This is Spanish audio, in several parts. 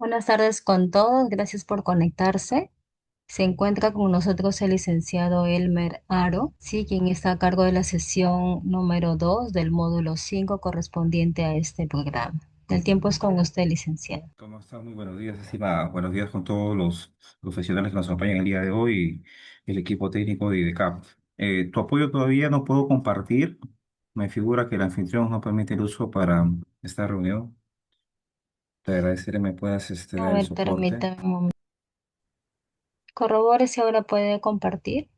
Buenas tardes con todos, gracias por conectarse. Se encuentra con nosotros el licenciado Elmer Aro, sí, quien está a cargo de la sesión número 2 del módulo 5 correspondiente a este programa. El tiempo es con usted, licenciado. ¿Cómo estás? Muy buenos días, estimada. Buenos días con todos los profesionales que nos acompañan el día de hoy y el equipo técnico de IDECAP. Tu apoyo todavía no puedo compartir. Me figura que el anfitrión no permite el uso para esta reunión. Te agradeceré me puedas A dar el ver, soporte. permítame un momento. Corrobore si ahora puede compartir.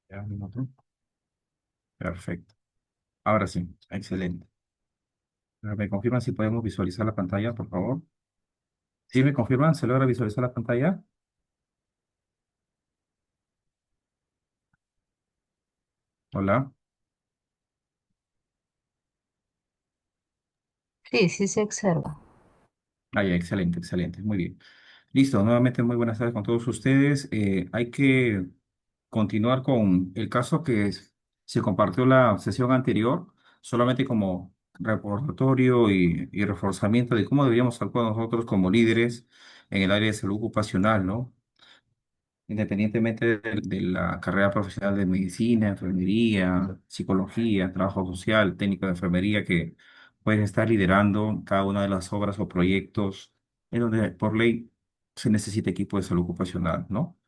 Ya, un minuto. Perfecto. Ahora sí, excelente. ¿Me confirman si podemos visualizar la pantalla, por favor? ¿Sí me confirman? ¿Se logra visualizar la pantalla? Hola. Sí, sí se observa. Ah, ya, excelente, excelente. Muy bien. Listo, nuevamente muy buenas tardes con todos ustedes. Hay que continuar con el caso se compartió la sesión anterior, solamente como recordatorio y reforzamiento de cómo deberíamos actuar nosotros como líderes en el área de salud ocupacional, ¿no? Independientemente de la carrera profesional de medicina, enfermería, psicología, trabajo social, técnico de enfermería, que pueden estar liderando cada una de las obras o proyectos en donde por ley se necesita equipo de salud ocupacional, ¿no?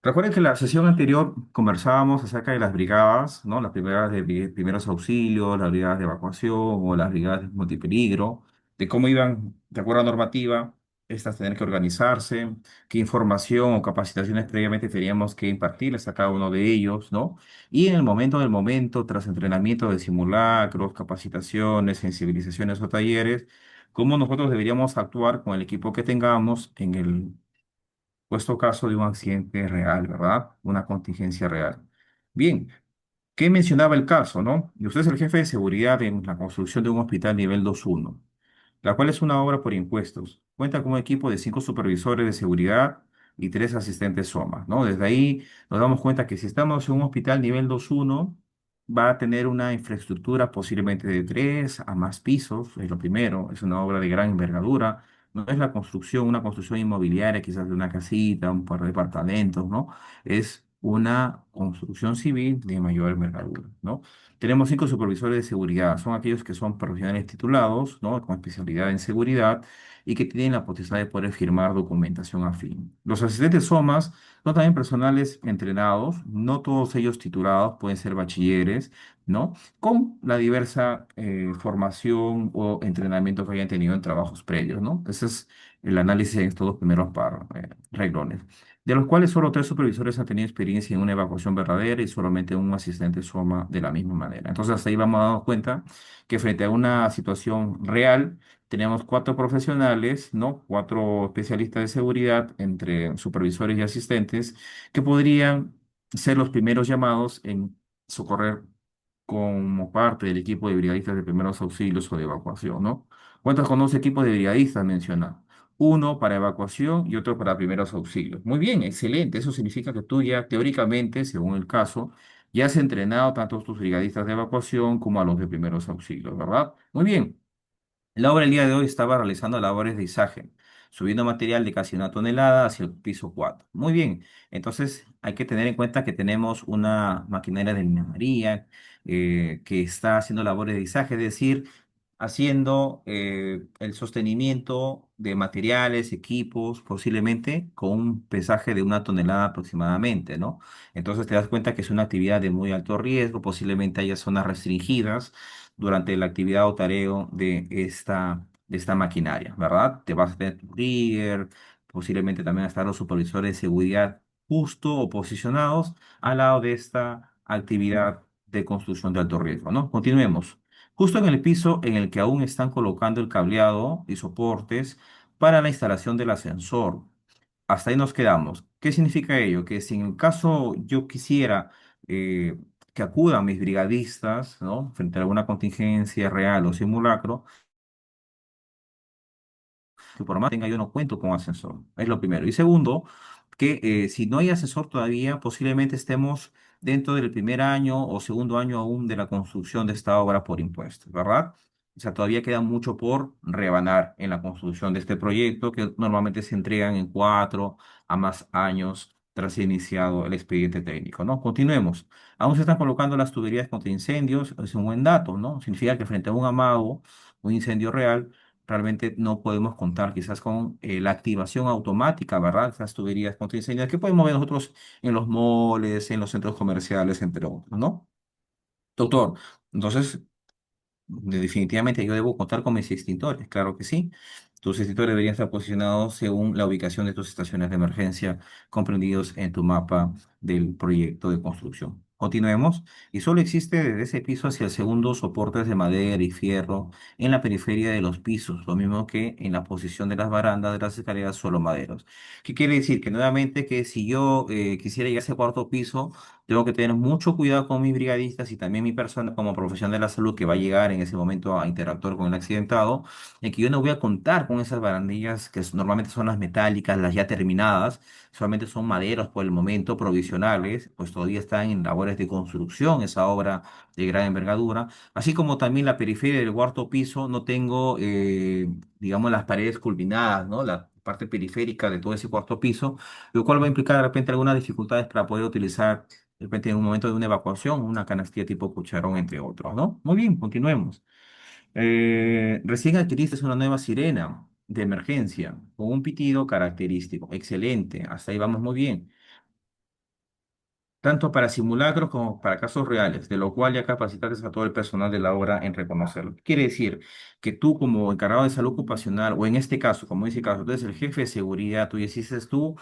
Recuerden que en la sesión anterior conversábamos acerca de las brigadas, ¿no? Las brigadas de primeros auxilios, las brigadas de evacuación o las brigadas de multipeligro, de cómo iban, de acuerdo a normativa, estas tener que organizarse, qué información o capacitaciones previamente teníamos que impartirles a cada uno de ellos, ¿no? Y en el momento del momento, tras entrenamiento de simulacros, capacitaciones, sensibilizaciones o talleres, cómo nosotros deberíamos actuar con el equipo que tengamos en el puesto caso de un accidente real, ¿verdad? Una contingencia real. Bien, ¿qué mencionaba el caso, no? Y usted es el jefe de seguridad en la construcción de un hospital nivel 2-1, la cual es una obra por impuestos. Cuenta con un equipo de 5 supervisores de seguridad y 3 asistentes SOMA, ¿no? Desde ahí nos damos cuenta que si estamos en un hospital nivel 2-1, va a tener una infraestructura posiblemente de 3 a más pisos, es lo primero, es una obra de gran envergadura. No es la construcción, una construcción inmobiliaria, quizás de una casita, un par de departamentos, ¿no? Es una construcción civil de mayor envergadura, ¿no? Tenemos 5 supervisores de seguridad, son aquellos que son profesionales titulados, ¿no? Con especialidad en seguridad y que tienen la potestad de poder firmar documentación afín. Los asistentes SOMAS son también personales entrenados, no todos ellos titulados, pueden ser bachilleres, ¿no? Con la diversa formación o entrenamiento que hayan tenido en trabajos previos, ¿no? Ese es el análisis en estos dos primeros renglones, de los cuales solo 3 supervisores han tenido experiencia en una evacuación verdadera y solamente un asistente SOMA de la misma manera. Entonces, hasta ahí vamos a darnos cuenta que frente a una situación real, tenemos 4 profesionales, ¿no? 4 especialistas de seguridad entre supervisores y asistentes que podrían ser los primeros llamados en socorrer como parte del equipo de brigadistas de primeros auxilios o de evacuación, ¿no? Cuentas con 2 equipos de brigadistas, menciona. Uno para evacuación y otro para primeros auxilios. Muy bien, excelente. Eso significa que tú ya teóricamente, según el caso, ya has entrenado tanto a tus brigadistas de evacuación como a los de primeros auxilios, ¿verdad? Muy bien. La obra el día de hoy estaba realizando labores de izaje, subiendo material de casi 1 tonelada hacia el piso 4. Muy bien, entonces hay que tener en cuenta que tenemos una maquinaria de minería que está haciendo labores de izaje, es decir, haciendo el sostenimiento de materiales, equipos, posiblemente con un pesaje de 1 tonelada aproximadamente, ¿no? Entonces te das cuenta que es una actividad de muy alto riesgo, posiblemente haya zonas restringidas durante la actividad o tareo de esta maquinaria, ¿verdad? Te vas a tener tu rigger, posiblemente también estar los supervisores de seguridad justo o posicionados al lado de esta actividad de construcción de alto riesgo, ¿no? Continuemos. Justo en el piso en el que aún están colocando el cableado y soportes para la instalación del ascensor. Hasta ahí nos quedamos. ¿Qué significa ello? Que si en el caso yo quisiera eh, que acudan mis brigadistas, ¿no? Frente a alguna contingencia real o simulacro, que por más tenga yo no cuento con ascensor. Es lo primero. Y segundo, que si no hay ascensor todavía, posiblemente estemos dentro del primer año o segundo año aún de la construcción de esta obra por impuestos, ¿verdad? O sea, todavía queda mucho por rebanar en la construcción de este proyecto, que normalmente se entregan en 4 a más años tras iniciado el expediente técnico, ¿no? Continuemos. Aún se están colocando las tuberías contra incendios, es un buen dato, ¿no? Significa que frente a un amago, un incendio real, realmente no podemos contar quizás con la activación automática, ¿verdad? Esas tuberías contra incendios que podemos ver nosotros en los moles, en los centros comerciales, entre otros, ¿no? Doctor, entonces definitivamente yo debo contar con mis extintores, claro que sí. Tus extintores deberían estar posicionados según la ubicación de tus estaciones de emergencia comprendidos en tu mapa del proyecto de construcción. Continuemos. Y solo existe desde ese piso hacia el segundo soportes de madera y fierro en la periferia de los pisos, lo mismo que en la posición de las barandas de las escaleras solo maderos. ¿Qué quiere decir? Que nuevamente que si yo quisiera llegar a ese cuarto piso, tengo que tener mucho cuidado con mis brigadistas y también mi persona como profesional de la salud que va a llegar en ese momento a interactuar con el accidentado, en que yo no voy a contar con esas barandillas que normalmente son las metálicas, las ya terminadas, solamente son maderos por el momento provisionales, pues todavía están en labores de construcción esa obra de gran envergadura, así como también la periferia del cuarto piso no tengo, digamos, las paredes culminadas, ¿no? La parte periférica de todo ese cuarto piso, lo cual va a implicar de repente algunas dificultades para poder utilizar de repente en un momento de una evacuación, una canastilla tipo cucharón, entre otros, ¿no? Muy bien, continuemos. Recién adquiriste una nueva sirena de emergencia con un pitido característico. Excelente, hasta ahí vamos muy bien. Tanto para simulacros como para casos reales, de lo cual ya capacitaste a todo el personal de la obra en reconocerlo. Quiere decir que tú como encargado de salud ocupacional, o en este caso, como dice caso, tú eres el jefe de seguridad, tú ya hiciste tú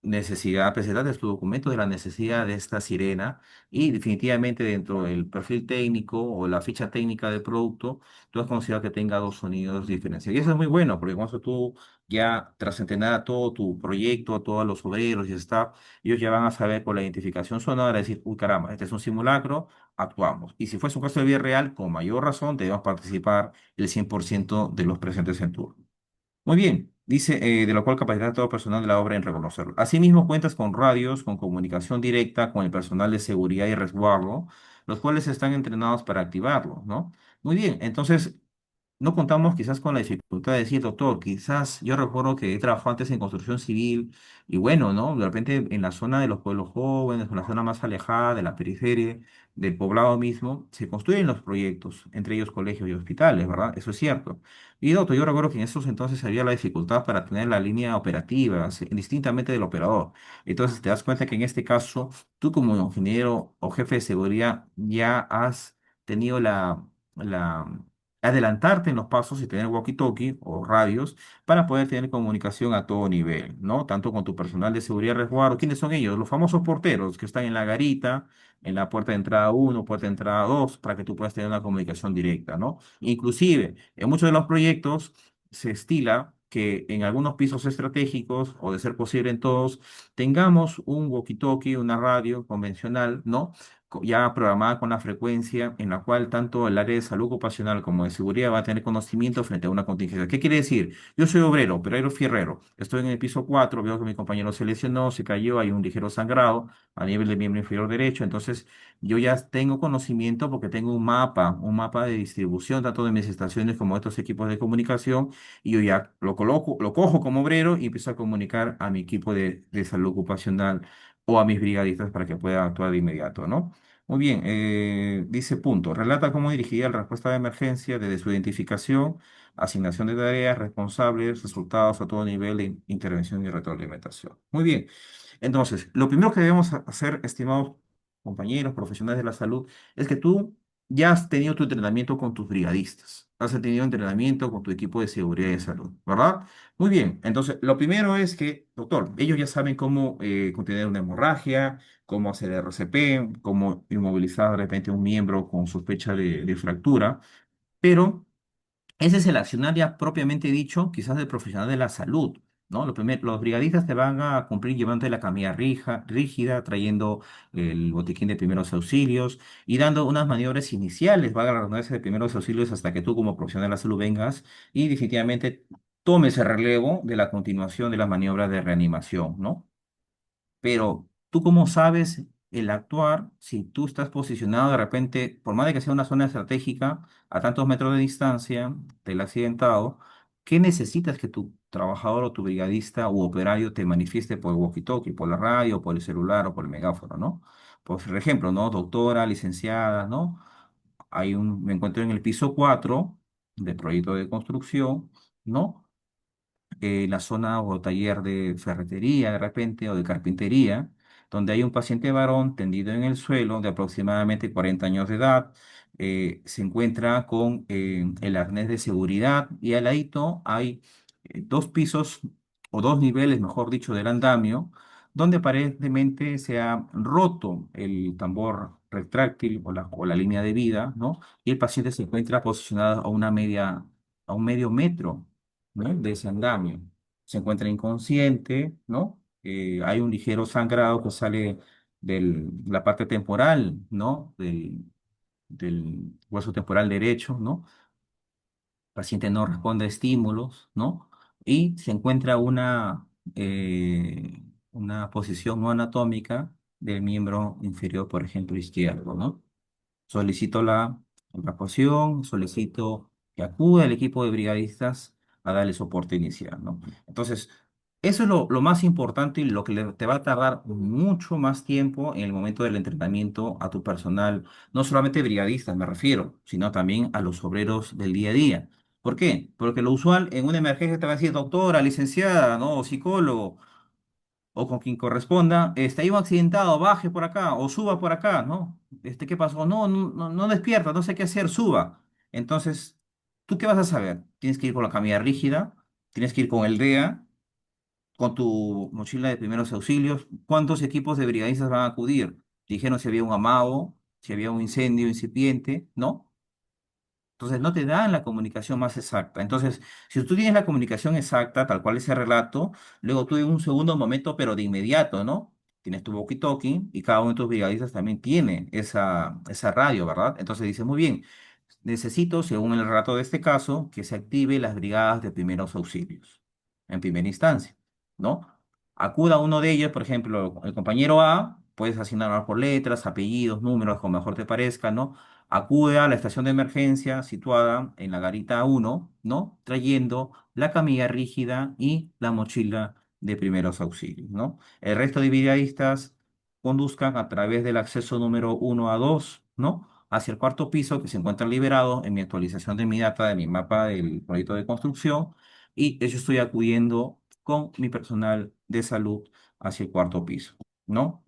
necesidad, presentaste tu documento de la necesidad de esta sirena y definitivamente dentro del perfil técnico o la ficha técnica del producto, tú has considerado que tenga dos sonidos diferenciados. Y eso es muy bueno, porque con eso tú ya tras entrenar a todo tu proyecto, a todos los obreros y staff, ellos ya van a saber por la identificación sonora decir, uy caramba, este es un simulacro, actuamos. Y si fuese un caso de vida real, con mayor razón debemos participar el 100% de los presentes en turno. Muy bien, dice, de lo cual capacitar a todo personal de la obra en reconocerlo. Asimismo, cuentas con radios, con comunicación directa con el personal de seguridad y resguardo, los cuales están entrenados para activarlo, ¿no? Muy bien, entonces no contamos quizás con la dificultad de decir, doctor, quizás yo recuerdo que he trabajado antes en construcción civil y bueno, ¿no? De repente en la zona de los pueblos jóvenes, en la zona más alejada de la periferia, del poblado mismo, se construyen los proyectos, entre ellos colegios y hospitales, ¿verdad? Eso es cierto. Y doctor, yo recuerdo que en esos entonces había la dificultad para tener la línea operativa, distintamente del operador. Entonces te das cuenta que en este caso, tú como ingeniero o jefe de seguridad ya has tenido la adelantarte en los pasos y tener walkie-talkie o radios para poder tener comunicación a todo nivel, ¿no? Tanto con tu personal de seguridad y resguardo. ¿Quiénes son ellos? Los famosos porteros que están en la garita, en la puerta de entrada uno, puerta de entrada 2, para que tú puedas tener una comunicación directa, ¿no? Inclusive, en muchos de los proyectos se estila que en algunos pisos estratégicos, o de ser posible en todos, tengamos un walkie-talkie, una radio convencional, ¿no? Ya programada con la frecuencia en la cual tanto el área de salud ocupacional como de seguridad va a tener conocimiento frente a una contingencia. ¿Qué quiere decir? Yo soy obrero, obrero fierrero. Estoy en el piso 4, veo que mi compañero se lesionó, se cayó, hay un ligero sangrado a nivel del miembro inferior derecho. Entonces, yo ya tengo conocimiento porque tengo un mapa de distribución tanto de mis estaciones como de estos equipos de comunicación y yo ya lo coloco, lo cojo como obrero y empiezo a comunicar a mi equipo de salud ocupacional o a mis brigadistas para que puedan actuar de inmediato, ¿no? Muy bien, dice punto. Relata cómo dirigía la respuesta de emergencia desde su identificación, asignación de tareas, responsables, resultados a todo nivel de intervención y retroalimentación. Muy bien. Entonces, lo primero que debemos hacer, estimados compañeros, profesionales de la salud, es que tú ya has tenido tu entrenamiento con tus brigadistas, has tenido entrenamiento con tu equipo de seguridad y de salud, ¿verdad? Muy bien, entonces, lo primero es que, doctor, ellos ya saben cómo contener una hemorragia, cómo hacer RCP, cómo inmovilizar de repente un miembro con sospecha de fractura, pero ese es el accionar ya propiamente dicho, quizás del profesional de la salud, ¿no? Los brigadistas te van a cumplir llevándote la camilla rígida, trayendo el botiquín de primeros auxilios y dando unas maniobras iniciales, valga la redundancia, de primeros auxilios hasta que tú como profesional de la salud vengas y definitivamente tomes el relevo de la continuación de las maniobras de reanimación, ¿no? Pero, ¿tú cómo sabes el actuar, si tú estás posicionado de repente, por más de que sea una zona estratégica, a tantos metros de distancia del accidentado, ¿qué necesitas que tu trabajador o tu brigadista u operario te manifieste por el walkie-talkie, por la radio, por el celular o por el megáfono, ¿no? Por ejemplo, ¿no? Doctora, licenciada, ¿no? Me encuentro en el piso 4 del proyecto de construcción, ¿no? La zona o taller de ferretería de repente o de carpintería, donde hay un paciente varón tendido en el suelo de aproximadamente 40 años de edad. Se encuentra con el arnés de seguridad y al ladito hay dos pisos o dos niveles, mejor dicho, del andamio, donde aparentemente se ha roto el tambor retráctil o la línea de vida, ¿no? Y el paciente se encuentra posicionado a un medio metro, ¿no? De ese andamio. Se encuentra inconsciente, ¿no? Hay un ligero sangrado que sale de la parte temporal, ¿no? Del hueso temporal derecho, ¿no? El paciente no responde a estímulos, ¿no? Y se encuentra una posición no anatómica del miembro inferior, por ejemplo, izquierdo, ¿no? Solicito la evacuación, solicito que acude el equipo de brigadistas a darle soporte inicial, ¿no? Entonces, eso es lo más importante y lo que te va a tardar mucho más tiempo en el momento del entrenamiento a tu personal, no solamente brigadistas, me refiero, sino también a los obreros del día a día. ¿Por qué? Porque lo usual en una emergencia te va a decir doctora, licenciada, ¿no? O psicólogo o con quien corresponda, hay un accidentado, baje por acá o suba por acá, ¿no? ¿Qué pasó? No despierta, no sé qué hacer, suba. Entonces, ¿tú qué vas a saber? Tienes que ir con la camilla rígida, tienes que ir con el DEA, con tu mochila de primeros auxilios. ¿Cuántos equipos de brigadistas van a acudir? Dijeron si había un amago, si había un incendio incipiente, ¿no? Entonces no te dan la comunicación más exacta. Entonces, si tú tienes la comunicación exacta, tal cual ese relato, luego tú en un segundo momento, pero de inmediato, ¿no? Tienes tu walkie-talkie y cada uno de tus brigadistas también tiene esa radio, ¿verdad? Entonces dice, muy bien, necesito, según el relato de este caso, que se active las brigadas de primeros auxilios, en primera instancia, ¿no? Acuda uno de ellos, por ejemplo, el compañero A, puedes asignar por letras, apellidos, números, como mejor te parezca, ¿no? Acude a la estación de emergencia situada en la garita 1, ¿no? Trayendo la camilla rígida y la mochila de primeros auxilios, ¿no? El resto de brigadistas conduzcan a través del acceso número 1 a 2, ¿no? Hacia el cuarto piso que se encuentra liberado en mi actualización de mi data, de mi mapa del proyecto de construcción, y yo estoy acudiendo con mi personal de salud hacia el cuarto piso, ¿no?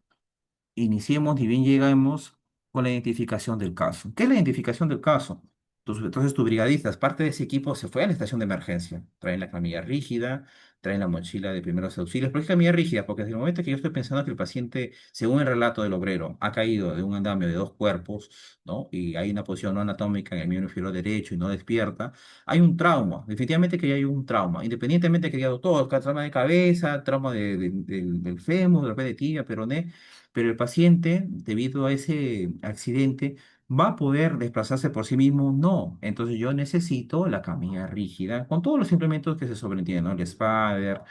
Iniciemos ni bien lleguemos con la identificación del caso. ¿Qué es la identificación del caso? Entonces, tu brigadista, parte de ese equipo, se fue a la estación de emergencia. Traen la camilla rígida, traen la mochila de primeros auxilios. ¿Por qué camilla rígida? Porque desde el momento que yo estoy pensando que el paciente, según el relato del obrero, ha caído de un andamio de dos cuerpos, ¿no? Y hay una posición no anatómica en el miembro inferior derecho y no despierta, hay un trauma. Definitivamente que hay un trauma. Independientemente que haya todo, trauma de cabeza, trauma del fémur, de repente tibia, peroné, pero el paciente, debido a ese accidente, ¿va a poder desplazarse por sí mismo? No. Entonces yo necesito la camilla rígida con todos los implementos que se sobreentienden, ¿no? El spader,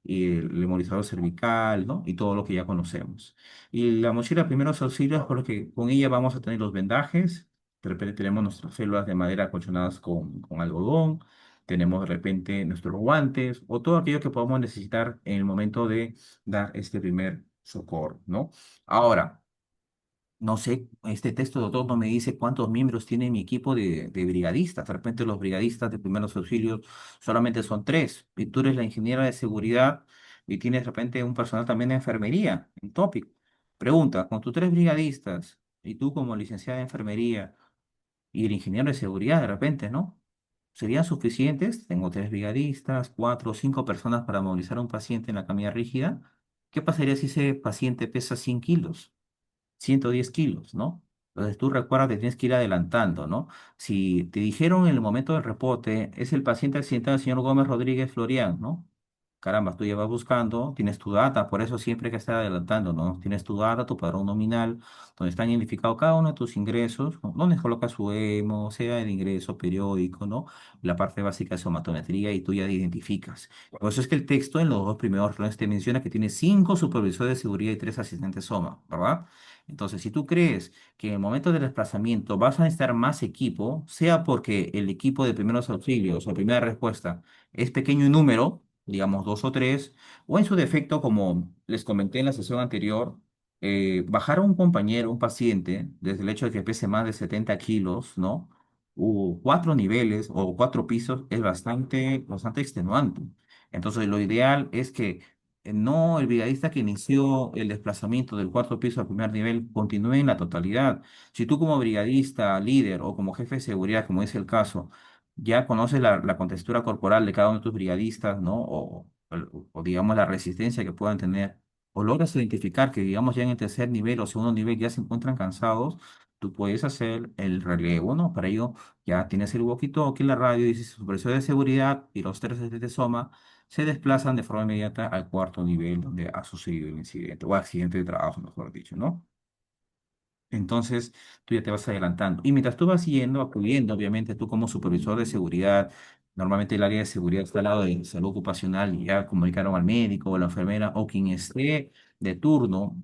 y el embolizador cervical, ¿no? Y todo lo que ya conocemos. Y la mochila primeros auxilios, porque con ella vamos a tener los vendajes, de repente tenemos nuestras células de madera acolchonadas con algodón, tenemos de repente nuestros guantes o todo aquello que podamos necesitar en el momento de dar este primer socorro, ¿no? Ahora, no sé, este texto, doctor, no me dice cuántos miembros tiene mi equipo de brigadistas. De repente los brigadistas de primeros auxilios solamente son tres. Y tú eres la ingeniera de seguridad y tienes de repente un personal también de enfermería, en tópico. Pregunta, con tus tres brigadistas y tú como licenciada de enfermería y el ingeniero de seguridad de repente, ¿no? ¿Serían suficientes? Tengo tres brigadistas, cuatro o cinco personas para movilizar a un paciente en la camilla rígida. ¿Qué pasaría si ese paciente pesa 100 kilos? 110 kilos, ¿no? Entonces tú recuerdas que tienes que ir adelantando, ¿no? Si te dijeron en el momento del reporte, es el paciente accidentado, el señor Gómez Rodríguez Florian, ¿no? Caramba, tú ya vas buscando, tienes tu data, por eso siempre hay que estar adelantando, ¿no? Tienes tu data, tu padrón nominal, donde están identificados cada uno de tus ingresos, ¿no? Donde colocas su EMO, sea el ingreso periódico, ¿no? La parte básica de somatometría y tú ya identificas. Por eso es que el texto en los dos primeros renglones te menciona que tiene cinco supervisores de seguridad y tres asistentes SOMA, ¿verdad? Entonces, si tú crees que en el momento del desplazamiento vas a necesitar más equipo, sea porque el equipo de primeros auxilios o primera respuesta es pequeño en número, digamos dos o tres, o en su defecto, como les comenté en la sesión anterior, bajar a un compañero, un paciente, desde el hecho de que pese más de 70 kilos, ¿no? O cuatro niveles o cuatro pisos es bastante extenuante. Entonces, lo ideal es que no el brigadista que inició el desplazamiento del cuarto piso al primer nivel continúe en la totalidad. Si tú como brigadista, líder o como jefe de seguridad, como es el caso, ya conoces la contextura corporal de cada uno de tus brigadistas, ¿no? O digamos la resistencia que puedan tener, o logras identificar que digamos ya en el tercer nivel o segundo nivel ya se encuentran cansados, tú puedes hacer el relevo, ¿no? Para ello ya tienes el walkie-talkie, la radio, dices supervisor de seguridad y los tres de SOMA se desplazan de forma inmediata al cuarto nivel donde ha sucedido el incidente o accidente de trabajo, mejor dicho, ¿no? Entonces, tú ya te vas adelantando. Y mientras tú vas yendo, acudiendo, obviamente tú como supervisor de seguridad, normalmente el área de seguridad está al lado de salud ocupacional y ya comunicaron al médico o a la enfermera o quien esté de turno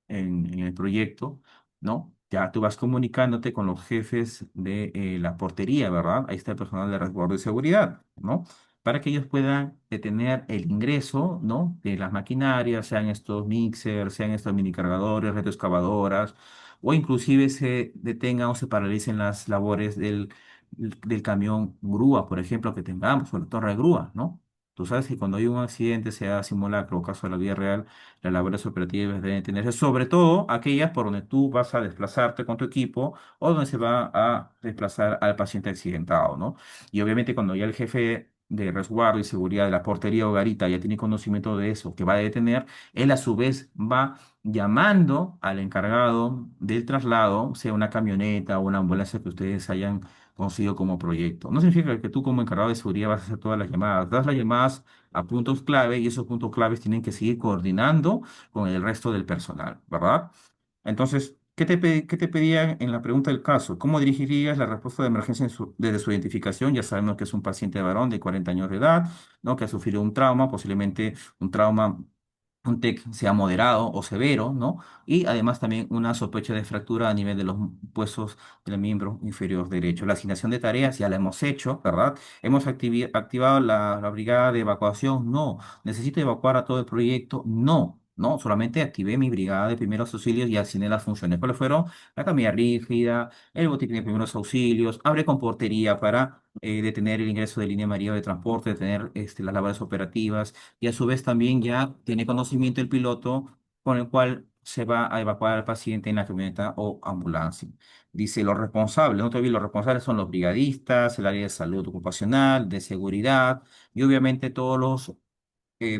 en el proyecto, ¿no? Ya tú vas comunicándote con los jefes de la portería, ¿verdad? Ahí está el personal de resguardo de seguridad, ¿no? Para que ellos puedan detener el ingreso, ¿no? De las maquinarias, sean estos mixers, sean estos mini cargadores, retroexcavadoras, o inclusive se detengan o se paralicen las labores del camión grúa, por ejemplo, que tengamos, o la torre de grúa, ¿no? Tú sabes que cuando hay un accidente, sea simulacro o caso de la vida real, las labores operativas deben tenerse, sobre todo aquellas por donde tú vas a desplazarte con tu equipo o donde se va a desplazar al paciente accidentado, ¿no? Y obviamente cuando ya el jefe de resguardo y seguridad de la portería o garita ya tiene conocimiento de eso, que va a detener, él a su vez va llamando al encargado del traslado, sea una camioneta o una ambulancia que ustedes hayan conseguido como proyecto. No significa que tú como encargado de seguridad vas a hacer todas las llamadas, das las llamadas a puntos clave y esos puntos claves tienen que seguir coordinando con el resto del personal, ¿verdad? Entonces, qué te pedían en la pregunta del caso? ¿Cómo dirigirías la respuesta de emergencia desde su identificación? Ya sabemos que es un paciente varón de 40 años de edad, ¿no? Que ha sufrido un trauma, posiblemente un trauma, un TEC sea moderado o severo, ¿no? Y además también una sospecha de fractura a nivel de los huesos del miembro inferior derecho. La asignación de tareas ya la hemos hecho, ¿verdad? ¿Hemos activado la brigada de evacuación? No. ¿Necesito evacuar a todo el proyecto? No. No, solamente activé mi brigada de primeros auxilios y asigné las funciones. ¿Cuáles fueron? La camilla rígida, el botiquín de primeros auxilios, abre con portería para detener el ingreso de línea amarilla de transporte, detener las labores operativas y a su vez también ya tiene conocimiento el piloto con el cual se va a evacuar al paciente en la camioneta o ambulancia. Dice los responsables, no te olvides, los responsables son los brigadistas, el área de salud ocupacional, de seguridad y obviamente todos los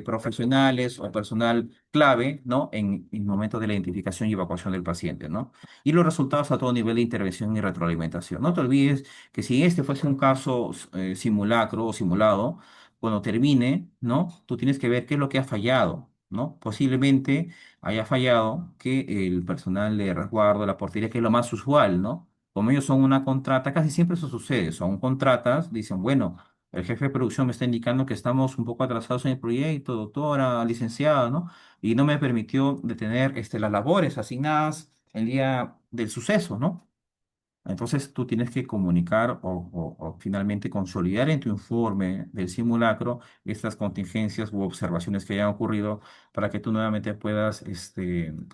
profesionales o personal clave, ¿no? En momentos de la identificación y evacuación del paciente, ¿no? Y los resultados a todo nivel de intervención y retroalimentación. No te olvides que si este fuese un caso simulacro o simulado, cuando termine, ¿no? Tú tienes que ver qué es lo que ha fallado, ¿no? Posiblemente haya fallado que el personal de resguardo, la portería, que es lo más usual, ¿no? Como ellos son una contrata, casi siempre eso sucede, son contratas, dicen, bueno, el jefe de producción me está indicando que estamos un poco atrasados en el proyecto, doctora, licenciada, ¿no? Y no me permitió detener las labores asignadas el día del suceso, ¿no? Entonces tú tienes que comunicar o finalmente consolidar en tu informe del simulacro estas contingencias u observaciones que hayan ocurrido para que tú nuevamente puedas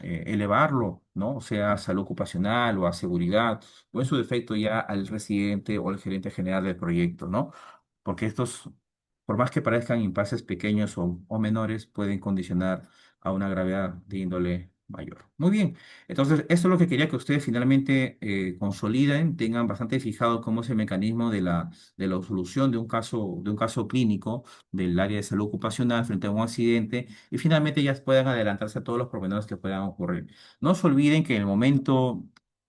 elevarlo, ¿no? O sea, a salud ocupacional o a seguridad o en su defecto ya al residente o al gerente general del proyecto, ¿no? Porque estos, por más que parezcan impases pequeños o menores, pueden condicionar a una gravedad de índole mayor. Muy bien, entonces esto es lo que quería que ustedes finalmente consoliden, tengan bastante fijado cómo es el mecanismo de la solución de un caso clínico del área de salud ocupacional frente a un accidente y finalmente ya puedan adelantarse a todos los pormenores que puedan ocurrir. No se olviden que en el momento,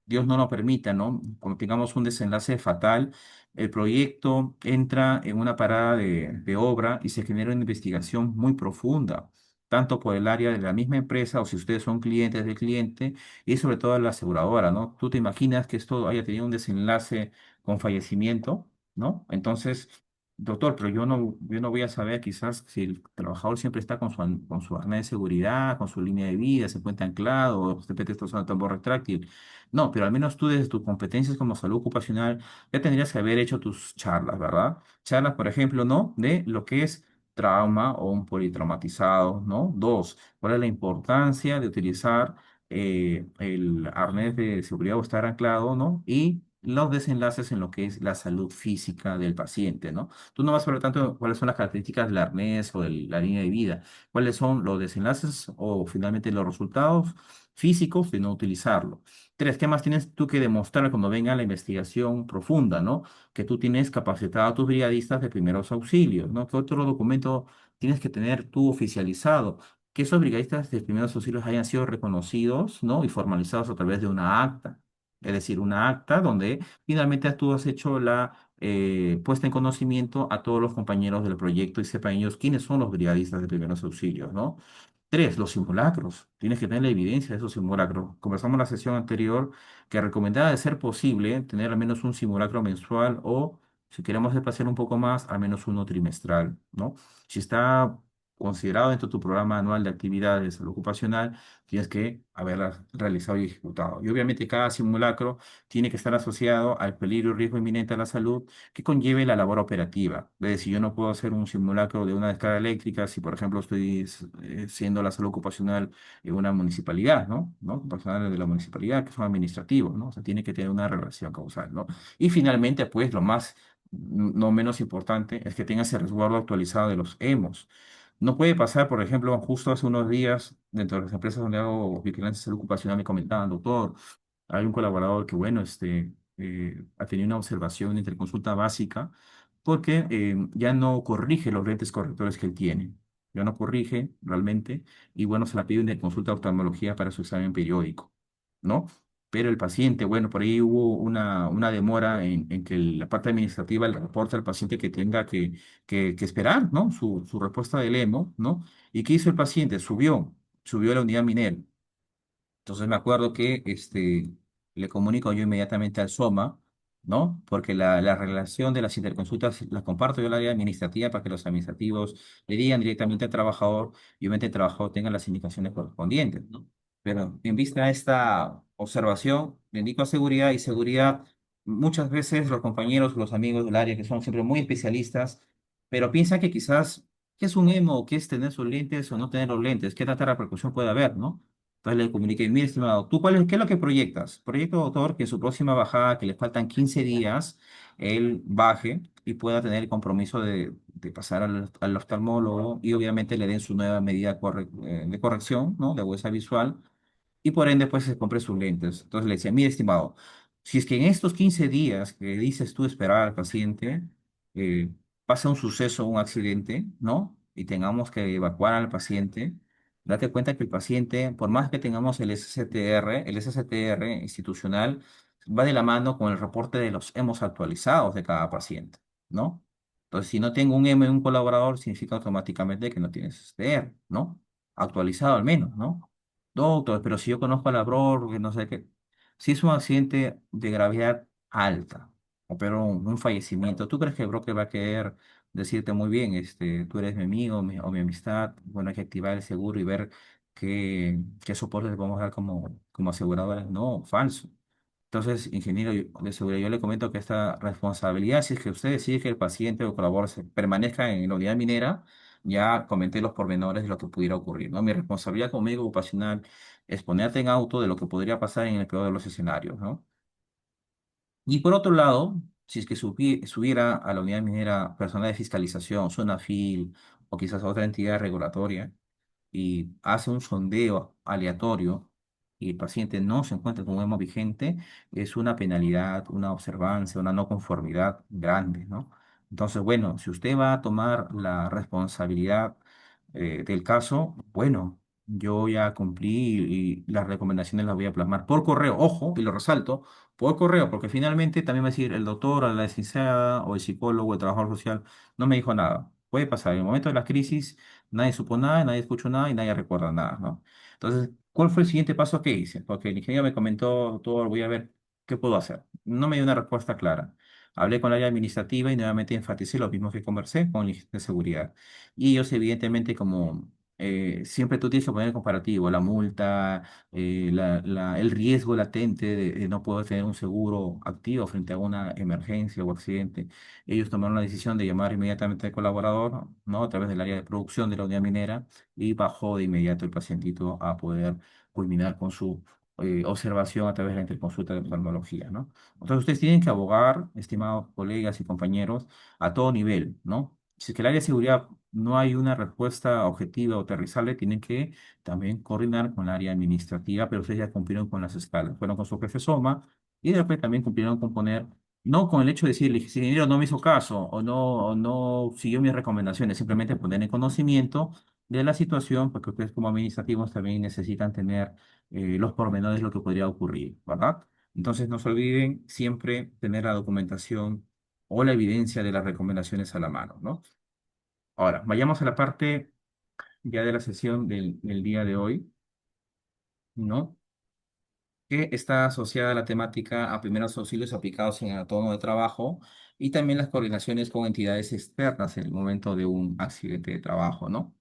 Dios no lo permita, ¿no? Cuando tengamos un desenlace fatal, el proyecto entra en una parada de obra y se genera una investigación muy profunda, tanto por el área de la misma empresa o si ustedes son clientes del cliente y sobre todo la aseguradora, ¿no? Tú te imaginas que esto haya tenido un desenlace con fallecimiento, ¿no? Entonces, Doctor, pero yo no voy a saber quizás si el trabajador siempre está con con su arnés de seguridad, con su línea de vida, se encuentra anclado, o de repente está usando tambor retráctil. No, pero al menos tú desde tus competencias como salud ocupacional ya tendrías que haber hecho tus charlas, ¿verdad? Charlas, por ejemplo, ¿no? De lo que es trauma o un politraumatizado, ¿no? Dos, ¿cuál es la importancia de utilizar el arnés de seguridad o estar anclado, ¿no? Y los desenlaces en lo que es la salud física del paciente, ¿no? Tú no vas a ver tanto cuáles son las características del arnés o de la línea de vida, cuáles son los desenlaces o finalmente los resultados físicos de no utilizarlo. Tres, ¿qué más tienes tú que demostrar cuando venga la investigación profunda, ¿no? Que tú tienes capacitado a tus brigadistas de primeros auxilios, ¿no? ¿Qué otro documento tienes que tener tú oficializado? Que esos brigadistas de primeros auxilios hayan sido reconocidos, ¿no? Y formalizados a través de una acta. Es decir, una acta donde finalmente tú has hecho la puesta en conocimiento a todos los compañeros del proyecto y sepan ellos quiénes son los brigadistas de primeros auxilios, ¿no? Tres, los simulacros. Tienes que tener la evidencia de esos simulacros. Conversamos en la sesión anterior que recomendaba de ser posible tener al menos un simulacro mensual o, si queremos desplazar un poco más, al menos uno trimestral, ¿no? Si está considerado dentro de tu programa anual de actividades de salud ocupacional, tienes que haberlas realizado y ejecutado. Y obviamente cada simulacro tiene que estar asociado al peligro y riesgo inminente a la salud que conlleve la labor operativa. Es decir, yo no puedo hacer un simulacro de una descarga eléctrica si, por ejemplo, estoy siendo la salud ocupacional en una municipalidad, ¿no? ¿No? Personal de la municipalidad que son administrativos, ¿no? O sea, tiene que tener una relación causal, ¿no? Y finalmente, pues, lo más, no menos importante, es que tenga ese resguardo actualizado de los EMOS. No puede pasar, por ejemplo, justo hace unos días, dentro de las empresas donde hago vigilancia de salud ocupacional, me comentaban, doctor, hay un colaborador que, bueno, ha tenido una observación, una interconsulta básica, porque ya no corrige los lentes correctores que él tiene. Ya no corrige realmente, y bueno, se la pide una consulta de oftalmología para su examen periódico, ¿no? Pero el paciente, bueno, por ahí hubo una demora en que la parte administrativa le reporta al paciente que tenga que esperar, ¿no? Su respuesta del EMO, ¿no? ¿Y qué hizo el paciente? Subió a la unidad minera. Entonces me acuerdo que le comunico yo inmediatamente al SOMA, ¿no? Porque la relación de las interconsultas las comparto yo en la área administrativa para que los administrativos le digan directamente al trabajador y obviamente el trabajador tenga las indicaciones correspondientes, ¿no? Pero en vista de esta observación, le indico a seguridad y seguridad, muchas veces los compañeros, los amigos del área que son siempre muy especialistas, pero piensan que quizás, ¿qué es un emo? ¿Qué es tener sus lentes o no tener los lentes? ¿Qué tanta repercusión puede haber, no? Entonces le comuniqué, mire, estimado, ¿tú qué es lo que proyectas? Proyecto, doctor, que en su próxima bajada, que le faltan 15 días, él baje y pueda tener el compromiso de pasar al oftalmólogo y obviamente le den su nueva medida de corrección, ¿no? De agudeza visual y por ende pues se compre sus lentes. Entonces le decía, mire, estimado, si es que en estos 15 días que dices tú esperar al paciente, eh, pasa un suceso, un accidente, ¿no? Y tengamos que evacuar al paciente, date cuenta que el paciente, por más que tengamos el SSTR institucional, va de la mano con el reporte de los hemos actualizados de cada paciente, ¿no? Entonces, si no tengo un M en un colaborador, significa automáticamente que no tienes STR, ¿no? Actualizado al menos, ¿no? Doctor, pero si yo conozco a la Bror, que no sé qué. Si es un accidente de gravedad alta, o pero un fallecimiento, ¿tú crees que el broker va a querer decirte muy bien, tú eres mi amigo o mi amistad? Bueno, hay que activar el seguro y ver qué soporte le podemos dar como aseguradora. No, falso. Entonces, ingeniero de seguridad, yo le comento que esta responsabilidad, si es que usted decide que el paciente o colaborador permanezca en la unidad minera, ya comenté los pormenores de lo que pudiera ocurrir, ¿no? Mi responsabilidad como médico ocupacional es ponerte en auto de lo que podría pasar en el peor de los escenarios, ¿no? Y por otro lado, si es que subiera a la unidad minera personal de fiscalización, FIL o quizás otra entidad regulatoria, y hace un sondeo aleatorio y el paciente no se encuentra con un emo vigente, es una penalidad, una observancia, una no conformidad grande, ¿no? Entonces, bueno, si usted va a tomar la responsabilidad del caso, bueno, yo ya cumplí y las recomendaciones las voy a plasmar por correo, ojo, y lo resalto, por correo, porque finalmente también va a decir el doctor, la licenciada o el psicólogo, el trabajador social, no me dijo nada. Puede pasar, en el momento de la crisis nadie supo nada, nadie escuchó nada y nadie recuerda nada, ¿no? Entonces, ¿cuál fue el siguiente paso que hice? Porque el ingeniero me comentó, doctor, voy a ver qué puedo hacer. No me dio una respuesta clara. Hablé con el área administrativa y nuevamente enfaticé lo mismo que conversé con el de seguridad. Y ellos, evidentemente, como siempre tú tienes que poner el comparativo, la multa, el riesgo latente de no poder tener un seguro activo frente a una emergencia o accidente. Ellos tomaron la decisión de llamar inmediatamente al colaborador, ¿no? A través del área de producción de la unidad minera y bajó de inmediato el pacientito a poder culminar con su observación a través de la interconsulta de oftalmología, ¿no? Entonces ustedes tienen que abogar, estimados colegas y compañeros, a todo nivel, ¿no? Si es que el área de seguridad no hay una respuesta objetiva o aterrizable, tienen que también coordinar con el área administrativa, pero ustedes ya cumplieron con las escalas, fueron con su jefe SOMA y después también cumplieron con poner, no con el hecho de decirle, si el ingeniero no me hizo caso o no siguió mis recomendaciones, simplemente poner en conocimiento de la situación, porque ustedes como administrativos también necesitan tener los pormenores de lo que podría ocurrir, ¿verdad? Entonces no se olviden siempre tener la documentación o la evidencia de las recomendaciones a la mano, ¿no? Ahora, vayamos a la parte ya de la sesión del día de hoy, ¿no? Que está asociada a la temática a primeros auxilios aplicados en el entorno de trabajo y también las coordinaciones con entidades externas en el momento de un accidente de trabajo, ¿no?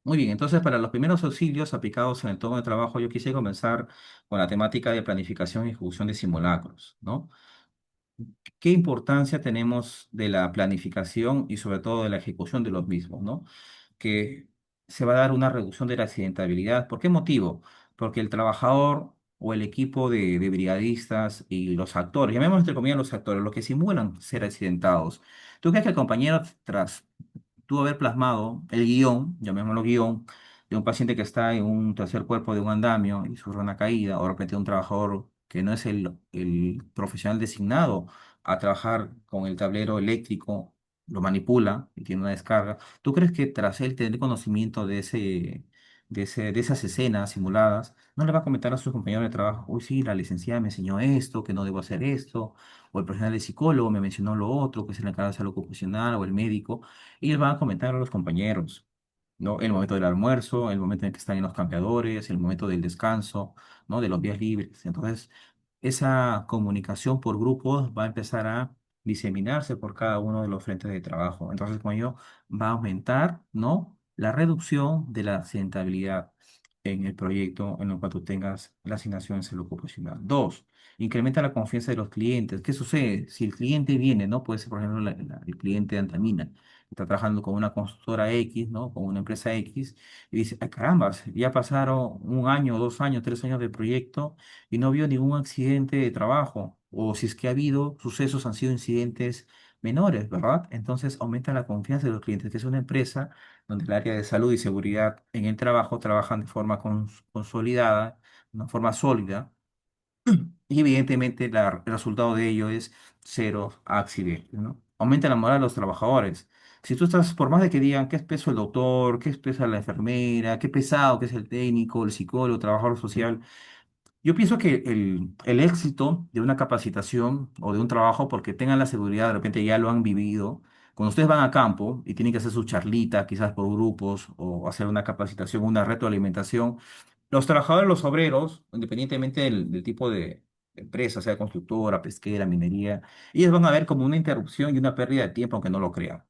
Muy bien, entonces para los primeros auxilios aplicados en el entorno de trabajo, yo quise comenzar con la temática de planificación y ejecución de simulacros, ¿no? ¿Qué importancia tenemos de la planificación y sobre todo de la ejecución de los mismos, ¿no? Que se va a dar una reducción de la accidentabilidad. ¿Por qué motivo? Porque el trabajador o el equipo de brigadistas y los actores, llamemos entre comillas los actores, los que simulan ser accidentados. ¿Tú crees que el compañero tras tú haber plasmado el guión, llamémoslo guión, de un paciente que está en un tercer cuerpo de un andamio y sufre una caída, o de repente un trabajador que no es el profesional designado a trabajar con el tablero eléctrico, lo manipula y tiene una descarga? ¿Tú crees que tras él tener conocimiento de esas escenas simuladas, no le va a comentar a sus compañeros de trabajo, uy, sí, la licenciada me enseñó esto, que no debo hacer esto, o el profesional de psicólogo me mencionó lo otro, que es el encargado de salud ocupacional, o el médico, y les van a comentar a los compañeros, ¿no? El momento del almuerzo, el momento en que están en los campeadores, el momento del descanso, ¿no? De los días libres. Entonces, esa comunicación por grupos va a empezar a diseminarse por cada uno de los frentes de trabajo. Entonces, con ello va a aumentar, ¿no? La reducción de la accidentabilidad en el proyecto en el cual tú tengas la asignación en salud ocupacional. Dos, incrementa la confianza de los clientes. ¿Qué sucede? Si el cliente viene, ¿no? Puede ser, por ejemplo, el cliente de Antamina, está trabajando con una constructora X, ¿no? Con una empresa X, y dice, "Ay, caramba, ya pasaron un año, 2 años, 3 años del proyecto y no vio ningún accidente de trabajo, o si es que ha habido sucesos, han sido incidentes menores, ¿verdad? Entonces aumenta la confianza de los clientes, que es una empresa donde el área de salud y seguridad en el trabajo trabajan de forma consolidada, de una forma sólida, y evidentemente el resultado de ello es cero accidentes, ¿no? Aumenta la moral de los trabajadores. Si tú estás, por más de que digan qué es peso el doctor, qué es peso la enfermera, qué pesado que es el técnico, el psicólogo, el trabajador social, yo pienso que el éxito de una capacitación o de un trabajo, porque tengan la seguridad, de repente ya lo han vivido, cuando ustedes van a campo y tienen que hacer su charlita, quizás por grupos, o hacer una capacitación, una retroalimentación, los trabajadores, los obreros, independientemente del tipo de empresa, sea constructora, pesquera, minería, ellos van a ver como una interrupción y una pérdida de tiempo, aunque no lo crean.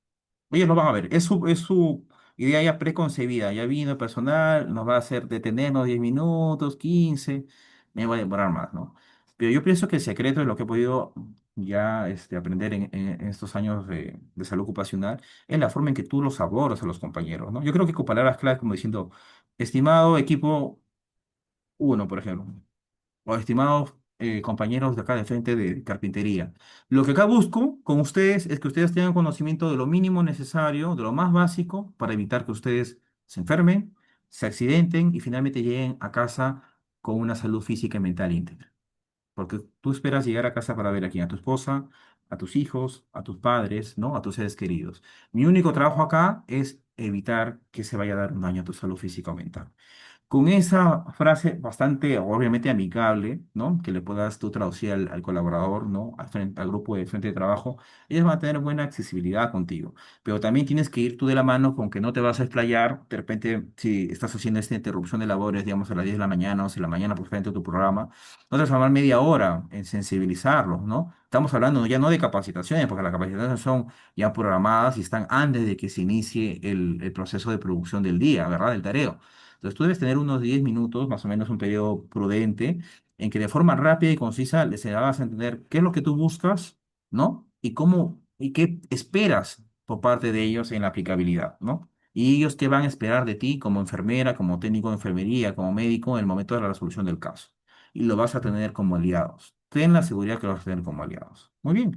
Ellos lo van a ver, es su idea ya preconcebida, ya vino el personal, nos va a hacer detenernos 10 minutos, 15, me va a demorar más, ¿no? Pero yo pienso que el secreto de lo que he podido ya aprender en estos años de salud ocupacional es la forma en que tú los abordas a los compañeros, ¿no? Yo creo que con palabras claras como diciendo, estimado equipo uno, por ejemplo, o estimados compañeros de acá de frente de carpintería. Lo que acá busco con ustedes es que ustedes tengan conocimiento de lo mínimo necesario, de lo más básico, para evitar que ustedes se enfermen, se accidenten y finalmente lleguen a casa con una salud física y mental íntegra. Porque tú esperas llegar a casa para ver a quién, a tu esposa, a tus hijos, a tus padres, ¿no? A tus seres queridos. Mi único trabajo acá es evitar que se vaya a dar un daño a tu salud física o mental. Con esa frase bastante, obviamente, amigable, ¿no? Que le puedas tú traducir al colaborador, ¿no? Al grupo de frente de trabajo, ellos van a tener buena accesibilidad contigo. Pero también tienes que ir tú de la mano con que no te vas a explayar. De repente, si estás haciendo esta interrupción de labores, digamos, a las 10 de la mañana o si en la mañana, pues, frente a tu programa, no te vas a tomar media hora en sensibilizarlos, ¿no? Estamos hablando ya no de capacitaciones, porque las capacitaciones son ya programadas y están antes de que se inicie el proceso de producción del día, ¿verdad? Del tarea. Entonces tú debes tener unos 10 minutos, más o menos un periodo prudente, en que de forma rápida y concisa les hagas entender qué es lo que tú buscas, ¿no? Y cómo, y qué esperas por parte de ellos en la aplicabilidad, ¿no? Y ellos qué van a esperar de ti como enfermera, como técnico de enfermería, como médico en el momento de la resolución del caso. Y lo vas a tener como aliados. Ten la seguridad que lo vas a tener como aliados. Muy bien.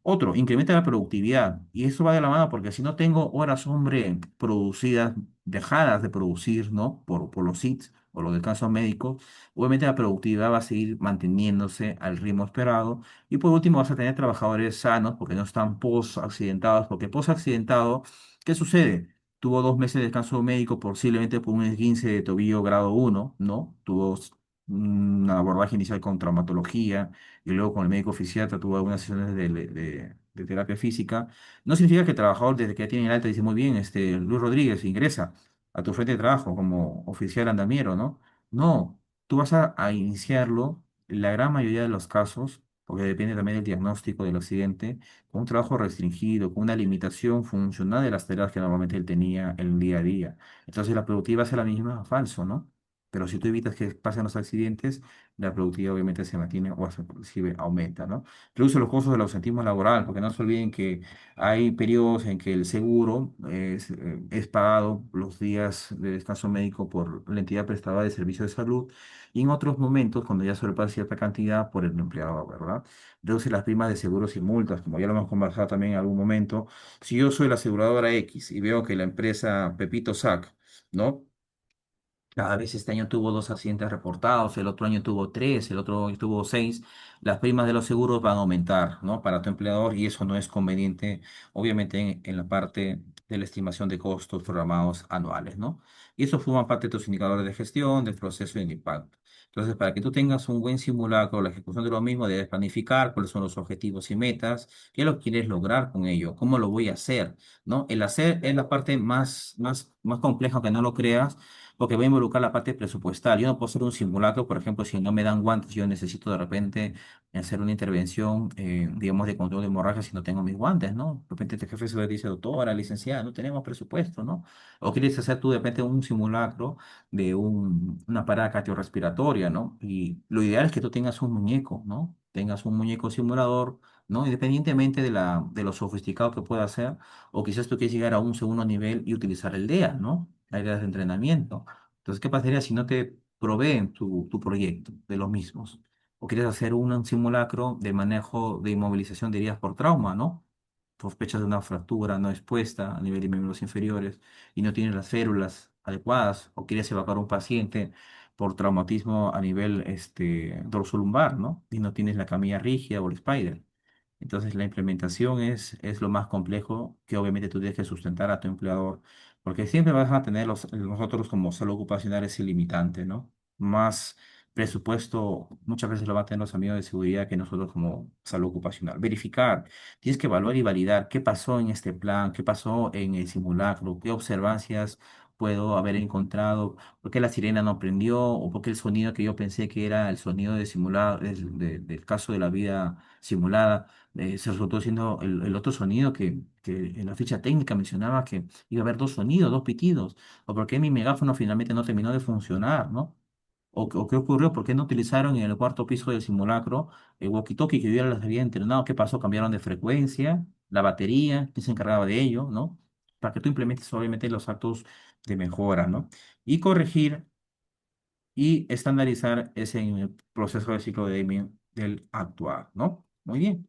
Otro, incrementa la productividad. Y eso va de la mano porque si no tengo horas, hombre, producidas, dejadas de producir, ¿no? Por los hits o los descansos médicos, obviamente la productividad va a seguir manteniéndose al ritmo esperado. Y por último, vas a tener trabajadores sanos porque no están post-accidentados. Porque post-accidentado, ¿qué sucede? Tuvo 2 meses de descanso médico posiblemente por un esguince de tobillo grado uno, ¿no? Tuvo un abordaje inicial con traumatología y luego con el médico fisiatra tuvo algunas sesiones de terapia física, no significa que el trabajador desde que ya tiene el alta dice, muy bien, Luis Rodríguez, ingresa a tu frente de trabajo como oficial andamiero, ¿no? No, tú vas a iniciarlo, en la gran mayoría de los casos, porque depende también del diagnóstico del accidente, con un trabajo restringido, con una limitación funcional de las tareas que normalmente él tenía en el día a día. Entonces la productividad es la misma, falso, ¿no? Pero si tú evitas que pasen los accidentes, la productividad obviamente se mantiene o hasta inclusive aumenta, ¿no? Reduce los costos del ausentismo laboral, porque no se olviden que hay periodos en que el seguro es pagado los días de descanso médico por la entidad prestadora de servicios de salud y en otros momentos, cuando ya sobrepasa cierta cantidad, por el empleador, ¿verdad? Reduce las primas de seguros y multas, como ya lo hemos conversado también en algún momento. Si yo soy la aseguradora X y veo que la empresa Pepito Sac, ¿no? Cada vez este año tuvo 2 accidentes reportados, el otro año tuvo tres, el otro año tuvo seis. Las primas de los seguros van a aumentar, ¿no? Para tu empleador y eso no es conveniente, obviamente, en la parte de la estimación de costos programados anuales, ¿no? Y eso forma parte de tus indicadores de gestión, del proceso y del impacto. Entonces, para que tú tengas un buen simulacro, la ejecución de lo mismo, debes planificar cuáles son los objetivos y metas, qué lo quieres lograr con ello, cómo lo voy a hacer, ¿no? El hacer es la parte más compleja, aunque no lo creas porque va a involucrar la parte presupuestal. Yo no puedo hacer un simulacro, por ejemplo, si no me dan guantes, yo necesito de repente hacer una intervención, digamos, de control de hemorragia si no tengo mis guantes, ¿no? De repente este jefe se le dice, doctora, licenciada, no tenemos presupuesto, ¿no? O quieres hacer tú de repente un simulacro de una parada cardiorrespiratoria, ¿no? Y lo ideal es que tú tengas un muñeco, ¿no? Tengas un muñeco simulador, ¿no? Independientemente de lo sofisticado que pueda ser, o quizás tú quieres llegar a un segundo nivel y utilizar el DEA, ¿no? Áreas de entrenamiento. Entonces, ¿qué pasaría si no te proveen tu proyecto de los mismos? O quieres hacer un simulacro de manejo de inmovilización de heridas por trauma, ¿no? Sospechas de una fractura no expuesta a nivel de miembros inferiores y no tienes las férulas adecuadas, o quieres evacuar un paciente por traumatismo a nivel dorsolumbar, ¿no? Y no tienes la camilla rígida o el spider. Entonces la implementación es lo más complejo que obviamente tú tienes que sustentar a tu empleador, porque siempre vas a tener nosotros como salud ocupacional ese limitante, ¿no? Más presupuesto muchas veces lo van a tener los amigos de seguridad que nosotros como salud ocupacional. Verificar, tienes que evaluar y validar qué pasó en este plan, qué pasó en el simulacro, qué observancias puedo haber encontrado, por qué la sirena no prendió o por qué el sonido que yo pensé que era el sonido de simulado, del caso de la vida simulada se resultó siendo el otro sonido que en la ficha técnica mencionaba que iba a haber dos sonidos, dos pitidos, o por qué mi megáfono finalmente no terminó de funcionar, ¿no? O qué ocurrió, por qué no utilizaron en el cuarto piso del simulacro el walkie-talkie que yo ya les había entrenado, qué pasó, cambiaron de frecuencia, la batería, quién se encargaba de ello, ¿no? Para que tú implementes obviamente los actos de mejora, ¿no? Y corregir y estandarizar ese proceso de ciclo de Deming del actuar, ¿no? Muy bien.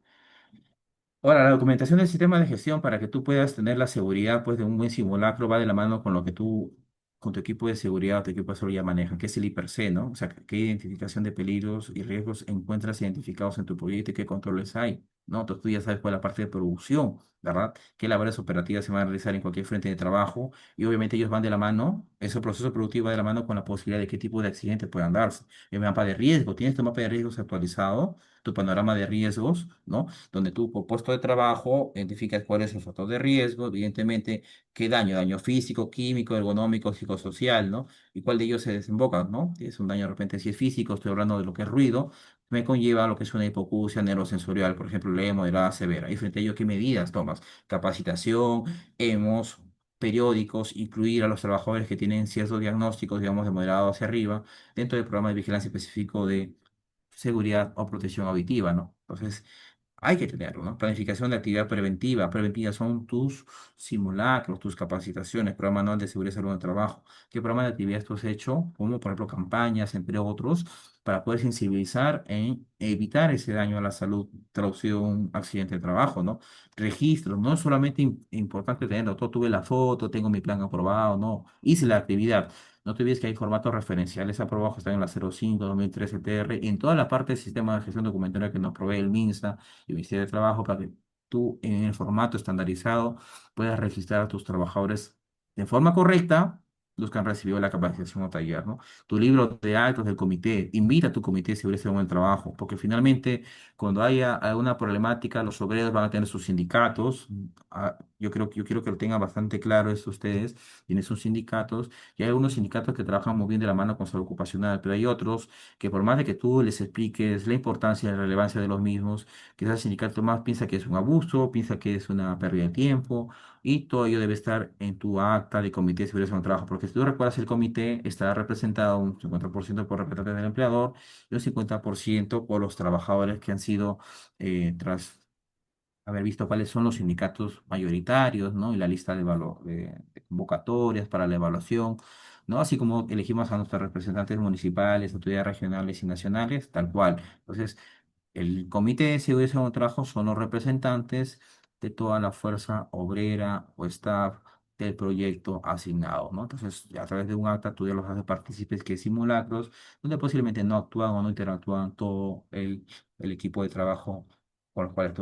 Ahora, la documentación del sistema de gestión para que tú puedas tener la seguridad pues, de un buen simulacro va de la mano con lo que tú, con tu equipo de seguridad o tu equipo de seguridad manejan, que es el I+C, ¿no? O sea, qué identificación de peligros y riesgos encuentras identificados en tu proyecto y qué controles hay. ¿no? Entonces tú ya sabes cuál es la parte de producción, ¿verdad? Qué labores operativas se van a realizar en cualquier frente de trabajo y obviamente ellos van de la mano, ese proceso productivo va de la mano con la posibilidad de qué tipo de accidentes puedan darse. El mapa de riesgo, tienes tu mapa de riesgos actualizado, tu panorama de riesgos, ¿no? Donde tú por puesto de trabajo identificas cuál es el factor de riesgo, evidentemente qué daño, daño físico, químico, ergonómico, psicosocial, ¿no? Y cuál de ellos se desemboca, ¿no? Si es un daño de repente si es físico, estoy hablando de lo que es ruido, me conlleva lo que es una hipoacusia neurosensorial, por ejemplo, leve, moderada, severa. Y frente a ello, ¿qué medidas tomas? Capacitación, hemos, periódicos, incluir a los trabajadores que tienen ciertos diagnósticos, digamos, de moderado hacia arriba, dentro del programa de vigilancia específico de seguridad o protección auditiva, ¿no? Entonces, hay que tenerlo, ¿no? Planificación de actividad preventiva. Preventiva son tus simulacros, tus capacitaciones, programa anual de seguridad y salud en el trabajo. ¿Qué programa de actividad tú has hecho? Como, por ejemplo, campañas, entre otros, para poder sensibilizar en evitar ese daño a la salud traducido en un accidente de trabajo, ¿no? Registro, no es solamente importante tenerlo, todo tuve la foto, tengo mi plan aprobado, no, hice la actividad. No te olvides que hay formatos referenciales aprobados que están en la 05, 2013 TR, y en toda la parte del sistema de gestión documentaria que nos provee el MINSA y el Ministerio de Trabajo para que tú en el formato estandarizado puedas registrar a tus trabajadores de forma correcta, los que han recibido la capacitación o taller, ¿no? Tu libro de actos del comité, invita a tu comité de seguridad en el trabajo, porque finalmente cuando haya alguna problemática, los obreros van a tener sus sindicatos. Yo quiero que lo tengan bastante claro eso ustedes, tienen sus sindicatos y hay algunos sindicatos que trabajan muy bien de la mano con salud ocupacional, pero hay otros que por más de que tú les expliques la importancia y la relevancia de los mismos, quizás el sindicato más piensa que es un abuso, piensa que es una pérdida de tiempo y todo ello debe estar en tu acta de comité de seguridad en el trabajo, porque si tú recuerdas el comité estará representado un 50% por representante del empleador y un 50% por los trabajadores que han sido tras haber visto cuáles son los sindicatos mayoritarios, ¿no? Y la lista de convocatorias para la evaluación, ¿no? Así como elegimos a nuestros representantes municipales, autoridades regionales y nacionales, tal cual. Entonces, el Comité de Seguridad en el Trabajo son los representantes de toda la fuerza obrera o staff del proyecto asignado, ¿no? Entonces, a través de un acta tú ya los haces partícipes que es simulacros, donde posiblemente no actúan o no interactúan todo el equipo de trabajo con los cuales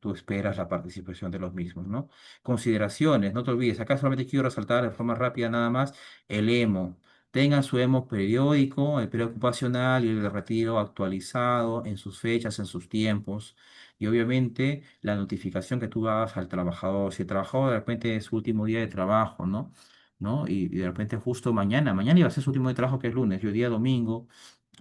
tú esperas la participación de los mismos, ¿no? Consideraciones, no te olvides, acá solamente quiero resaltar de forma rápida nada más el EMO. Tengan su EMO periódico, el preocupacional y el de retiro actualizado en sus fechas, en sus tiempos. Y obviamente la notificación que tú hagas al trabajador. Si el trabajador de repente es su último día de trabajo, ¿no? ¿No? Y de repente justo mañana iba a ser su último día de trabajo que es lunes, y hoy día domingo,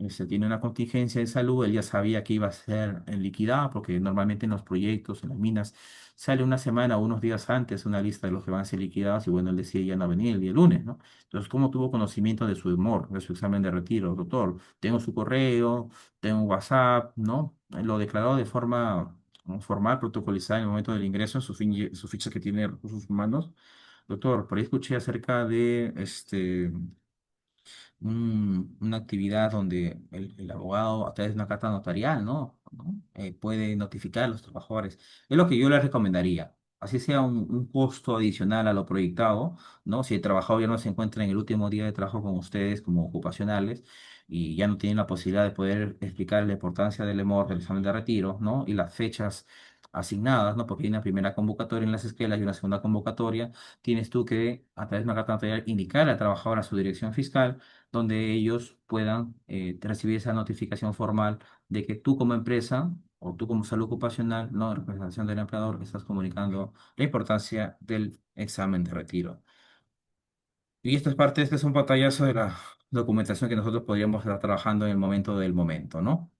se tiene una contingencia de salud, él ya sabía que iba a ser liquidado, porque normalmente en los proyectos, en las minas, sale una semana o unos días antes una lista de los que van a ser liquidados, y bueno, él decía ya no venir el día lunes, ¿no? Entonces, ¿cómo tuvo conocimiento de su humor, de su examen de retiro, doctor? Tengo su correo, tengo WhatsApp, ¿no? Lo declaró de forma formal, protocolizada en el momento del ingreso en su ficha que tiene recursos humanos. Doctor, por ahí escuché acerca de una actividad donde el abogado, a través de una carta notarial, ¿no? Puede notificar a los trabajadores. Es lo que yo les recomendaría. Así sea un costo adicional a lo proyectado, ¿no? Si el trabajador ya no se encuentra en el último día de trabajo con ustedes como ocupacionales y ya no tienen la posibilidad de poder explicar la importancia del EMOR, del examen de retiro, ¿no? Y las fechas asignadas, ¿no? Porque hay una primera convocatoria en las escuelas y una segunda convocatoria, tienes tú que, a través de una carta notarial, indicar al trabajador a su dirección fiscal donde ellos puedan recibir esa notificación formal de que tú como empresa o tú como salud ocupacional, no en representación del empleador, estás comunicando la importancia del examen de retiro. Y esta es parte, este es un pantallazo de la documentación que nosotros podríamos estar trabajando en el momento del momento, ¿no?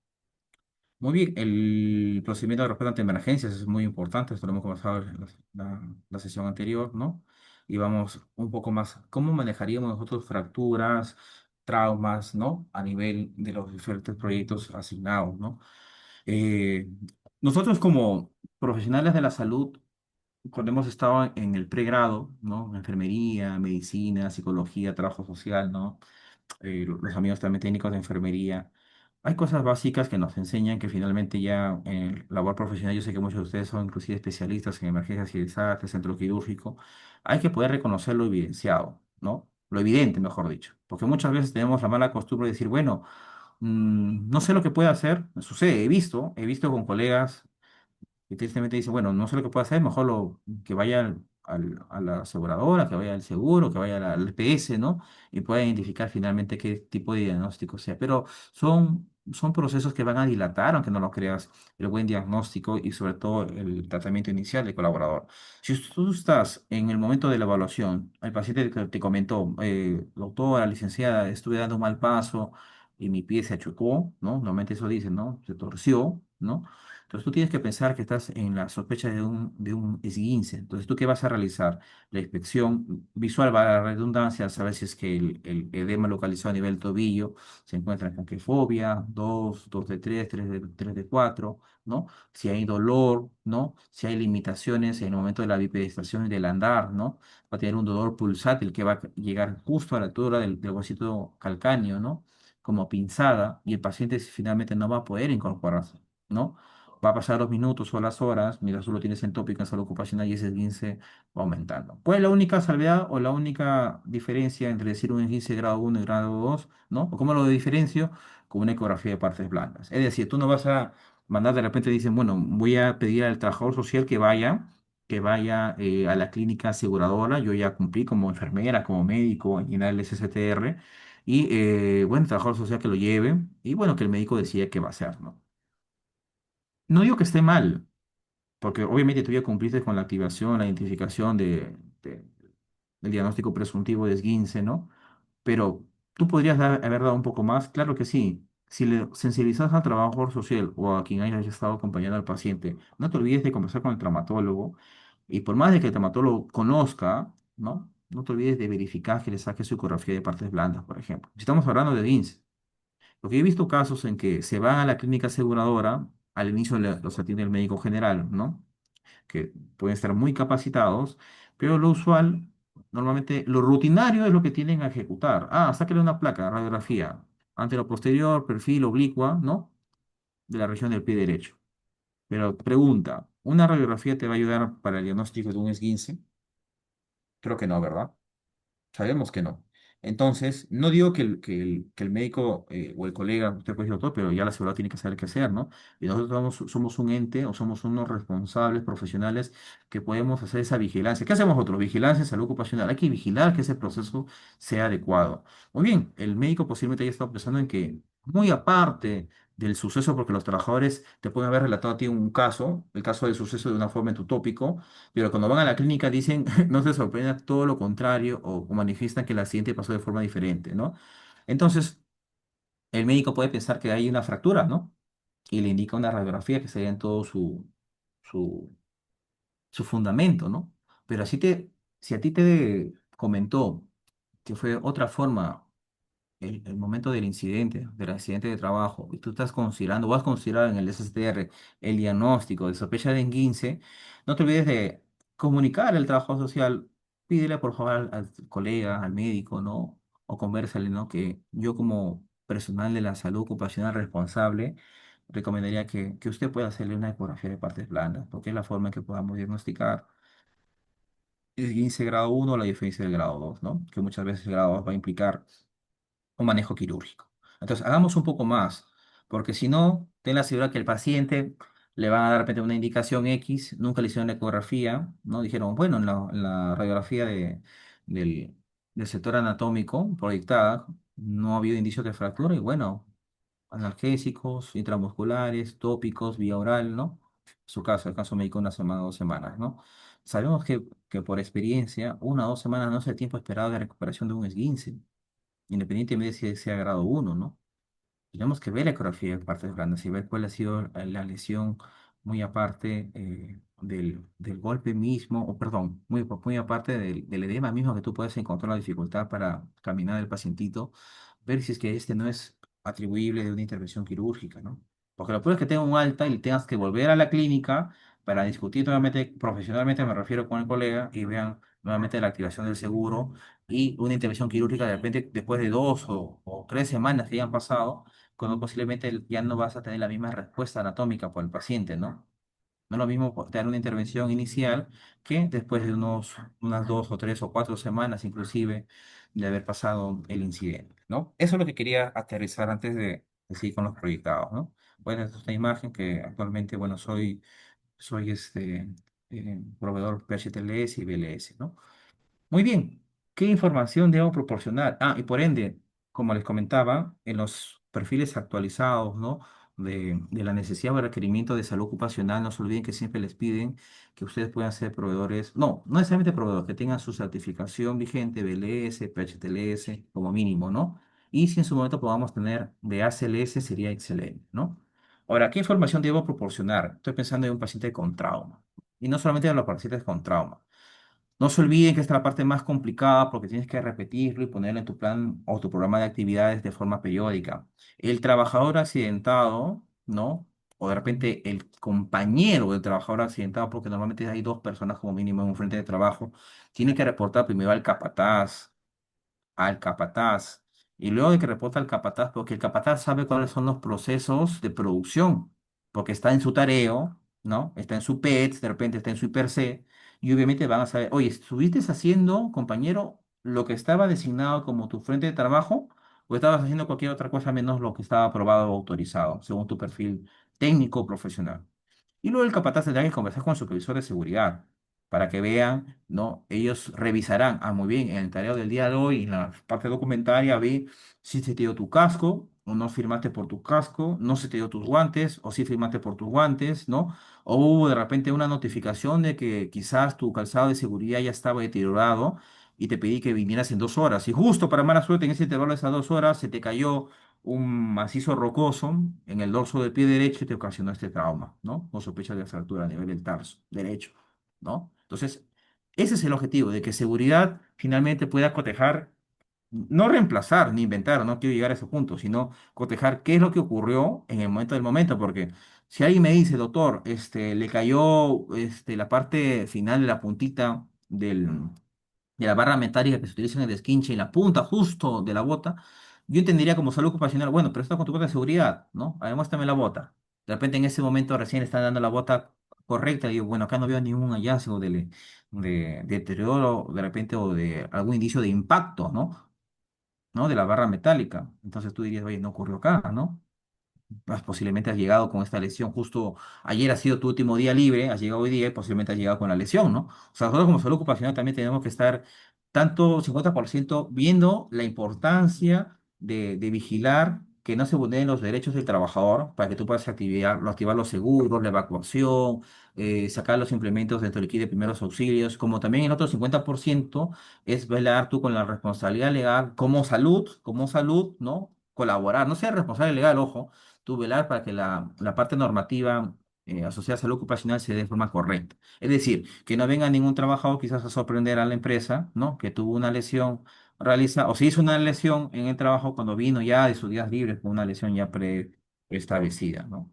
Muy bien, el procedimiento de respuesta ante emergencias es muy importante, esto lo hemos conversado en la sesión anterior, ¿no? Y vamos un poco más, ¿cómo manejaríamos nosotros fracturas, traumas, ¿no? A nivel de los diferentes proyectos asignados, ¿no? Eh, Nosotros como profesionales de la salud, cuando hemos estado en el pregrado, ¿no? Enfermería, medicina, psicología, trabajo social, ¿no? Los amigos también técnicos de enfermería. Hay cosas básicas que nos enseñan que finalmente ya en labor profesional, yo sé que muchos de ustedes son inclusive especialistas en emergencias y desastres, centro quirúrgico, hay que poder reconocer lo evidenciado, ¿no? Lo evidente, mejor dicho, porque muchas veces tenemos la mala costumbre de decir, bueno, no sé lo que puede hacer, sucede, he visto con colegas y tristemente dice, bueno, no sé lo que puede hacer, mejor que vaya a la aseguradora, que vaya al seguro, que vaya al EPS, ¿no? Y pueda identificar finalmente qué tipo de diagnóstico sea. Pero son procesos que van a dilatar, aunque no lo creas, el buen diagnóstico y sobre todo el tratamiento inicial del colaborador. Si tú estás en el momento de la evaluación, el paciente te comentó, doctora, licenciada, estuve dando un mal paso y mi pie se achocó, ¿no? Normalmente eso dicen, ¿no? Se torció, ¿no? Entonces tú tienes que pensar que estás en la sospecha de un esguince. Entonces, ¿tú qué vas a realizar? La inspección visual va a la redundancia, saber si es que el edema localizado a nivel tobillo se encuentra en conquefobia, 2, 2 de 3, 3 de 4, ¿no? Si hay dolor, ¿no? Si hay limitaciones en el momento de la bipedestación y del andar, ¿no? Va a tener un dolor pulsátil que va a llegar justo a la altura del huesito calcáneo, ¿no? Como pinzada, y el paciente finalmente no va a poder incorporarse, ¿no? Va a pasar los minutos o las horas, mientras tú lo tienes en tópico en salud ocupacional y ese esguince va aumentando. Pues la única salvedad o la única diferencia entre decir un esguince grado 1 y grado 2, ¿no? ¿O cómo lo diferencio? Con una ecografía de partes blandas. Es decir, tú no vas a mandar de repente, dicen, bueno, voy a pedir al trabajador social que vaya a la clínica aseguradora, yo ya cumplí como enfermera, como médico, en llenar el SSTR, y bueno, el trabajador social que lo lleve, y bueno, que el médico decida qué va a hacer, ¿no? No digo que esté mal, porque obviamente tú ya cumpliste con la activación, la identificación del diagnóstico presuntivo de esguince, ¿no? Pero tú podrías haber dado un poco más, claro que sí. Si le sensibilizas al trabajador social o a quien haya estado acompañando al paciente, no te olvides de conversar con el traumatólogo y por más de que el traumatólogo conozca, ¿no? No te olvides de verificar que le saque su ecografía de partes blandas, por ejemplo. Si estamos hablando de esguince, porque he visto casos en que se van a la clínica aseguradora, al inicio los atiende el médico general, ¿no? Que pueden estar muy capacitados, pero lo usual, normalmente lo rutinario es lo que tienden a ejecutar. Ah, sáquele una placa, radiografía, antero-posterior, perfil oblicua, ¿no? De la región del pie derecho. Pero pregunta, ¿una radiografía te va a ayudar para el diagnóstico de un esguince? Creo que no, ¿verdad? Sabemos que no. Entonces, no digo que el médico o el colega, usted puede decir doctor, pero ya la seguridad tiene que saber qué hacer, ¿no? Y nosotros somos un ente o somos unos responsables profesionales que podemos hacer esa vigilancia. ¿Qué hacemos nosotros? Vigilancia en salud ocupacional. Hay que vigilar que ese proceso sea adecuado. Muy bien, el médico posiblemente haya estado pensando en que, muy aparte del suceso, porque los trabajadores te pueden haber relatado a ti un caso, el caso del suceso de una forma en tu tópico, pero cuando van a la clínica dicen, no se sorprenda, todo lo contrario, o manifiestan que el accidente pasó de forma diferente, ¿no? Entonces, el médico puede pensar que hay una fractura, ¿no? Y le indica una radiografía que sería en todo su, su fundamento, ¿no? Pero si a ti te comentó que fue otra forma el momento del accidente de trabajo, y tú estás considerando, vas a considerar en el SSTR el diagnóstico de sospecha de esguince, no te olvides de comunicar al trabajo social, pídele por favor al colega, al médico, ¿no? O conversale, ¿no? Que yo como personal de la salud ocupacional responsable, recomendaría que usted pueda hacerle una ecografía de partes blandas, porque es la forma en que podamos diagnosticar esguince grado 1 o la diferencia del grado 2, ¿no? Que muchas veces el grado 2 va a implicar un manejo quirúrgico. Entonces, hagamos un poco más, porque si no, ten la seguridad que el paciente le van a dar de repente una indicación X, nunca le hicieron la ecografía, ¿no? Dijeron, bueno, en la radiografía del sector anatómico proyectada no ha habido indicios de fractura y bueno, analgésicos, intramusculares, tópicos, vía oral, ¿no? Su caso, el caso médico, una semana, 2 semanas, ¿no? Sabemos que por experiencia, 1 o 2 semanas no es el tiempo esperado de recuperación de un esguince independientemente de si sea grado 1, ¿no? Tenemos que ver la ecografía de partes blandas y ver cuál ha sido la lesión muy aparte del golpe mismo, o perdón, muy aparte del edema mismo que tú puedes encontrar la dificultad para caminar el pacientito, ver si es que este no es atribuible de una intervención quirúrgica, ¿no? Porque lo peor es que tenga un alta y tengas que volver a la clínica para discutir nuevamente, profesionalmente me refiero con el colega, y vean nuevamente la activación del seguro y una intervención quirúrgica de repente después de 2 o 3 semanas que hayan pasado cuando posiblemente ya no vas a tener la misma respuesta anatómica por el paciente, ¿no? No es lo mismo dar una intervención inicial que después de unas 2 o 3 o 4 semanas inclusive de haber pasado el incidente, ¿no? Eso es lo que quería aterrizar antes de seguir con los proyectados, ¿no? Bueno, esta es una imagen que actualmente, bueno, soy proveedor PHTLS y BLS, ¿no? Muy bien. ¿Qué información debo proporcionar? Ah, y por ende, como les comentaba, en los perfiles actualizados, ¿no? De la necesidad o requerimiento de salud ocupacional, no se olviden que siempre les piden que ustedes puedan ser proveedores, no necesariamente proveedores, que tengan su certificación vigente, BLS, PHTLS, como mínimo, ¿no? Y si en su momento podamos tener de ACLS, sería excelente, ¿no? Ahora, ¿qué información debo proporcionar? Estoy pensando en un paciente con trauma. Y no solamente en los pacientes con trauma. No se olviden que esta es la parte más complicada porque tienes que repetirlo y ponerlo en tu plan o tu programa de actividades de forma periódica. El trabajador accidentado, ¿no? O de repente el compañero del trabajador accidentado, porque normalmente hay dos personas como mínimo en un frente de trabajo, tiene que reportar primero al capataz. Y luego de que reporta al capataz, porque el capataz sabe cuáles son los procesos de producción, porque está en su tareo, ¿no? Está en su PET, de repente está en su IPERC, y obviamente van a saber, oye, ¿estuviste haciendo, compañero, lo que estaba designado como tu frente de trabajo, o estabas haciendo cualquier otra cosa menos lo que estaba aprobado o autorizado, según tu perfil técnico o profesional? Y luego el capataz tendrá que conversar con el supervisor de seguridad para que vean, ¿no? Ellos revisarán, muy bien, en el tarea del día de hoy, en la parte documentaria, ve si se te dio tu casco o no firmaste por tu casco, no se te dio tus guantes o si firmaste por tus guantes, ¿no? O hubo de repente una notificación de que quizás tu calzado de seguridad ya estaba deteriorado y te pedí que vinieras en 2 horas. Y justo para mala suerte, en ese intervalo de esas 2 horas, se te cayó un macizo rocoso en el dorso del pie derecho y te ocasionó este trauma, ¿no? Con sospecha de fractura a nivel del tarso derecho, ¿no? Entonces, ese es el objetivo, de que seguridad finalmente pueda cotejar, no reemplazar ni inventar, no quiero llegar a ese punto, sino cotejar qué es lo que ocurrió en el momento, porque si alguien me dice, doctor, le cayó la parte final de la puntita de la barra metálica que se utiliza en el esquinche en la punta justo de la bota, yo entendería como salud ocupacional, bueno, pero está con tu bota de seguridad, ¿no? A ver, muéstrame la bota. De repente en ese momento recién le están dando la bota correcta y digo, bueno, acá no veo ningún hallazgo de deterioro, de repente, o de algún indicio de impacto, ¿no? ¿No? De la barra metálica. Entonces tú dirías, oye, no ocurrió acá, ¿no? Posiblemente has llegado con esta lesión justo ayer ha sido tu último día libre, has llegado hoy día y posiblemente has llegado con la lesión, ¿no? O sea, nosotros como salud ocupacional también tenemos que estar tanto 50% viendo la importancia de vigilar que no se vulneren los derechos del trabajador para que tú puedas activar los seguros, la evacuación, sacar los implementos dentro del kit de primeros auxilios, como también el otro 50% es velar tú con la responsabilidad legal como salud, ¿no? Colaborar, no ser responsable legal, ojo, tú velar para que la parte normativa asociada a salud ocupacional se dé de forma correcta. Es decir, que no venga ningún trabajador quizás a sorprender a la empresa, ¿no? Que tuvo una lesión o se hizo una lesión en el trabajo cuando vino ya de sus días libres con una lesión ya preestablecida, ¿no?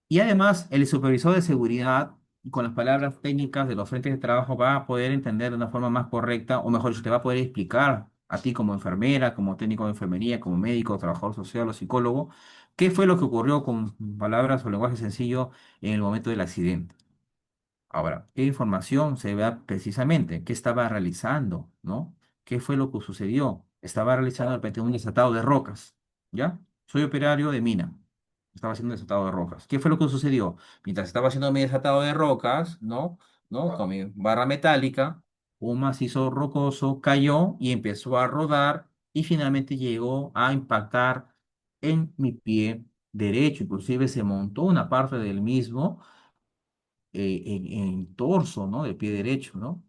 Y además, el supervisor de seguridad, con las palabras técnicas de los frentes de trabajo, va a poder entender de una forma más correcta, o mejor dicho, te va a poder explicar a ti como enfermera, como técnico de enfermería, como médico, trabajador social o psicólogo, qué fue lo que ocurrió con palabras o lenguaje sencillo en el momento del accidente. Ahora, ¿qué información se vea precisamente? ¿Qué estaba realizando? ¿No? ¿Qué fue lo que sucedió? Estaba realizando de repente un desatado de rocas, ¿ya? Soy operario de mina. Estaba haciendo un desatado de rocas. ¿Qué fue lo que sucedió? Mientras estaba haciendo mi desatado de rocas, ¿no? ¿No? Con mi barra metálica, un macizo rocoso cayó y empezó a rodar y finalmente llegó a impactar en mi pie derecho. Inclusive se montó una parte del mismo en torso, ¿no? Del pie derecho, ¿no?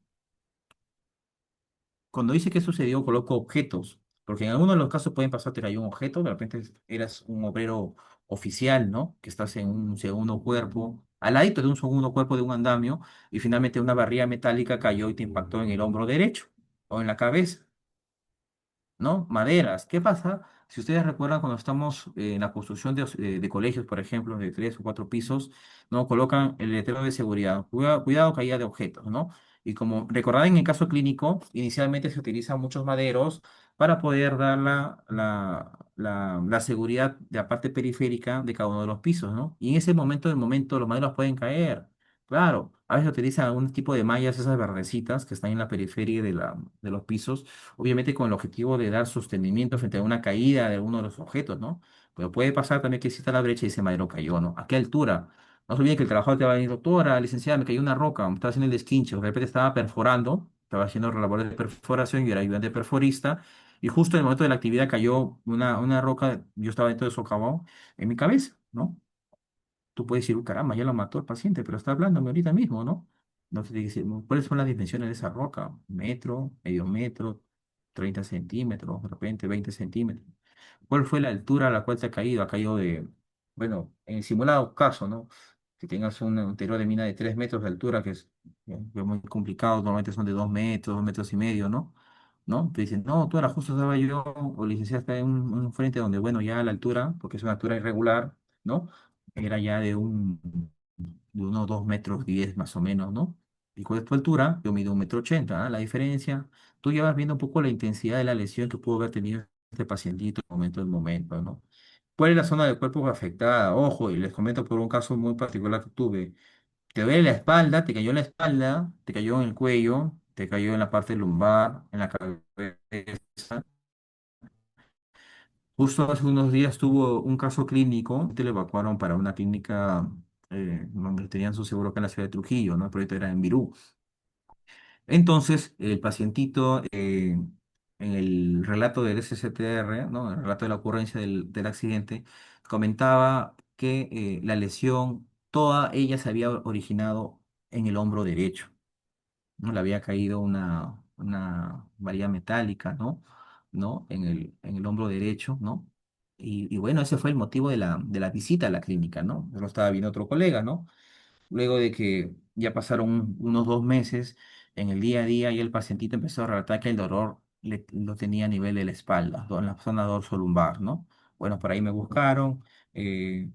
Cuando dice qué sucedió, coloco objetos, porque en algunos de los casos pueden pasar, te cayó un objeto, de repente eras un obrero oficial, ¿no? Que estás en un segundo cuerpo, al ladito de un segundo cuerpo de un andamio, y finalmente una barrilla metálica cayó y te impactó en el hombro derecho o en la cabeza. ¿No? Maderas. ¿Qué pasa? Si ustedes recuerdan cuando estamos en la construcción de colegios, por ejemplo, de 3 o 4 pisos, ¿no? Colocan el letrero de seguridad. Cuidado, cuidado, caída de objetos, ¿no? Y como recordarán en el caso clínico, inicialmente se utilizan muchos maderos para poder dar la seguridad de la parte periférica de cada uno de los pisos, ¿no? Y en ese momento, los maderos pueden caer. Claro, a veces utilizan algún tipo de mallas, esas verdecitas que están en la periferia de los pisos, obviamente con el objetivo de dar sostenimiento frente a una caída de alguno de los objetos, ¿no? Pero puede pasar también que exista la brecha y ese madero cayó, ¿no? ¿A qué altura? No se olvide que el trabajador te va a decir, doctora, licenciada, me cayó una roca, me estaba haciendo el desquinche, de repente estaba perforando, estaba haciendo labores de perforación y era ayudante perforista, y justo en el momento de la actividad cayó una roca, yo estaba dentro de socavón, en mi cabeza, ¿no? Tú puedes decir, "Uy, caramba, ya lo mató el paciente, pero está hablándome ahorita mismo, ¿no? Entonces, dice, ¿cuáles son las dimensiones de esa roca? Metro, medio metro, 30 centímetros, de repente 20 centímetros. ¿Cuál fue la altura a la cual se ha caído? Ha caído de, bueno, en el simulado caso, ¿no? Que tengas un interior de mina de 3 metros de altura, que es muy complicado, normalmente son de 2 metros, 2 metros y medio, ¿no? ¿No? Te dicen, no, tú era justo estaba yo, o licenciada está en un frente donde, bueno, ya la altura, porque es una altura irregular, ¿no? Era ya de unos 2 metros 10 más o menos, ¿no? ¿Y cuál es tu altura? Yo mido 1,80 m, ¿ah? La diferencia, tú ya vas viendo un poco la intensidad de la lesión que pudo haber tenido este pacientito en momento, ¿no? ¿Cuál es la zona del cuerpo afectada? Ojo, y les comento por un caso muy particular que tuve. Te duele la espalda, te cayó en la espalda, te cayó en el cuello, te cayó en la parte lumbar, en la cabeza. Justo hace unos días tuvo un caso clínico, te lo evacuaron para una clínica donde tenían su seguro acá en la ciudad de Trujillo, ¿no? El proyecto era en Virú. Entonces, el pacientito, en el relato del SCTR, ¿no? En el relato de la ocurrencia del accidente, comentaba que la lesión, toda ella se había originado en el hombro derecho, ¿no? Le había caído una varilla metálica, ¿no? ¿No? En el hombro derecho, ¿no? Y bueno, ese fue el motivo de la visita a la clínica, ¿no? Lo estaba viendo otro colega, ¿no? Luego de que ya pasaron unos 2 meses, en el día a día y el pacientito empezó a relatar que el dolor lo tenía a nivel de la espalda, en la zona dorsolumbar, ¿no? Bueno, por ahí me buscaron, eh,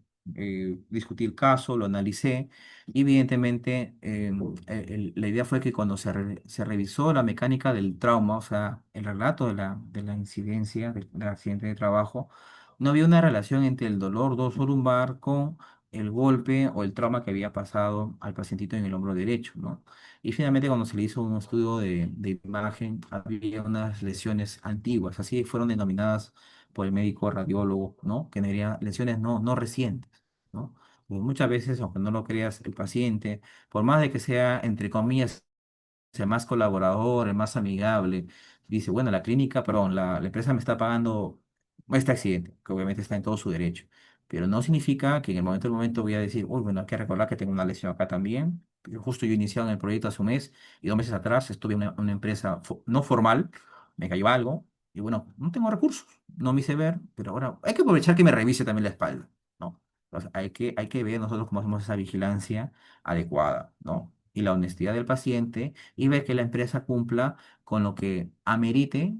discutí el caso, lo analicé y evidentemente la idea fue que cuando se revisó la mecánica del trauma, o sea, el relato de la incidencia del accidente de trabajo, no había una relación entre el dolor dorsolumbar con el golpe o el trauma que había pasado al pacientito en el hombro derecho, ¿no? Y finalmente cuando se le hizo un estudio de imagen, había unas lesiones antiguas, así fueron denominadas por el médico radiólogo, ¿no? Que serían lesiones no recientes, ¿no? Porque muchas veces, aunque no lo creas, el paciente, por más de que sea, entre comillas, el más colaborador, el más amigable, dice, bueno, la clínica, perdón, la empresa me está pagando este accidente, que obviamente está en todo su derecho, pero no significa que en el momento del momento voy a decir, uy, bueno, hay que recordar que tengo una lesión acá también. Justo yo iniciado en el proyecto hace un mes y 2 meses atrás estuve en una empresa no formal, me cayó algo y bueno, no tengo recursos, no me hice ver, pero ahora hay que aprovechar que me revise también la espalda, ¿no? Entonces, hay que ver nosotros cómo hacemos esa vigilancia adecuada, ¿no? Y la honestidad del paciente y ver que la empresa cumpla con lo que amerite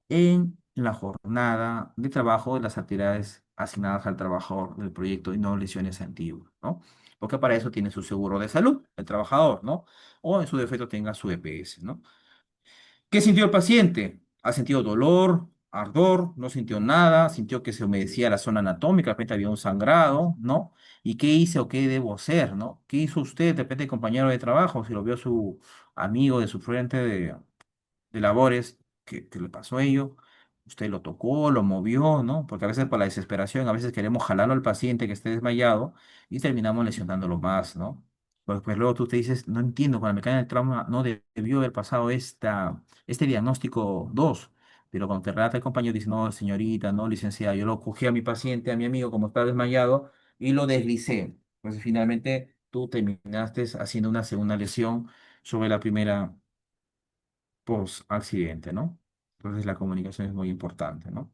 en la jornada de trabajo de las actividades asignadas al trabajador del proyecto y no lesiones antiguas, ¿no? Porque para eso tiene su seguro de salud, el trabajador, ¿no? O en su defecto tenga su EPS, ¿no? ¿Qué sintió el paciente? ¿Ha sentido dolor, ardor? ¿No sintió nada? ¿Sintió que se humedecía la zona anatómica? De repente había un sangrado, ¿no? ¿Y qué hice o qué debo hacer, ¿no? ¿Qué hizo usted, de repente, compañero de trabajo? Si lo vio su amigo de su frente de labores que le pasó a ello. Usted lo tocó, lo movió, ¿no? Porque a veces por la desesperación, a veces queremos jalarlo al paciente que esté desmayado y terminamos lesionándolo más, ¿no? Pues luego tú te dices, no entiendo, con la mecánica del trauma no debió haber pasado este diagnóstico 2. Pero cuando te relata el compañero, dice, no, señorita, no, licenciada, yo lo cogí a mi paciente, a mi amigo, como está desmayado, y lo deslicé. Pues finalmente tú terminaste haciendo una segunda lesión sobre la primera post-accidente, ¿no? Entonces la comunicación es muy importante, ¿no?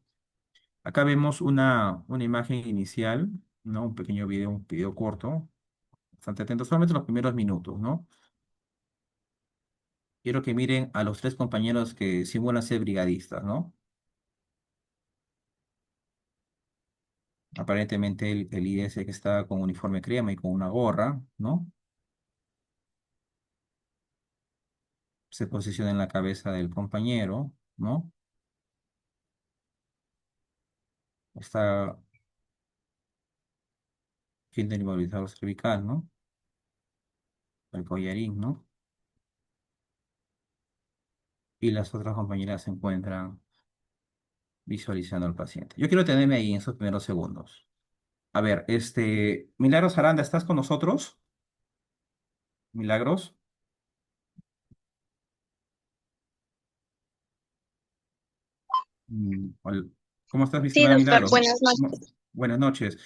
Acá vemos una imagen inicial, ¿no? Un pequeño video, un video corto, bastante atentos, solamente los primeros minutos, ¿no? Quiero que miren a los tres compañeros que simulan ser brigadistas, ¿no? Aparentemente el IS que está con uniforme crema y con una gorra, ¿no? Se posiciona en la cabeza del compañero, ¿no? Está fin del inmovilizador cervical, ¿no? El collarín, ¿no? Y las otras compañeras se encuentran visualizando al paciente. Yo quiero tenerme ahí en esos primeros segundos. A ver, Milagros Aranda, ¿estás con nosotros? Milagros. ¿Cómo estás, mi Sí, estimada doctor, Milagros? buenas noches. Buenas noches.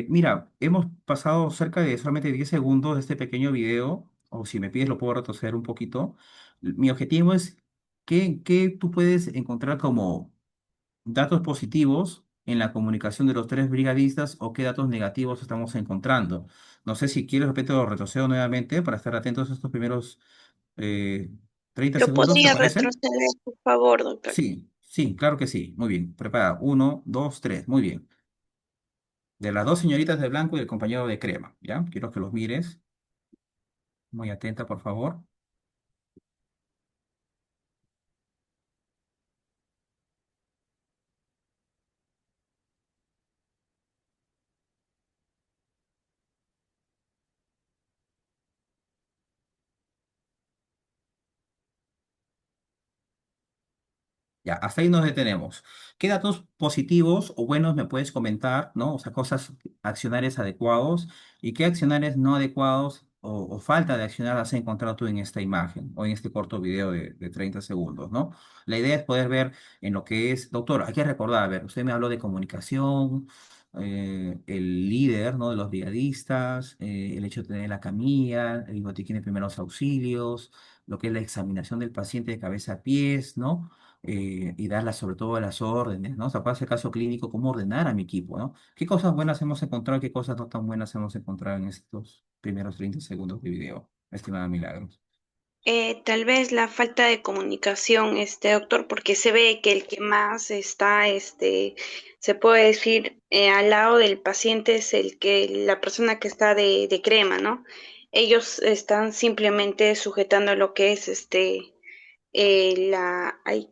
Mira, hemos pasado cerca de solamente 10 segundos de este pequeño video, o si me pides lo puedo retroceder un poquito. Mi objetivo es que tú puedes encontrar como datos positivos en la comunicación de los tres brigadistas o qué datos negativos estamos encontrando. No sé si quieres, de repente lo retrocedo nuevamente para estar atentos a estos primeros eh, 30 ¿Lo segundos, ¿te podría parece? retroceder, por favor, doctor? Sí, sí, claro que sí. Muy bien. Prepara. Uno, dos, tres. Muy bien. De las dos señoritas de blanco y el compañero de crema, ¿ya? Quiero que los mires. Muy atenta, por favor. Ya, hasta ahí nos detenemos. ¿Qué datos positivos o buenos me puedes comentar, ¿no? O sea, cosas, accionarios adecuados y qué accionarios no adecuados o falta de accionar has encontrado tú en esta imagen o en este corto video de 30 segundos, ¿no? La idea es poder ver en lo que es, doctor, hay que recordar, a ver, usted me habló de comunicación, el líder, ¿no? De los brigadistas, el hecho de tener la camilla, el botiquín de primeros auxilios, lo que es la examinación del paciente de cabeza a pies, ¿no? Y darlas sobre todo las órdenes, ¿no? O sea, para ese caso clínico, cómo ordenar a mi equipo, ¿no? ¿Qué cosas buenas hemos encontrado y qué cosas no tan buenas hemos encontrado en estos primeros 30 segundos de video, estimada Milagros? Tal vez la falta de comunicación, doctor, porque se ve que el que más está, se puede decir, al lado del paciente es la persona que está de crema, ¿no? Ellos están simplemente sujetando lo que es, ay,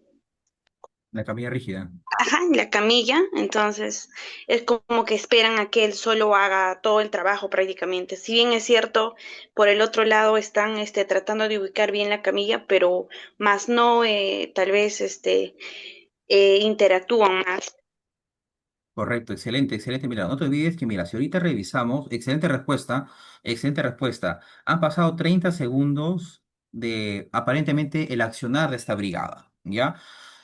La camilla rígida. ajá, en la camilla, entonces es como que esperan a que él solo haga todo el trabajo prácticamente. Si bien es cierto, por el otro lado están tratando de ubicar bien la camilla, pero más no tal vez interactúan más. Correcto, excelente, excelente. Mira, no te olvides que, mira, si ahorita revisamos, excelente respuesta, excelente respuesta. Han pasado 30 segundos de aparentemente el accionar de esta brigada, ¿ya?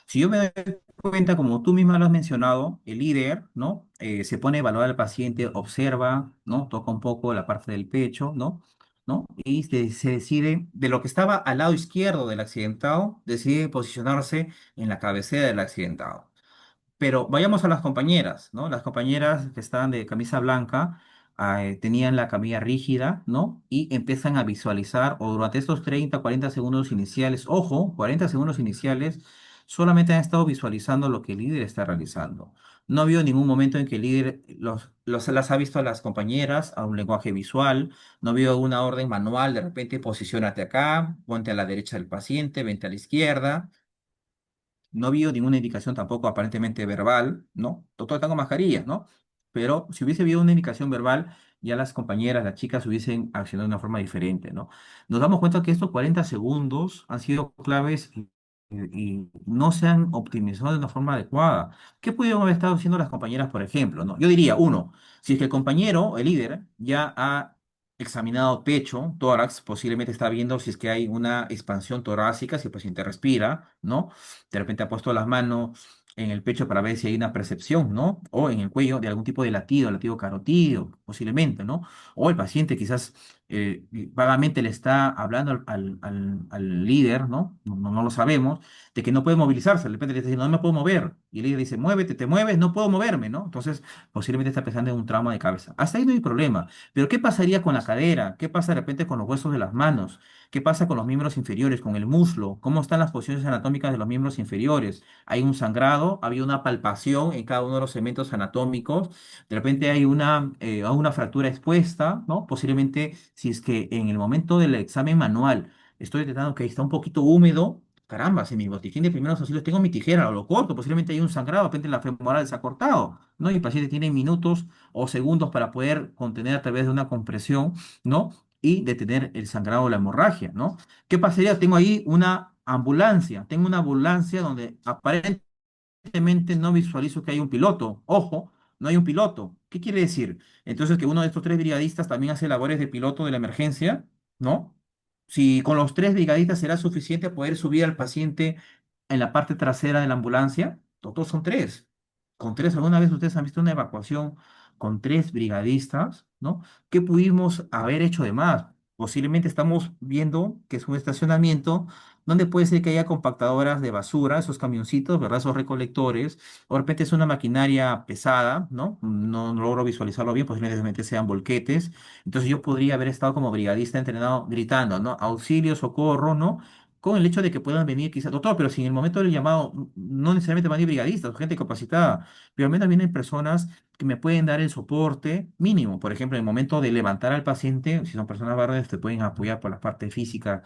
Si yo me doy cuenta, como tú misma lo has mencionado, el líder, ¿no? Se pone a evaluar al paciente, observa, ¿no? Toca un poco la parte del pecho, ¿no? ¿No? Y se decide, de lo que estaba al lado izquierdo del accidentado, decide posicionarse en la cabecera del accidentado. Pero vayamos a las compañeras, ¿no? Las compañeras que estaban de camisa blanca tenían la camilla rígida, ¿no? Y empiezan a visualizar, o durante estos 30, 40 segundos iniciales, ojo, 40 segundos iniciales, solamente han estado visualizando lo que el líder está realizando. No ha habido ningún momento en que el líder las ha visto a las compañeras a un lenguaje visual, no ha habido una orden manual, de repente posiciónate acá, ponte a la derecha del paciente, vente a la izquierda. No vio ninguna indicación tampoco aparentemente verbal, ¿no? Todos están con mascarillas, ¿no? Pero si hubiese habido una indicación verbal, ya las compañeras, las chicas hubiesen accionado de una forma diferente, ¿no? Nos damos cuenta que estos 40 segundos han sido claves y no se han optimizado de una forma adecuada. ¿Qué pudieron haber estado haciendo las compañeras, por ejemplo, ¿no? Yo diría, uno, si es que el compañero, el líder, ya ha examinado pecho, tórax, posiblemente está viendo si es que hay una expansión torácica, si el paciente respira, ¿no? De repente ha puesto las manos en el pecho para ver si hay una percepción, ¿no? O en el cuello de algún tipo de latido, latido carotídeo, posiblemente, ¿no? O el paciente quizás vagamente le está hablando al líder, ¿no? No lo sabemos, de que no puede movilizarse. De repente le está diciendo, no me puedo mover. Y el líder dice, muévete, te mueves, no puedo moverme, ¿no? Entonces, posiblemente está pensando en un trauma de cabeza. Hasta ahí no hay problema. Pero ¿qué pasaría con la cadera? ¿Qué pasa de repente con los huesos de las manos? ¿Qué pasa con los miembros inferiores, con el muslo? ¿Cómo están las posiciones anatómicas de los miembros inferiores? ¿Hay un sangrado? ¿Había una palpación en cada uno de los segmentos anatómicos? De repente hay una fractura expuesta, ¿no? Posiblemente, si es que en el momento del examen manual estoy detectando que está un poquito húmedo, caramba, si mi botiquín de primeros auxilios tengo mi tijera o lo corto, posiblemente hay un sangrado, de repente la femoral se ha cortado, ¿no? Y el paciente tiene minutos o segundos para poder contener a través de una compresión, ¿no? Y detener el sangrado o la hemorragia, ¿no? ¿Qué pasaría? Tengo una ambulancia donde aparentemente no visualizo que hay un piloto. Ojo, no hay un piloto. ¿Qué quiere decir? Entonces que uno de estos tres brigadistas también hace labores de piloto de la emergencia, ¿no? Si con los tres brigadistas será suficiente poder subir al paciente en la parte trasera de la ambulancia, todos son tres. Con tres, ¿alguna vez ustedes han visto una evacuación con tres brigadistas, ¿no? ¿Qué pudimos haber hecho de más? Posiblemente estamos viendo que es un estacionamiento donde puede ser que haya compactadoras de basura, esos camioncitos, ¿verdad? Esos recolectores, o de repente es una maquinaria pesada, ¿no? No logro visualizarlo bien, posiblemente sean volquetes. Entonces yo podría haber estado como brigadista entrenado gritando, ¿no? Auxilio, socorro, ¿no? Con el hecho de que puedan venir quizás, doctor, pero si en el momento del llamado no necesariamente van a ir brigadistas o gente capacitada, pero al menos vienen personas que me pueden dar el soporte mínimo. Por ejemplo, en el momento de levantar al paciente, si son personas varones, te pueden apoyar por la parte física,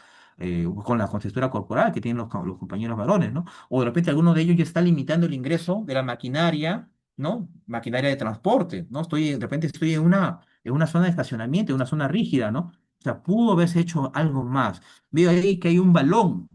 con la contextura corporal que tienen los compañeros varones, ¿no? O de repente alguno de ellos ya está limitando el ingreso de la maquinaria, ¿no? Maquinaria de transporte, ¿no? De repente estoy en una zona de estacionamiento, en una zona rígida, ¿no? O sea, pudo haberse hecho algo más. Veo ahí que hay un balón,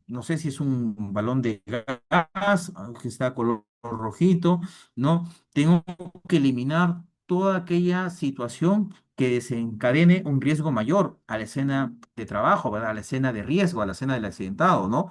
no sé si es un balón de gas, que está color rojito, ¿no? Tengo que eliminar toda aquella situación que desencadene un riesgo mayor a la escena de trabajo, ¿verdad? A la escena de riesgo, a la escena del accidentado, ¿no?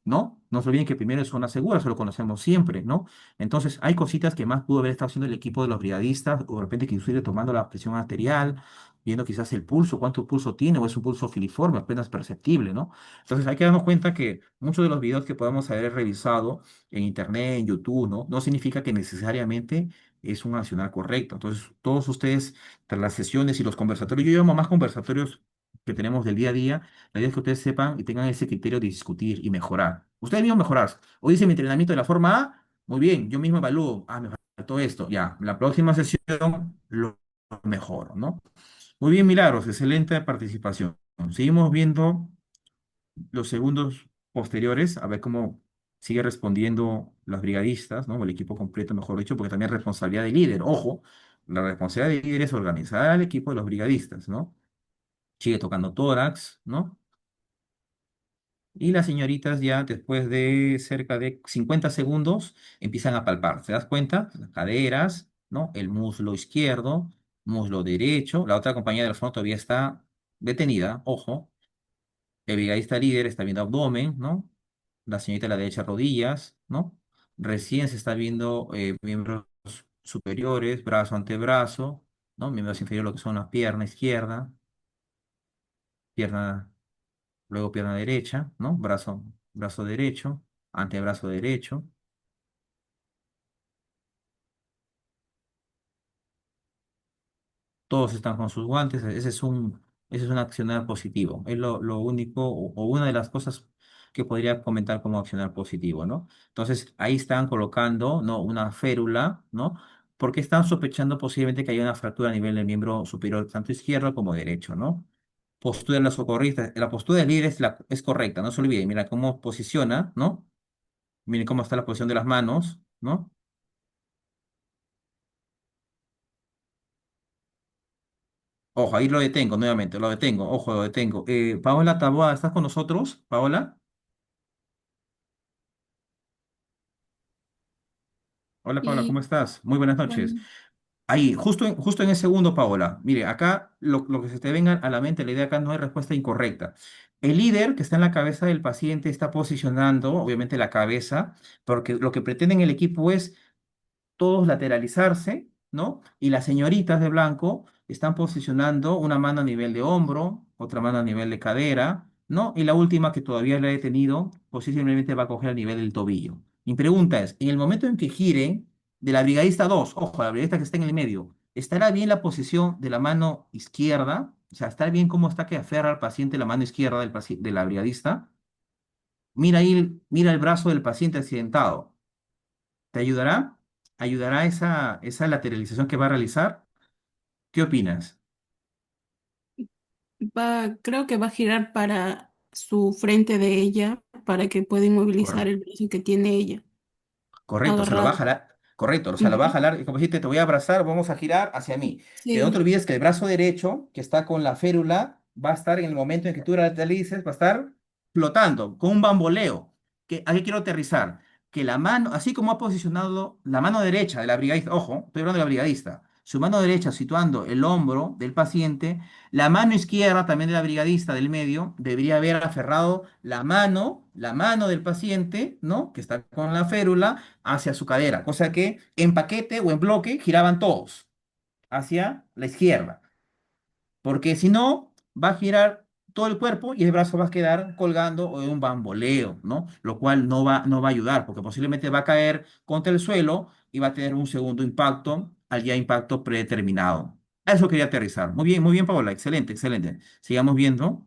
¿No? No se olviden que primero es zona segura, eso lo conocemos siempre, ¿no? Entonces, hay cositas que más pudo haber estado haciendo el equipo de los brigadistas, o de repente que estuviera tomando la presión arterial, viendo quizás el pulso, cuánto pulso tiene, o es un pulso filiforme, apenas perceptible, ¿no? Entonces, hay que darnos cuenta que muchos de los videos que podamos haber revisado en internet, en YouTube, ¿no? No significa que necesariamente es un accionar correcto. Entonces, todos ustedes, tras las sesiones y los conversatorios, yo llamo más conversatorios que tenemos del día a día, la idea es que ustedes sepan y tengan ese criterio de discutir y mejorar. Ustedes mismos mejorar. Hoy dice mi entrenamiento de la forma A, muy bien, yo mismo evalúo, me faltó esto, ya, la próxima sesión lo mejoro, ¿no? Muy bien, Milagros, excelente participación. Seguimos viendo los segundos posteriores, a ver cómo sigue respondiendo los brigadistas, ¿no? O el equipo completo, mejor dicho, porque también es responsabilidad del líder. Ojo, la responsabilidad del líder es organizar al equipo de los brigadistas, ¿no? Sigue tocando tórax, ¿no? Y las señoritas ya después de cerca de 50 segundos empiezan a palpar. ¿Te das cuenta? Las caderas, ¿no? El muslo izquierdo, muslo derecho. La otra compañera del fondo todavía está detenida, ojo. El brigadista líder está viendo abdomen, ¿no? La señorita de la derecha rodillas, ¿no? Recién se está viendo miembros superiores, brazo, antebrazo, ¿no? Miembros inferiores, lo que son la pierna izquierda, pierna luego pierna derecha, ¿no? Brazo derecho, antebrazo derecho. Todos están con sus guantes. Ese es un accionar positivo. Es lo único o una de las cosas que podría comentar como accionar positivo, ¿no? Entonces, ahí están colocando, ¿no? Una férula, ¿no? Porque están sospechando posiblemente que haya una fractura a nivel del miembro superior, tanto izquierdo como derecho, ¿no? Postura de la socorrista. La postura del líder es correcta, no se olviden. Mira cómo posiciona, ¿no? Miren cómo está la posición de las manos, ¿no? Ojo, ahí lo detengo nuevamente, lo detengo, ojo, lo detengo. Paola Taboada, ¿estás con nosotros? Paola. Hola Paola, ¿cómo Sí, estás? Muy buenas noches. bueno, Ahí, justo en ese segundo, Paola. Mire, acá lo que se te venga a la mente, la idea acá no hay respuesta incorrecta. El líder que está en la cabeza del paciente está posicionando, obviamente, la cabeza, porque lo que pretenden el equipo es todos lateralizarse, ¿no? Y las señoritas de blanco están posicionando una mano a nivel de hombro, otra mano a nivel de cadera, ¿no? Y la última que todavía la he tenido, posiblemente va a coger a nivel del tobillo. Mi pregunta es, en el momento en que giren de la brigadista 2, ojo, la brigadista que está en el medio, ¿estará bien la posición de la mano izquierda? O sea, ¿estará bien cómo está que aferra al paciente la mano izquierda de la brigadista? Mira ahí, mira el brazo del paciente accidentado. ¿Te ayudará? ¿Ayudará esa lateralización que va a realizar? ¿Qué opinas? creo que va a girar para su frente de ella para que pueda inmovilizar Correcto. el brazo que tiene ella Correcto, se lo va a agarrado. jalar. Correcto, o sea, lo va a Ujú. jalar y como decirte, te voy a abrazar, vamos a girar hacia mí. Pero no te Sí, olvides que el brazo derecho, que está con la férula, va a estar en el momento en que tú la lateralices, va a estar flotando, con un bamboleo. ¿A qué quiero aterrizar? que la mano, así como ha posicionado la mano derecha de la brigadista, ojo, estoy hablando de la brigadista, su mano derecha situando el hombro del paciente, la mano izquierda también de la brigadista del medio debería haber aferrado la mano del paciente, ¿no? Que está con la férula hacia su cadera, cosa que en paquete o en bloque giraban todos hacia la izquierda, porque si no, va a girar todo el cuerpo y el brazo va a quedar colgando o en un bamboleo, ¿no? Lo cual no va a ayudar, porque posiblemente va a caer contra el suelo y va a tener un segundo impacto al ya impacto predeterminado. A eso quería aterrizar. Muy bien, Paola. Excelente, excelente. Sigamos viendo.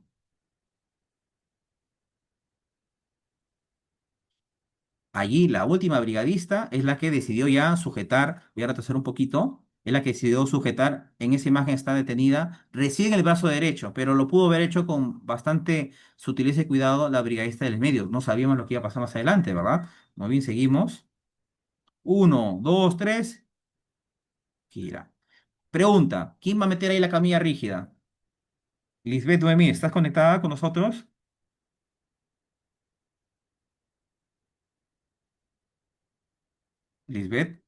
Allí la última brigadista es la que decidió ya sujetar, voy a retroceder un poquito, es la que decidió sujetar, en esa imagen está detenida, recién el brazo derecho, pero lo pudo haber hecho con bastante sutileza y cuidado la brigadista del medio. No sabíamos lo que iba a pasar más adelante, ¿verdad? Muy bien, seguimos. Uno, dos, tres, gira. Pregunta, ¿quién va a meter ahí la camilla rígida? Lisbeth Noemí, ¿estás conectada con nosotros? Lisbeth.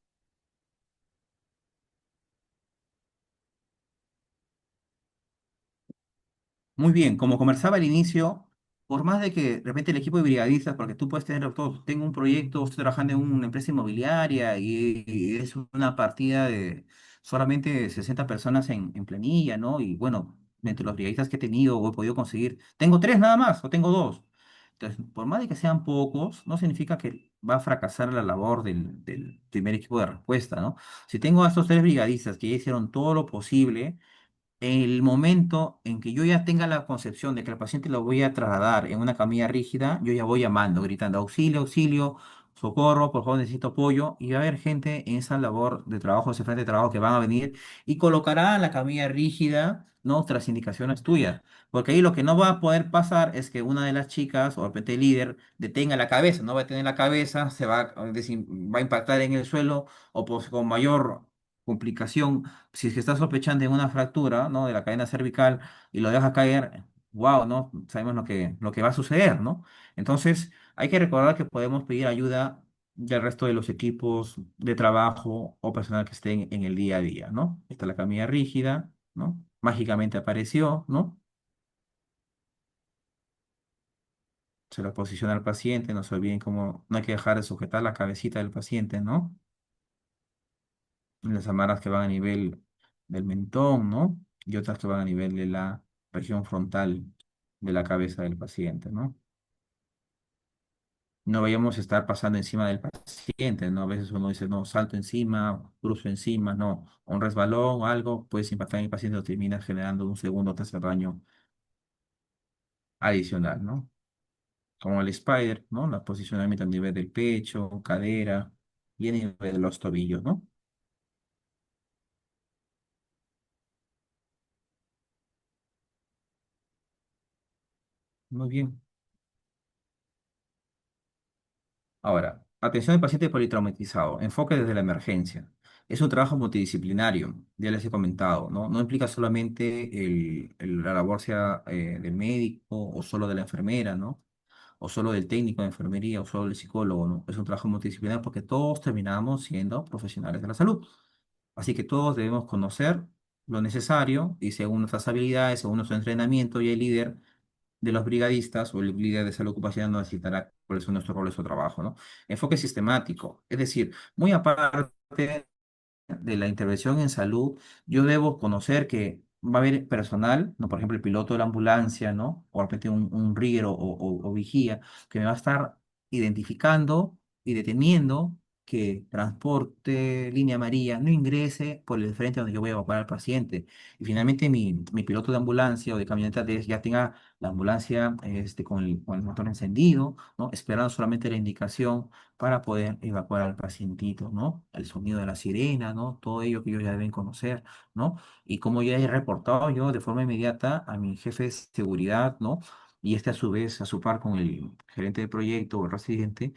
Muy bien, como conversaba al inicio, por más de que de repente el equipo de brigadistas, porque tú puedes tener todo, tengo un proyecto, estoy trabajando en una empresa inmobiliaria y es una partida de solamente 60 personas en planilla, ¿no? Y bueno, entre los brigadistas que he tenido o he podido conseguir, tengo tres nada más o tengo dos. Entonces, por más de que sean pocos, no significa que va a fracasar la labor del primer equipo de respuesta, ¿no? Si tengo a estos tres brigadistas que ya hicieron todo lo posible, el momento en que yo ya tenga la concepción de que al paciente lo voy a trasladar en una camilla rígida, yo ya voy llamando, gritando, auxilio, auxilio, socorro, por favor, necesito apoyo, y va a haber gente en esa labor de trabajo, ese frente de trabajo que van a venir y colocarán la camilla rígida, ¿no? Tras indicaciones tuyas. Porque ahí lo que no va a poder pasar es que una de las chicas, o de repente el líder, detenga la cabeza, no va a tener la cabeza, se va, va a impactar en el suelo, o pues con mayor complicación si es que estás sospechando en una fractura, ¿no? De la cadena cervical y lo dejas caer, wow, ¿no? Sabemos lo que va a suceder, ¿no? Entonces, hay que recordar que podemos pedir ayuda del resto de los equipos de trabajo o personal que estén en el día a día, ¿no? Está la camilla rígida, ¿no? Mágicamente apareció, ¿no? Se lo posiciona al paciente, no se olviden cómo, no hay que dejar de sujetar la cabecita del paciente, ¿no? Las amarras que van a nivel del mentón, ¿no? Y otras que van a nivel de la región frontal de la cabeza del paciente, ¿no? No vayamos a estar pasando encima del paciente, ¿no? A veces uno dice, no, salto encima, cruzo encima, no, un resbalón o algo, puedes impactar en el paciente o terminas generando un segundo o tercer daño adicional, ¿no? Como el spider, ¿no? La posicionamiento a nivel del pecho, cadera y a nivel de los tobillos, ¿no? Muy bien. Ahora, atención al paciente politraumatizado, enfoque desde la emergencia. Es un trabajo multidisciplinario, ya les he comentado, ¿no? No implica solamente la labor sea del médico o solo de la enfermera, ¿no? O solo del técnico de enfermería o solo del psicólogo, ¿no? Es un trabajo multidisciplinario porque todos terminamos siendo profesionales de la salud. Así que todos debemos conocer lo necesario y según nuestras habilidades, según nuestro entrenamiento y el líder de los brigadistas o el líder de salud ocupacional nos necesitará cuáles son nuestros roles o trabajo, ¿no? Enfoque sistemático, es decir, muy aparte de la intervención en salud, yo debo conocer que va a haber personal, ¿no? Por ejemplo, el piloto de la ambulancia, ¿no? O de repente un rigger o vigía, que me va a estar identificando y deteniendo que transporte línea amarilla no ingrese por el frente donde yo voy a evacuar al paciente. Y finalmente mi piloto de ambulancia o de camioneta ya tenga la ambulancia con el motor encendido, ¿no? Esperando solamente la indicación para poder evacuar al pacientito, ¿no? El sonido de la sirena, ¿no? Todo ello que ellos ya deben conocer, ¿no? Y como ya he reportado yo de forma inmediata a mi jefe de seguridad, ¿no? Y este a su vez, a su par con el gerente de proyecto o el residente,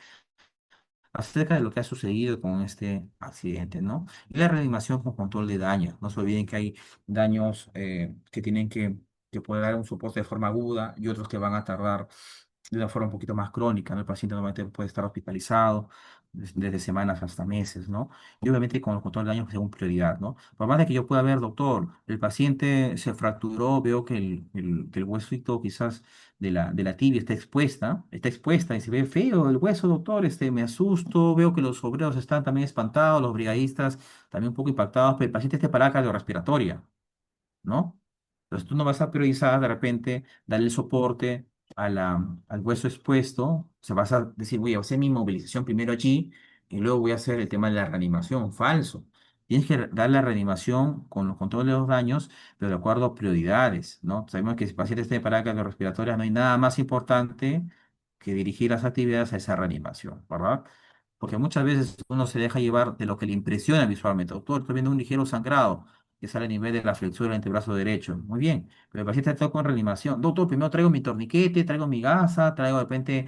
acerca de lo que ha sucedido con este accidente, ¿no? Y la reanimación con control de daños. No se olviden que hay daños que tienen que poder dar un soporte de forma aguda y otros que van a tardar de una forma un poquito más crónica, ¿no? El paciente normalmente puede estar hospitalizado desde semanas hasta meses, ¿no? Y obviamente con los control de daño según prioridad, ¿no? Por más de que yo pueda ver, doctor, el paciente se fracturó, veo que que el huesito quizás de la tibia está expuesta y se ve feo el hueso, doctor, me asusto, veo que los obreros están también espantados, los brigadistas también un poco impactados, pero el paciente está en parada cardiorrespiratoria, ¿no? Entonces tú no vas a priorizar de repente darle el soporte al hueso expuesto, o sea, vas a decir, voy a hacer mi inmovilización primero allí y luego voy a hacer el tema de la reanimación. Falso. Tienes que dar la reanimación con los controles de los daños, pero de acuerdo a prioridades, ¿no? Sabemos que si el paciente está en parada cardiorrespiratoria, no hay nada más importante que dirigir las actividades a esa reanimación, ¿verdad? Porque muchas veces uno se deja llevar de lo que le impresiona visualmente. Doctor, estoy viendo un ligero sangrado que sale a nivel de la flexura del antebrazo derecho. Muy bien, pero el paciente está con reanimación. Doctor, primero traigo mi torniquete, traigo mi gasa, traigo de repente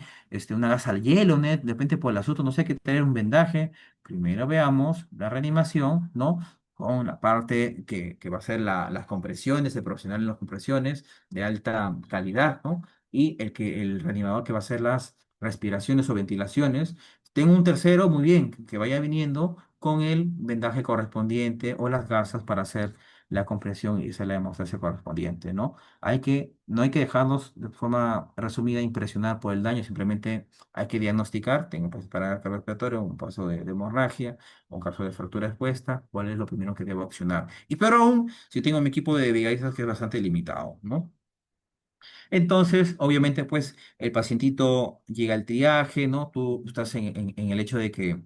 una gasa al hielo, ¿no? De repente por el asunto, no sé qué traer un vendaje. Primero veamos la reanimación, ¿no? Con la parte que va a ser las compresiones, el profesional en las compresiones de alta calidad, ¿no? Y el reanimador que va a hacer las respiraciones o ventilaciones. Tengo un tercero, muy bien, que vaya viniendo con el vendaje correspondiente o las gasas para hacer la compresión y hacer la demostración correspondiente, ¿no? No hay que dejarnos de forma resumida impresionar por el daño, simplemente hay que diagnosticar, tengo pues para respiratorio, un caso de hemorragia, un caso de fractura expuesta, cuál es lo primero que debo accionar. Y pero aún, si tengo mi equipo de brigadistas que es bastante limitado, ¿no? Entonces, obviamente, pues el pacientito llega al triaje, ¿no? Tú estás en el hecho de que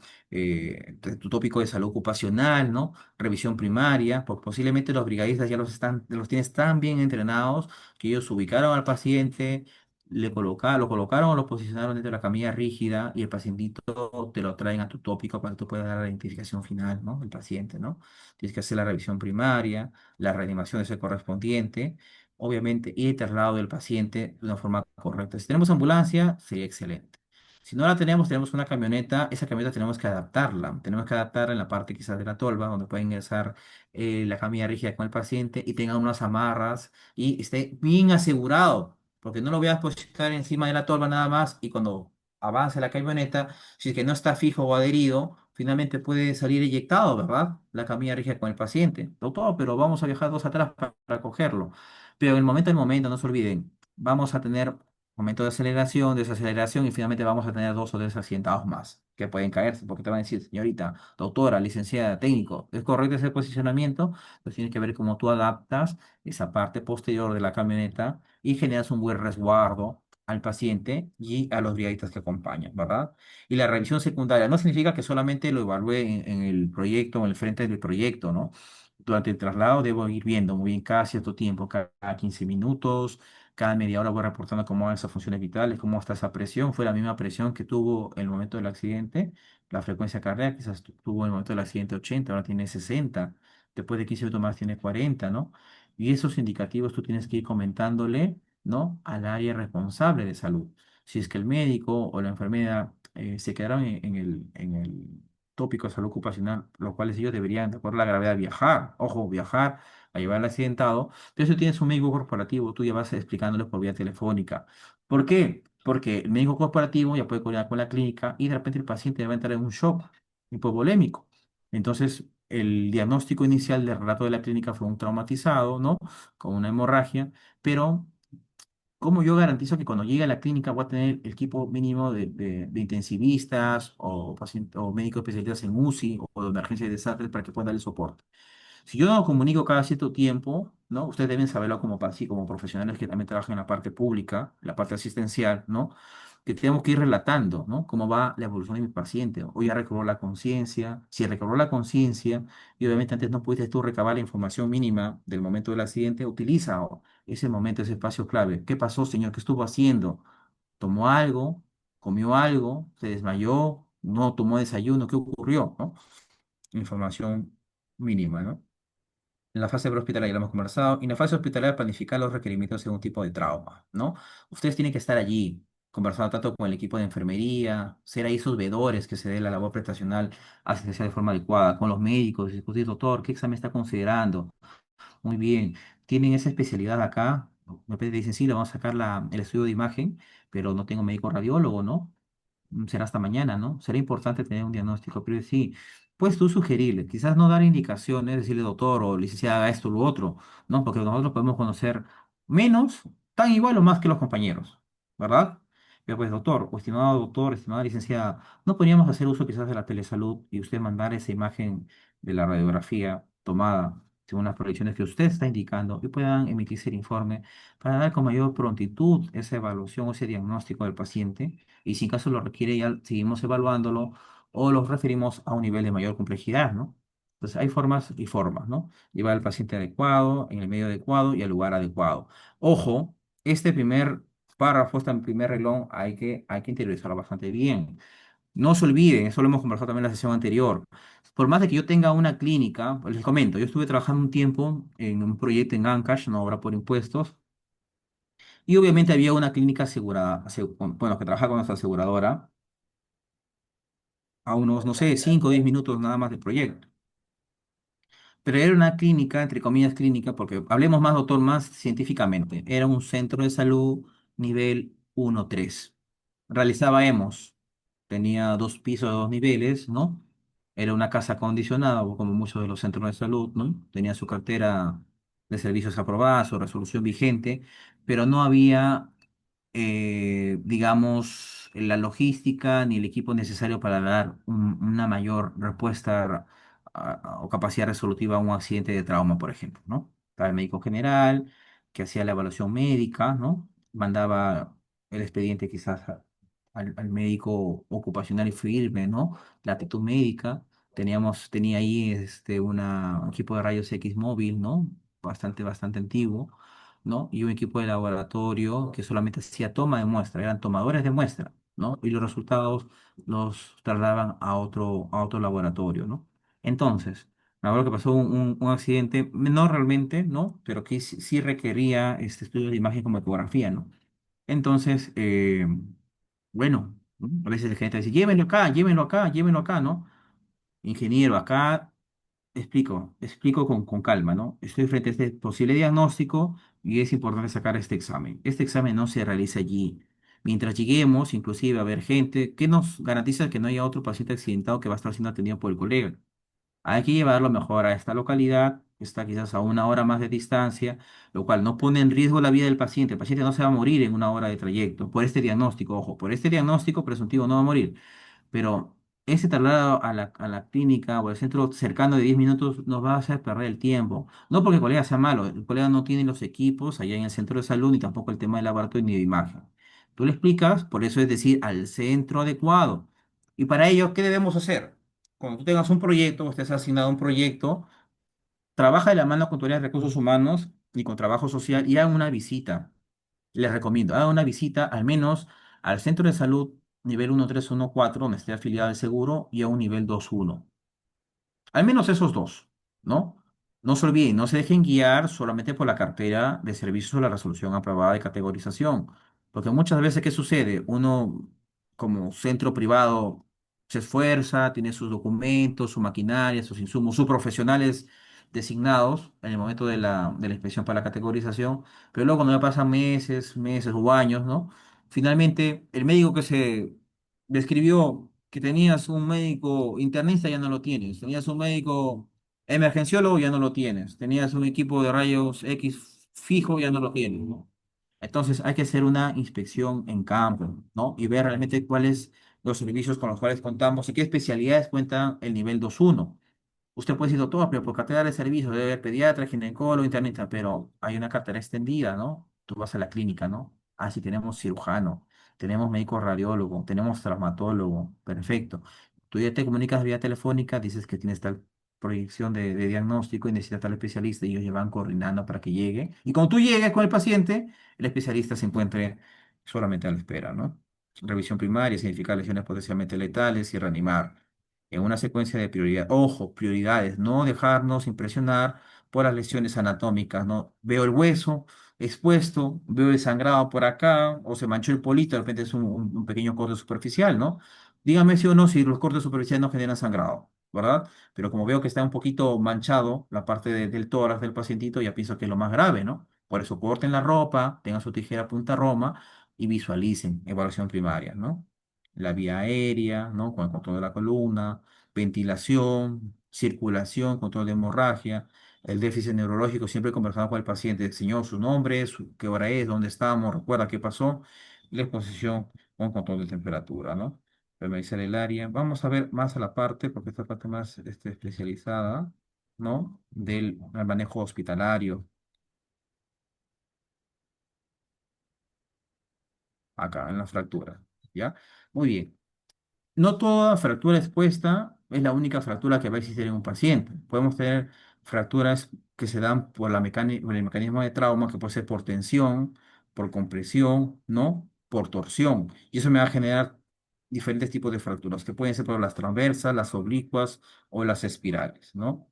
tu tópico de salud ocupacional, ¿no? Revisión primaria, posiblemente los brigadistas ya los tienes tan bien entrenados que ellos ubicaron al paciente, lo colocaron o lo posicionaron dentro de la camilla rígida y el pacientito te lo traen a tu tópico para que tú puedas dar la identificación final, ¿no? El paciente, ¿no? Tienes que hacer la revisión primaria, la reanimación es el correspondiente obviamente, y el traslado del paciente de una forma correcta. Si tenemos ambulancia, sería excelente. Si no la tenemos, tenemos una camioneta, esa camioneta tenemos que adaptarla en la parte quizás de la tolva, donde puede ingresar la camilla rígida con el paciente y tenga unas amarras y esté bien asegurado, porque no lo voy a posicionar encima de la tolva nada más y cuando avance la camioneta, si es que no está fijo o adherido, finalmente puede salir eyectado, ¿verdad? La camilla rígida con el paciente. Doctor, pero vamos a viajar dos atrás para cogerlo. Pero en el momento del momento, no se olviden, vamos a tener momento de aceleración, desaceleración y finalmente vamos a tener dos o tres accidentados más que pueden caerse porque te van a decir, señorita, doctora, licenciada, técnico, ¿es correcto ese posicionamiento? Entonces tienes que ver cómo tú adaptas esa parte posterior de la camioneta y generas un buen resguardo al paciente y a los brigadistas que acompañan, ¿verdad? Y la revisión secundaria no significa que solamente lo evalúe en el proyecto o en el frente del proyecto, ¿no? Durante el traslado debo ir viendo muy bien cada cierto tiempo, cada 15 minutos, cada media hora voy reportando cómo van esas funciones vitales, cómo está esa presión. Fue la misma presión que tuvo en el momento del accidente. La frecuencia cardíaca quizás tuvo en el momento del accidente 80, ahora tiene 60. Después de 15 minutos más tiene 40, ¿no? Y esos indicativos tú tienes que ir comentándole, ¿no? Al área responsable de salud. Si es que el médico o la enfermera se quedaron en el tópico de salud ocupacional, los cuales ellos deberían, de acuerdo a la gravedad, viajar. Ojo, viajar a llevar al accidentado. Pero si tienes un médico corporativo, tú ya vas explicándole por vía telefónica. ¿Por qué? Porque el médico corporativo ya puede coordinar con la clínica y de repente el paciente va a entrar en un shock hipovolémico. Entonces, el diagnóstico inicial del relato de la clínica fue un traumatizado, ¿no? Con una hemorragia, pero ¿cómo yo garantizo que cuando llegue a la clínica voy a tener el equipo mínimo de intensivistas o médicos especialistas en UCI o de emergencia y desastres para que puedan darle soporte? Si yo no comunico cada cierto tiempo, ¿no? Ustedes deben saberlo como profesionales que también trabajan en la parte pública, en la parte asistencial, ¿no? Que tenemos que ir relatando, ¿no? Cómo va la evolución de mi paciente. Hoy ya recobró la conciencia. Si recobró la conciencia, y obviamente antes no pudiste tú recabar la información mínima del momento del accidente, utiliza ese momento, ese espacio clave. ¿Qué pasó, señor? ¿Qué estuvo haciendo? ¿Tomó algo? ¿Comió algo? ¿Se desmayó? ¿No tomó desayuno? ¿Qué ocurrió? ¿No? Información mínima, ¿no? En la fase prehospitalaria ya lo hemos conversado. Y en la fase hospitalaria planificar los requerimientos según tipo de trauma, ¿no? Ustedes tienen que estar allí, conversando tanto con el equipo de enfermería, ser ahí sus vedores que se dé la labor prestacional asistencial de forma adecuada, con los médicos, discutir, doctor, ¿qué examen está considerando? Muy bien. ¿Tienen esa especialidad acá? De repente dicen, sí, le vamos a sacar el estudio de imagen, pero no tengo médico radiólogo, ¿no? Será hasta mañana, ¿no? Será importante tener un diagnóstico, pero sí, puedes tú sugerirle, quizás no dar indicaciones, decirle doctor o licenciada haga esto o lo otro, ¿no? Porque nosotros podemos conocer menos, tan igual o más que los compañeros, ¿verdad? Pero pues doctor, o estimado doctor, estimada licenciada, ¿no podríamos hacer uso quizás de la telesalud y usted mandar esa imagen de la radiografía tomada según las proyecciones que usted está indicando y puedan emitirse el informe para dar con mayor prontitud esa evaluación o ese diagnóstico del paciente? Y si en caso lo requiere, ya seguimos evaluándolo o los referimos a un nivel de mayor complejidad, ¿no? Entonces hay formas y formas, ¿no? Llevar al paciente adecuado, en el medio adecuado y al lugar adecuado. Ojo, este primer párrafo, este primer renglón, hay que interiorizarlo bastante bien. No se olviden, eso lo hemos conversado también en la sesión anterior. Por más de que yo tenga una clínica, pues les comento, yo estuve trabajando un tiempo en un proyecto en Ancash, una obra por impuestos, y obviamente había una clínica asegurada, bueno, que trabajaba con nuestra aseguradora, a unos, no sé, 5 o 10 minutos nada más del proyecto. Pero era una clínica, entre comillas clínica, porque hablemos más, doctor, más científicamente. Era un centro de salud nivel 1-3. Realizaba hemos, tenía 2 pisos, 2 niveles, ¿no? Era una casa acondicionada, o como muchos de los centros de salud, ¿no? Tenía su cartera de servicios aprobada, su resolución vigente, pero no había digamos, la logística ni el equipo necesario para dar una mayor respuesta o capacidad resolutiva a un accidente de trauma, por ejemplo, ¿no? Estaba el médico general que hacía la evaluación médica, ¿no? Mandaba el expediente quizás al médico ocupacional y firme, ¿no? La actitud médica. Tenía ahí un equipo de rayos X móvil, ¿no? Bastante antiguo, ¿no? Y un equipo de laboratorio que solamente hacía toma de muestra, eran tomadores de muestra, ¿no? Y los resultados los trasladaban a otro laboratorio, ¿no? Entonces, me acuerdo que pasó un accidente, no realmente, ¿no? Pero que sí requería este estudio de imagen como ecografía, ¿no? Entonces, bueno, ¿no? A veces el gerente dice, llévenlo acá, llévenlo acá, llévenlo acá, ¿no? Ingeniero, acá explico con calma, ¿no? Estoy frente a este posible diagnóstico y es importante sacar este examen. Este examen no se realiza allí. Mientras lleguemos, inclusive va a haber gente que nos garantiza que no haya otro paciente accidentado que va a estar siendo atendido por el colega. Hay que llevarlo mejor a esta localidad, que está quizás a 1 hora más de distancia, lo cual no pone en riesgo la vida del paciente. El paciente no se va a morir en 1 hora de trayecto por este diagnóstico. Ojo, por este diagnóstico presuntivo no va a morir, pero ese traslado a la clínica o al centro cercano de 10 minutos nos va a hacer perder el tiempo. No porque el colega sea malo, el colega no tiene los equipos allá en el centro de salud ni tampoco el tema del laboratorio ni de imagen. Tú le explicas, por eso es decir, al centro adecuado. Y para ello, ¿qué debemos hacer? Cuando tú tengas un proyecto o estés asignado a un proyecto, trabaja de la mano con tu área de recursos humanos y con trabajo social y haga una visita. Les recomiendo, haga una visita al menos al centro de salud nivel 1.3 1.4 donde esté afiliado el seguro, y a un nivel 2.1. Al menos esos dos, ¿no? No se olviden, no se dejen guiar solamente por la cartera de servicios o la resolución aprobada de categorización. Porque muchas veces, ¿qué sucede? Uno, como centro privado, se esfuerza, tiene sus documentos, su maquinaria, sus insumos, sus profesionales designados en el momento de la inspección para la categorización, pero luego cuando ya pasan meses o años, ¿no? Finalmente, el médico que se describió que tenías un médico internista, ya no lo tienes. Tenías un médico emergenciólogo, ya no lo tienes. Tenías un equipo de rayos X fijo, ya no lo tienes, ¿no? Entonces hay que hacer una inspección en campo, ¿no? Y ver realmente cuáles los servicios con los cuales contamos y qué especialidades cuentan el nivel 2.1. Usted puede decir, doctor, pero por cartera de servicios debe haber pediatra, ginecólogo, internista, pero hay una cartera extendida, ¿no? Tú vas a la clínica, ¿no? Ah, sí, tenemos cirujano, tenemos médico radiólogo, tenemos traumatólogo, perfecto. Tú ya te comunicas vía telefónica, dices que tienes tal proyección de diagnóstico y necesitas tal especialista y ellos ya van coordinando para que llegue. Y cuando tú llegues con el paciente, el especialista se encuentre solamente a la espera, ¿no? Revisión primaria, significa lesiones potencialmente letales y reanimar en una secuencia de prioridad. Ojo, prioridades, no dejarnos impresionar por las lesiones anatómicas, ¿no? Veo el hueso expuesto, veo el sangrado por acá, o se manchó el polito, de repente es un pequeño corte superficial, ¿no? Dígame si o no, si los cortes superficiales no generan sangrado, ¿verdad? Pero como veo que está un poquito manchado la parte del tórax del pacientito, ya pienso que es lo más grave, ¿no? Por eso corten la ropa, tengan su tijera punta roma y visualicen evaluación primaria, ¿no? La vía aérea, ¿no? Con el control de la columna, ventilación, circulación, control de hemorragia, el déficit neurológico, siempre conversando con el paciente, señor, su nombre, qué hora es, dónde estamos, recuerda qué pasó, y la exposición con control de temperatura, ¿no? Revisar el área. Vamos a ver más a la parte, porque esta parte más especializada, ¿no? Del manejo hospitalario, acá en la fractura, ¿ya? Muy bien. No toda fractura expuesta es la única fractura que va a existir en un paciente. Podemos tener fracturas que se dan por el mecanismo de trauma, que puede ser por tensión, por compresión, ¿no? Por torsión. Y eso me va a generar diferentes tipos de fracturas, que pueden ser por las transversas, las oblicuas o las espirales, ¿no?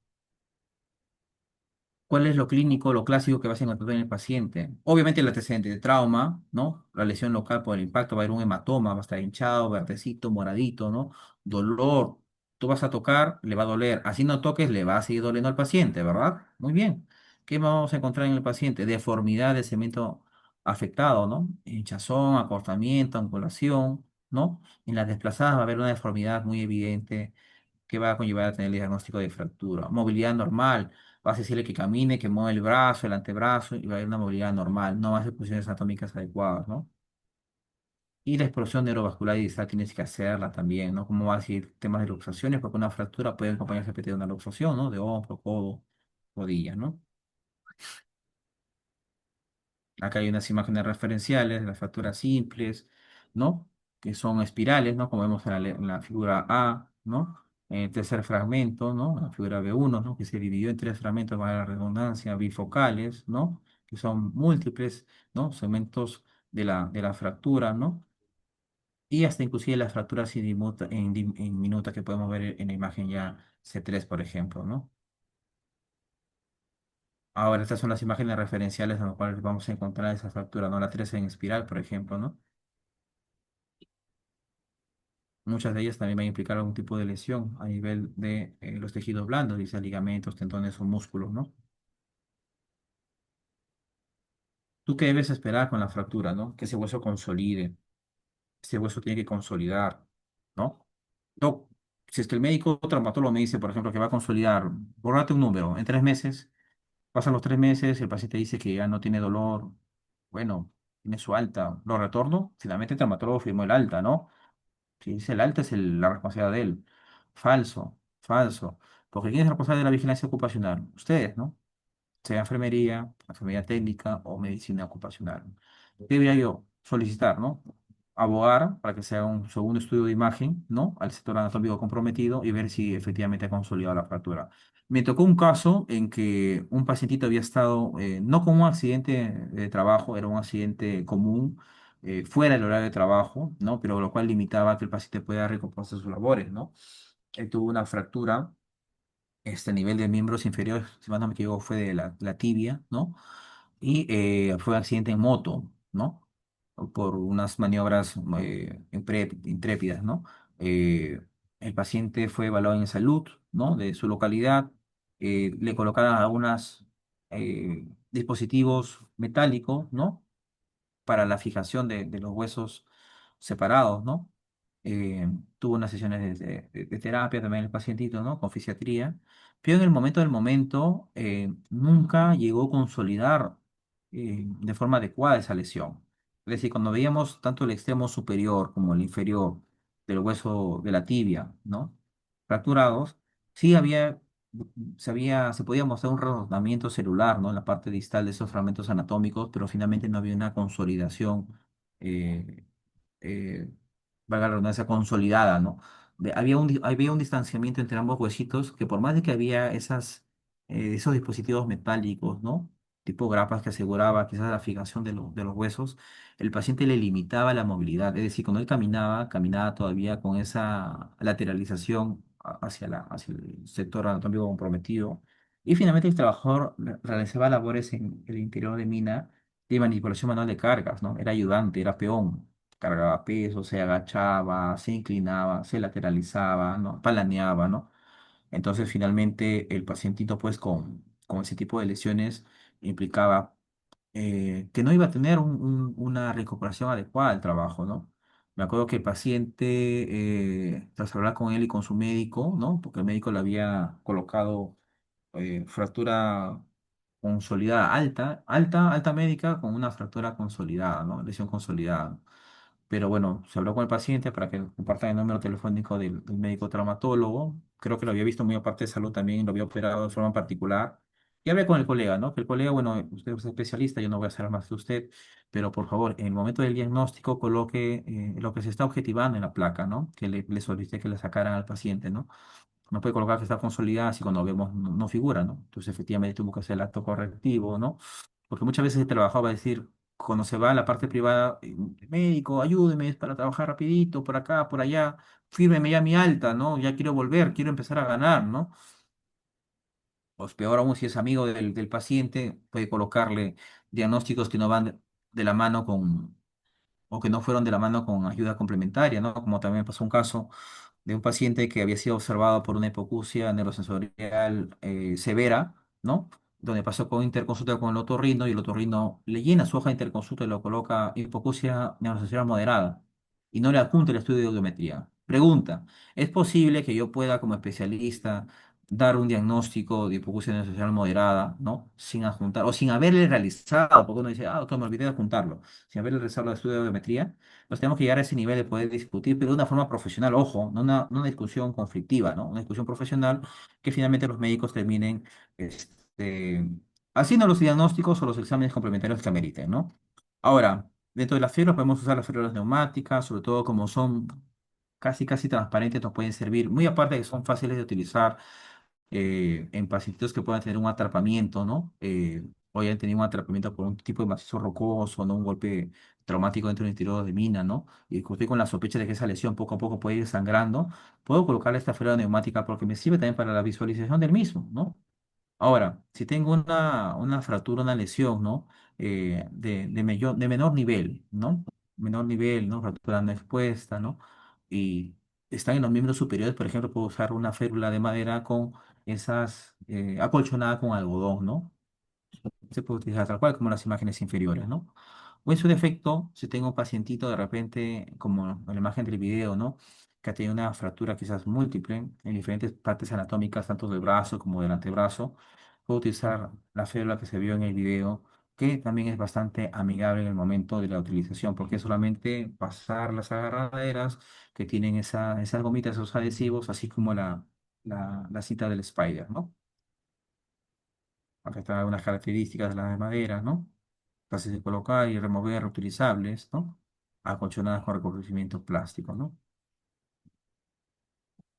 ¿Cuál es lo clínico, lo clásico que vas a encontrar en el paciente? Obviamente el antecedente de trauma, ¿no? La lesión local por el impacto va a haber un hematoma, va a estar hinchado, verdecito, moradito, ¿no? Dolor. Tú vas a tocar, le va a doler. Así no toques, le va a seguir doliendo al paciente, ¿verdad? Muy bien. ¿Qué vamos a encontrar en el paciente? Deformidad de cemento afectado, ¿no? Hinchazón, acortamiento, angulación, ¿no? En las desplazadas va a haber una deformidad muy evidente que va a conllevar a tener el diagnóstico de fractura. Movilidad normal, vas a decirle que camine, que mueva el brazo, el antebrazo, y va a haber una movilidad normal, no va a hacer posiciones anatómicas adecuadas, ¿no? Y la explosión neurovascular y distal tienes que hacerla también, ¿no? Como va a decir temas de luxaciones, porque una fractura puede acompañarse de una luxación, ¿no? De hombro, codo, rodilla, ¿no? Acá hay unas imágenes referenciales de las fracturas simples, ¿no? Que son espirales, ¿no? Como vemos en la figura A, ¿no? En el tercer fragmento, ¿no? La figura B1, ¿no? Que se dividió en tres fragmentos, para la redundancia, bifocales, ¿no? Que son múltiples, ¿no? Segmentos de la fractura, ¿no? Y hasta inclusive las fracturas en minuta que podemos ver en la imagen ya C3, por ejemplo, ¿no? Ahora, estas son las imágenes referenciales en las cuales vamos a encontrar esa fractura, ¿no? La 3 en espiral, por ejemplo, ¿no? Muchas de ellas también van a implicar algún tipo de lesión a nivel de los tejidos blandos, dice ligamentos, tendones o músculos, ¿no? ¿Tú qué debes esperar con la fractura, ¿no? Que ese hueso consolide, ese hueso tiene que consolidar, ¿no? No, si es que el médico traumatólogo me dice, por ejemplo, que va a consolidar, bórrate un número, en 3 meses, pasan los 3 meses, el paciente dice que ya no tiene dolor, bueno, tiene su alta, lo retorno, finalmente el traumatólogo firmó el alta, ¿no? Si dice el alta es la responsabilidad de él. Falso, falso. Porque ¿quién es el responsable de la vigilancia ocupacional? Ustedes, ¿no? Sea enfermería técnica o medicina ocupacional. ¿Qué debería yo solicitar, no? Abogar para que se haga un segundo estudio de imagen, ¿no? Al sector anatómico comprometido y ver si efectivamente ha consolidado la fractura. Me tocó un caso en que un pacientito había estado, no con un accidente de trabajo, era un accidente común, fuera del horario de trabajo, ¿no? Pero lo cual limitaba que el paciente pueda recomponer sus labores, ¿no? Él tuvo una fractura a nivel de miembros inferiores, si mal no me equivoco, fue de la tibia, ¿no? Y fue un accidente en moto, ¿no? Por unas maniobras intrépidas, ¿no? Eh, el paciente fue evaluado en salud, ¿no? De su localidad, le colocaron algunos dispositivos metálicos, ¿no? Para la fijación de los huesos separados, ¿no? Tuvo unas sesiones de terapia también el pacientito, ¿no? Con fisiatría, pero en el momento del momento nunca llegó a consolidar de forma adecuada esa lesión. Es decir, cuando veíamos tanto el extremo superior como el inferior del hueso de la tibia, ¿no? Fracturados, sí se podía mostrar un rozamiento celular, ¿no? En la parte distal de esos fragmentos anatómicos, pero finalmente no había una consolidación, eh, eh, valga la redundancia, consolidada, ¿no? Había un distanciamiento entre ambos huesitos que por más de que había esos dispositivos metálicos, ¿no? Tipo grapas que aseguraba quizás la fijación de los huesos, el paciente le limitaba la movilidad. Es decir, cuando él caminaba todavía con esa lateralización hacia el sector anatómico comprometido. Y finalmente el trabajador realizaba labores en el interior de mina de manipulación manual de cargas, ¿no? Era ayudante, era peón, cargaba peso, se agachaba, se inclinaba, se lateralizaba, ¿no? Palaneaba, ¿no? Entonces, finalmente, el pacientito, pues, con ese tipo de lesiones implicaba que no iba a tener una recuperación adecuada del trabajo, ¿no? Me acuerdo que el paciente, tras hablar con él y con su médico, ¿no? Porque el médico le había colocado fractura consolidada, alta médica con una fractura consolidada, ¿no? Lesión consolidada. Pero bueno, se habló con el paciente para que compartan el número telefónico del médico traumatólogo. Creo que lo había visto muy aparte de salud también, lo había operado de forma particular. Y hablé con el colega, ¿no? Que el colega, bueno, usted es especialista, yo no voy a hacer más que usted, pero por favor, en el momento del diagnóstico coloque lo que se está objetivando en la placa, ¿no? Que le solicité que le sacaran al paciente, ¿no? No puede colocar que está consolidada si cuando vemos no figura, ¿no? Entonces, efectivamente, tuvo que hacer el acto correctivo, ¿no? Porque muchas veces el trabajador va a decir, cuando se va a la parte privada, médico, ayúdeme, es para trabajar rapidito, por acá, por allá, fírmeme ya mi alta, ¿no? Ya quiero volver, quiero empezar a ganar, ¿no? O peor aún, si es amigo del paciente, puede colocarle diagnósticos que no van de la mano con, o que no fueron de la mano con ayuda complementaria, ¿no? Como también pasó un caso de un paciente que había sido observado por una hipoacusia neurosensorial severa, ¿no? Donde pasó con interconsulta con el otorrino y el otorrino le llena su hoja de interconsulta y lo coloca hipoacusia neurosensorial moderada y no le adjunta el estudio de audiometría. Pregunta, ¿es posible que yo pueda como especialista dar un diagnóstico de hipoacusia neurosensorial moderada, ¿no? Sin adjuntar o sin haberle realizado, porque uno dice, ah, doctor, me olvidé de adjuntarlo, sin haberle realizado el estudio de audiometría? Nos tenemos que llegar a ese nivel de poder discutir, pero de una forma profesional, ojo, no una discusión conflictiva, ¿no? Una discusión profesional que finalmente los médicos terminen este, haciendo los diagnósticos o los exámenes complementarios que ameriten, ¿no? Ahora, dentro de las férulas podemos usar las férulas neumáticas, sobre todo como son casi transparentes, nos pueden servir, muy aparte de que son fáciles de utilizar en pacientitos que puedan tener un atrapamiento, ¿no? O hayan tenido un atrapamiento por un tipo de macizo rocoso, ¿no? Un golpe traumático dentro del interior de mina, ¿no? Y que estoy con la sospecha de que esa lesión poco a poco puede ir sangrando, puedo colocarle esta férula neumática porque me sirve también para la visualización del mismo, ¿no? Ahora, si tengo una fractura, una lesión, ¿no? De menor nivel, ¿no? Menor nivel, ¿no? Fractura no expuesta, ¿no? Y están en los miembros superiores, por ejemplo, puedo usar una férula de madera con esas, acolchonada con algodón, ¿no? Se puede utilizar tal cual como las imágenes inferiores, ¿no? O en su defecto, si tengo un pacientito de repente, como en la imagen del video, ¿no? Que tiene una fractura quizás múltiple en diferentes partes anatómicas, tanto del brazo como del antebrazo, puedo utilizar la férula que se vio en el video, que también es bastante amigable en el momento de la utilización, porque es solamente pasar las agarraderas que tienen esas gomitas, esos adhesivos, así como la cinta del Spider, ¿no? Acá están algunas características de las maderas, ¿no? Fáciles de colocar y remover, reutilizables, ¿no? Acolchonadas con recubrimiento plástico, ¿no?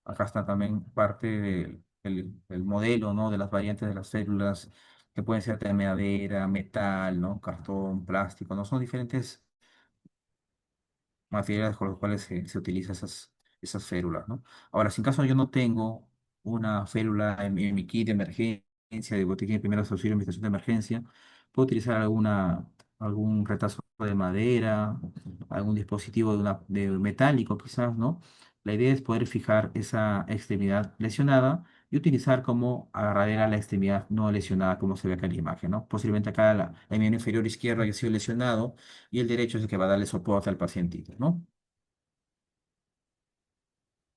Acá está también parte del modelo, ¿no? De las variantes de las células, que pueden ser de madera, metal, ¿no? Cartón, plástico, ¿no? Son diferentes materiales con los cuales se utilizan esas férulas, ¿no? Ahora, si en caso yo no tengo una férula en mi kit de emergencia, de botiquín de primeros auxilios en mi estación de emergencia, puedo utilizar algún retazo de madera, algún dispositivo de metálico quizás, ¿no? La idea es poder fijar esa extremidad lesionada y utilizar como agarradera la extremidad no lesionada, como se ve acá en la imagen, ¿no? Posiblemente acá el miembro inferior izquierdo haya sido lesionado y el derecho es el que va a darle soporte al pacientito, ¿no?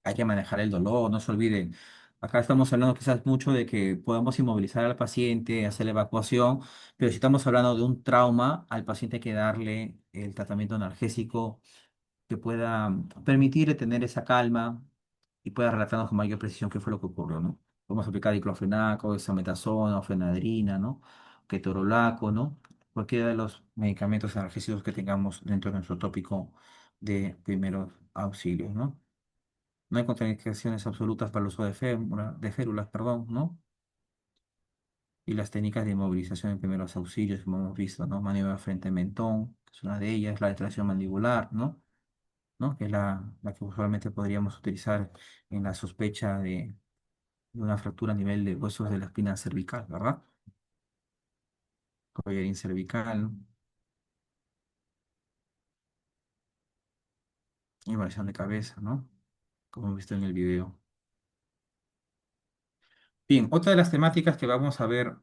Hay que manejar el dolor, no se olviden. Acá estamos hablando quizás mucho de que podamos inmovilizar al paciente, hacer la evacuación, pero si estamos hablando de un trauma, al paciente hay que darle el tratamiento analgésico que pueda permitirle tener esa calma y pueda relatarnos con mayor precisión qué fue lo que ocurrió, ¿no? Podemos aplicar diclofenaco, exametasona, ofenadrina, ¿no? Ketorolaco, ¿no? Cualquiera de los medicamentos analgésicos que tengamos dentro de nuestro tópico de primeros auxilios, ¿no? No hay contraindicaciones absolutas para el uso de férulas, perdón, ¿no? Y las técnicas de inmovilización en primeros auxilios, como hemos visto, ¿no? Maniobra frente a mentón, que es una de ellas, la distracción mandibular, ¿no? ¿No? Que es la que usualmente podríamos utilizar en la sospecha de una fractura a nivel de huesos de la espina cervical, ¿verdad? Collarín cervical, inversión de cabeza, ¿no? Como hemos visto en el video. Bien, otra de las temáticas que vamos a ver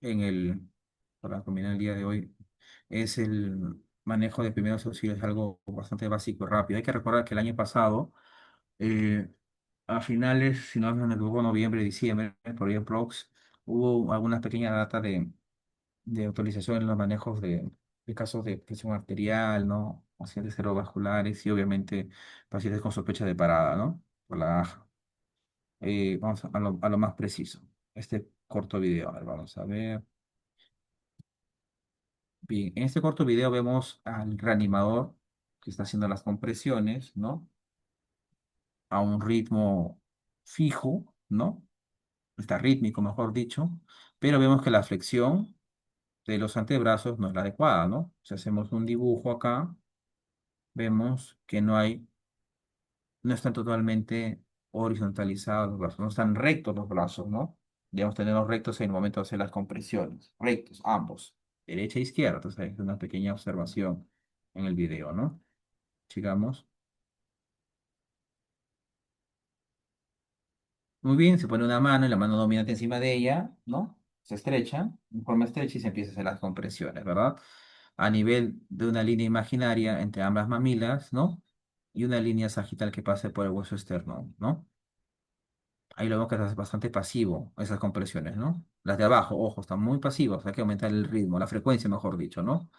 en para combinar el día de hoy es el manejo de primeros auxilios, algo bastante básico y rápido. Hay que recordar que el año pasado, eh, a finales, si no me equivoco, noviembre, diciembre, por ahí aprox, hubo algunas pequeñas data de autorización en los manejos de casos de presión arterial, ¿no? Pacientes cerebrovasculares y obviamente pacientes con sospecha de parada, ¿no? Por la AJA. Vamos a lo más preciso. Este corto video, a ver, vamos a ver. Bien, en este corto video vemos al reanimador que está haciendo las compresiones, ¿no? A un ritmo fijo, ¿no? Está rítmico, mejor dicho, pero vemos que la flexión de los antebrazos no es la adecuada, ¿no? Si hacemos un dibujo acá, vemos que no están totalmente horizontalizados los brazos, no están rectos los brazos, ¿no? Debemos tenerlos rectos en el momento de hacer las compresiones, rectos, ambos, derecha e izquierda. Entonces, hay una pequeña observación en el video, ¿no? Sigamos. Muy bien, se pone una mano y la mano dominante encima de ella, ¿no? Se estrecha, en forma estrecha y se empieza a hacer las compresiones, ¿verdad? A nivel de una línea imaginaria entre ambas mamilas, ¿no? Y una línea sagital que pase por el hueso externo, ¿no? Ahí lo vemos que es bastante pasivo, esas compresiones, ¿no? Las de abajo, ojo, están muy pasivas, hay que aumentar el ritmo, la frecuencia, mejor dicho, ¿no?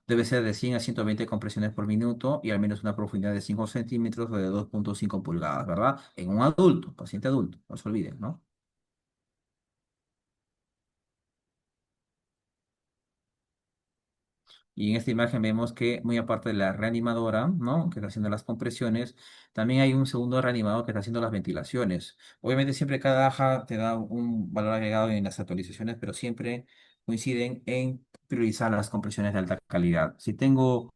Debe ser de 100 a 120 compresiones por minuto y al menos una profundidad de 5 centímetros o de 2,5 pulgadas, ¿verdad? En un adulto, paciente adulto, no se olviden, ¿no? Y en esta imagen vemos que muy aparte de la reanimadora, ¿no? Que está haciendo las compresiones, también hay un segundo reanimador que está haciendo las ventilaciones. Obviamente siempre cada AJA te da un valor agregado en las actualizaciones, pero siempre coinciden en priorizar las compresiones de alta calidad. Si tengo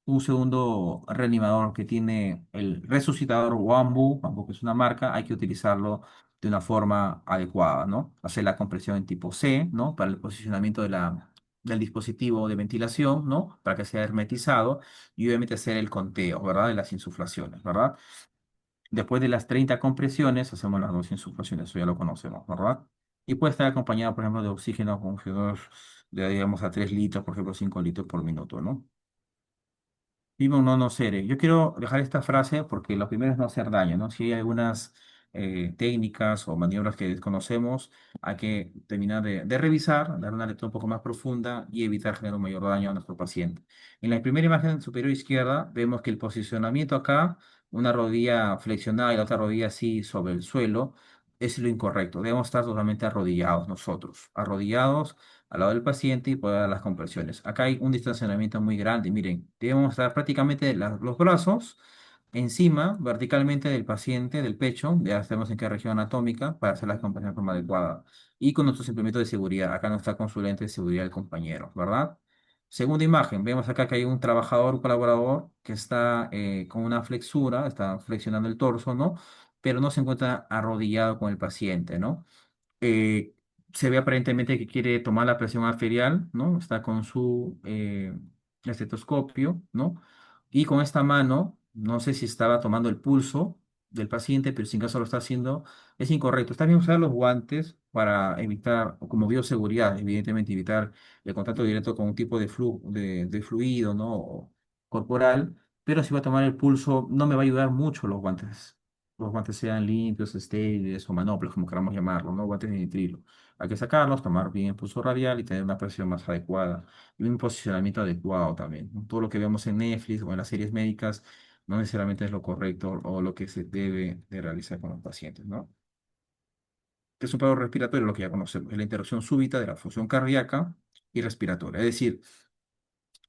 un segundo reanimador que tiene el resucitador Wambu, que es una marca, hay que utilizarlo de una forma adecuada, ¿no? Hacer la compresión en tipo C, ¿no? Para el posicionamiento del dispositivo de ventilación, ¿no? Para que sea hermetizado y obviamente hacer el conteo, ¿verdad? De las insuflaciones, ¿verdad? Después de las 30 compresiones, hacemos las dos insuflaciones, eso ya lo conocemos, ¿verdad? Y puede estar acompañado, por ejemplo, de oxígeno con oxígenos de, digamos, a 3 litros, por ejemplo, 5 litros por minuto, ¿no? Viva un no no cere. Yo quiero dejar esta frase porque lo primero es no hacer daño, ¿no? Si hay algunas técnicas o maniobras que desconocemos, hay que terminar de revisar, dar una lectura un poco más profunda y evitar generar un mayor daño a nuestro paciente. En la primera imagen superior izquierda vemos que el posicionamiento acá, una rodilla flexionada y la otra rodilla así sobre el suelo, es lo incorrecto. Debemos estar totalmente arrodillados nosotros, arrodillados al lado del paciente y poder dar las compresiones. Acá hay un distanciamiento muy grande. Miren, debemos estar prácticamente los brazos encima, verticalmente del paciente, del pecho, ya sabemos en qué región anatómica, para hacer las compresiones de forma adecuada. Y con nuestros implementos de seguridad. Acá no está con su lente de seguridad el compañero, ¿verdad? Segunda imagen, vemos acá que hay un trabajador, un colaborador, que está con una flexura, está flexionando el torso, ¿no? Pero no se encuentra arrodillado con el paciente, ¿no? eh, Se ve aparentemente que quiere tomar la presión arterial, ¿no? Está con su estetoscopio, ¿no? Y con esta mano, no sé si estaba tomando el pulso del paciente, pero si en caso lo está haciendo, es incorrecto. Está bien usar los guantes para evitar, o como bioseguridad, evidentemente evitar el contacto directo con un tipo de fluido, ¿no? Corporal, pero si va a tomar el pulso, no me va a ayudar mucho los guantes sean limpios, estériles o manoplas, como queramos llamarlo, ¿no? Guantes de nitrilo. Hay que sacarlos, tomar bien el pulso radial y tener una presión más adecuada y un posicionamiento adecuado también, ¿no? Todo lo que vemos en Netflix o en las series médicas no necesariamente es lo correcto o lo que se debe de realizar con los pacientes, ¿no? Que es un paro respiratorio, lo que ya conocemos, es la interrupción súbita de la función cardíaca y respiratoria. Es decir,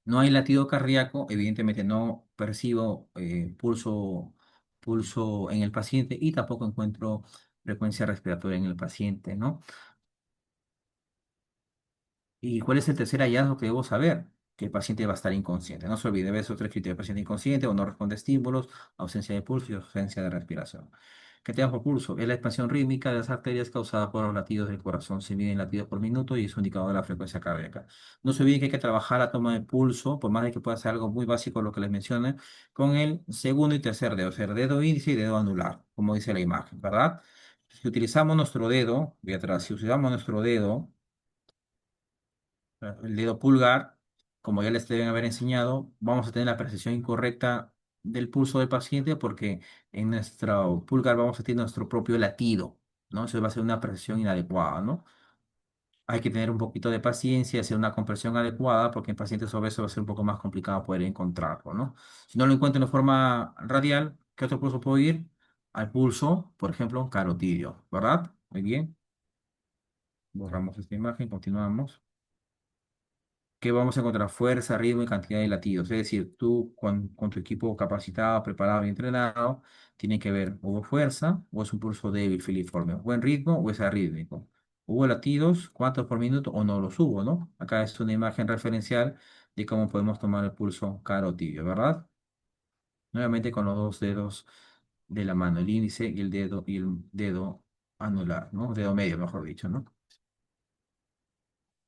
no hay latido cardíaco, evidentemente no percibo pulso en el paciente y tampoco encuentro frecuencia respiratoria en el paciente, ¿no? ¿Y cuál es el tercer hallazgo que debo saber? Que el paciente va a estar inconsciente. No se olvide, ver esos tres criterios: paciente inconsciente o no responde a estímulos, ausencia de pulso y ausencia de respiración. ¿Qué te bajo pulso? Es la expansión rítmica de las arterias causada por los latidos del corazón. Se miden latidos por minuto y es un indicador de la frecuencia cardíaca. No se olviden que hay que trabajar la toma de pulso, por más de que pueda ser algo muy básico lo que les mencioné, con el segundo y tercer dedo, o sea, el dedo índice y dedo anular, como dice la imagen, ¿verdad? Si utilizamos nuestro dedo, voy atrás, si utilizamos nuestro dedo, el dedo pulgar, como ya les deben haber enseñado, vamos a tener la percepción incorrecta del pulso del paciente porque en nuestro pulgar vamos a tener nuestro propio latido, ¿no? Eso va a ser una percepción inadecuada, ¿no? Hay que tener un poquito de paciencia, hacer una compresión adecuada, porque en pacientes obesos va a ser un poco más complicado poder encontrarlo, ¿no? Si no lo encuentro de forma radial, ¿qué otro pulso puedo ir? Al pulso, por ejemplo, carotidio, ¿verdad? Muy bien. Borramos esta imagen, continuamos. Que vamos a encontrar fuerza, ritmo y cantidad de latidos. Es decir, tú con tu equipo capacitado, preparado y entrenado, tiene que ver, ¿hubo fuerza o es un pulso débil, filiforme? ¿Buen ritmo o es arrítmico? ¿Hubo latidos? ¿Cuántos por minuto o no los hubo, no? Acá es una imagen referencial de cómo podemos tomar el pulso carotidio, ¿verdad? Nuevamente con los dos dedos de la mano, el índice y el dedo anular, ¿no? Dedo medio, mejor dicho, ¿no?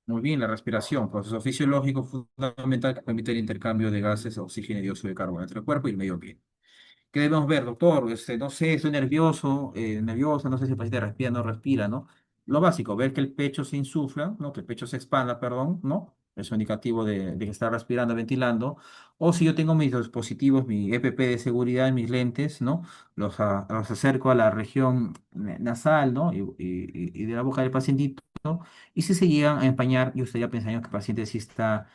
Muy bien, la respiración, proceso fisiológico fundamental que permite el intercambio de gases, oxígeno y dióxido de carbono entre el cuerpo y el medio ambiente. ¿Qué debemos ver, doctor? No sé, estoy nervioso, nerviosa, no sé si el paciente respira o no respira, ¿no? Lo básico, ver que el pecho se insufla, ¿no? Que el pecho se expanda, perdón, ¿no? Es un indicativo de que está respirando, ventilando. O si yo tengo mis dispositivos, mi EPP de seguridad, mis lentes, ¿no? Los acerco a la región nasal, ¿no? Y de la boca del pacientito. Y si se llegan a empañar, yo estaría pensando que el paciente sí está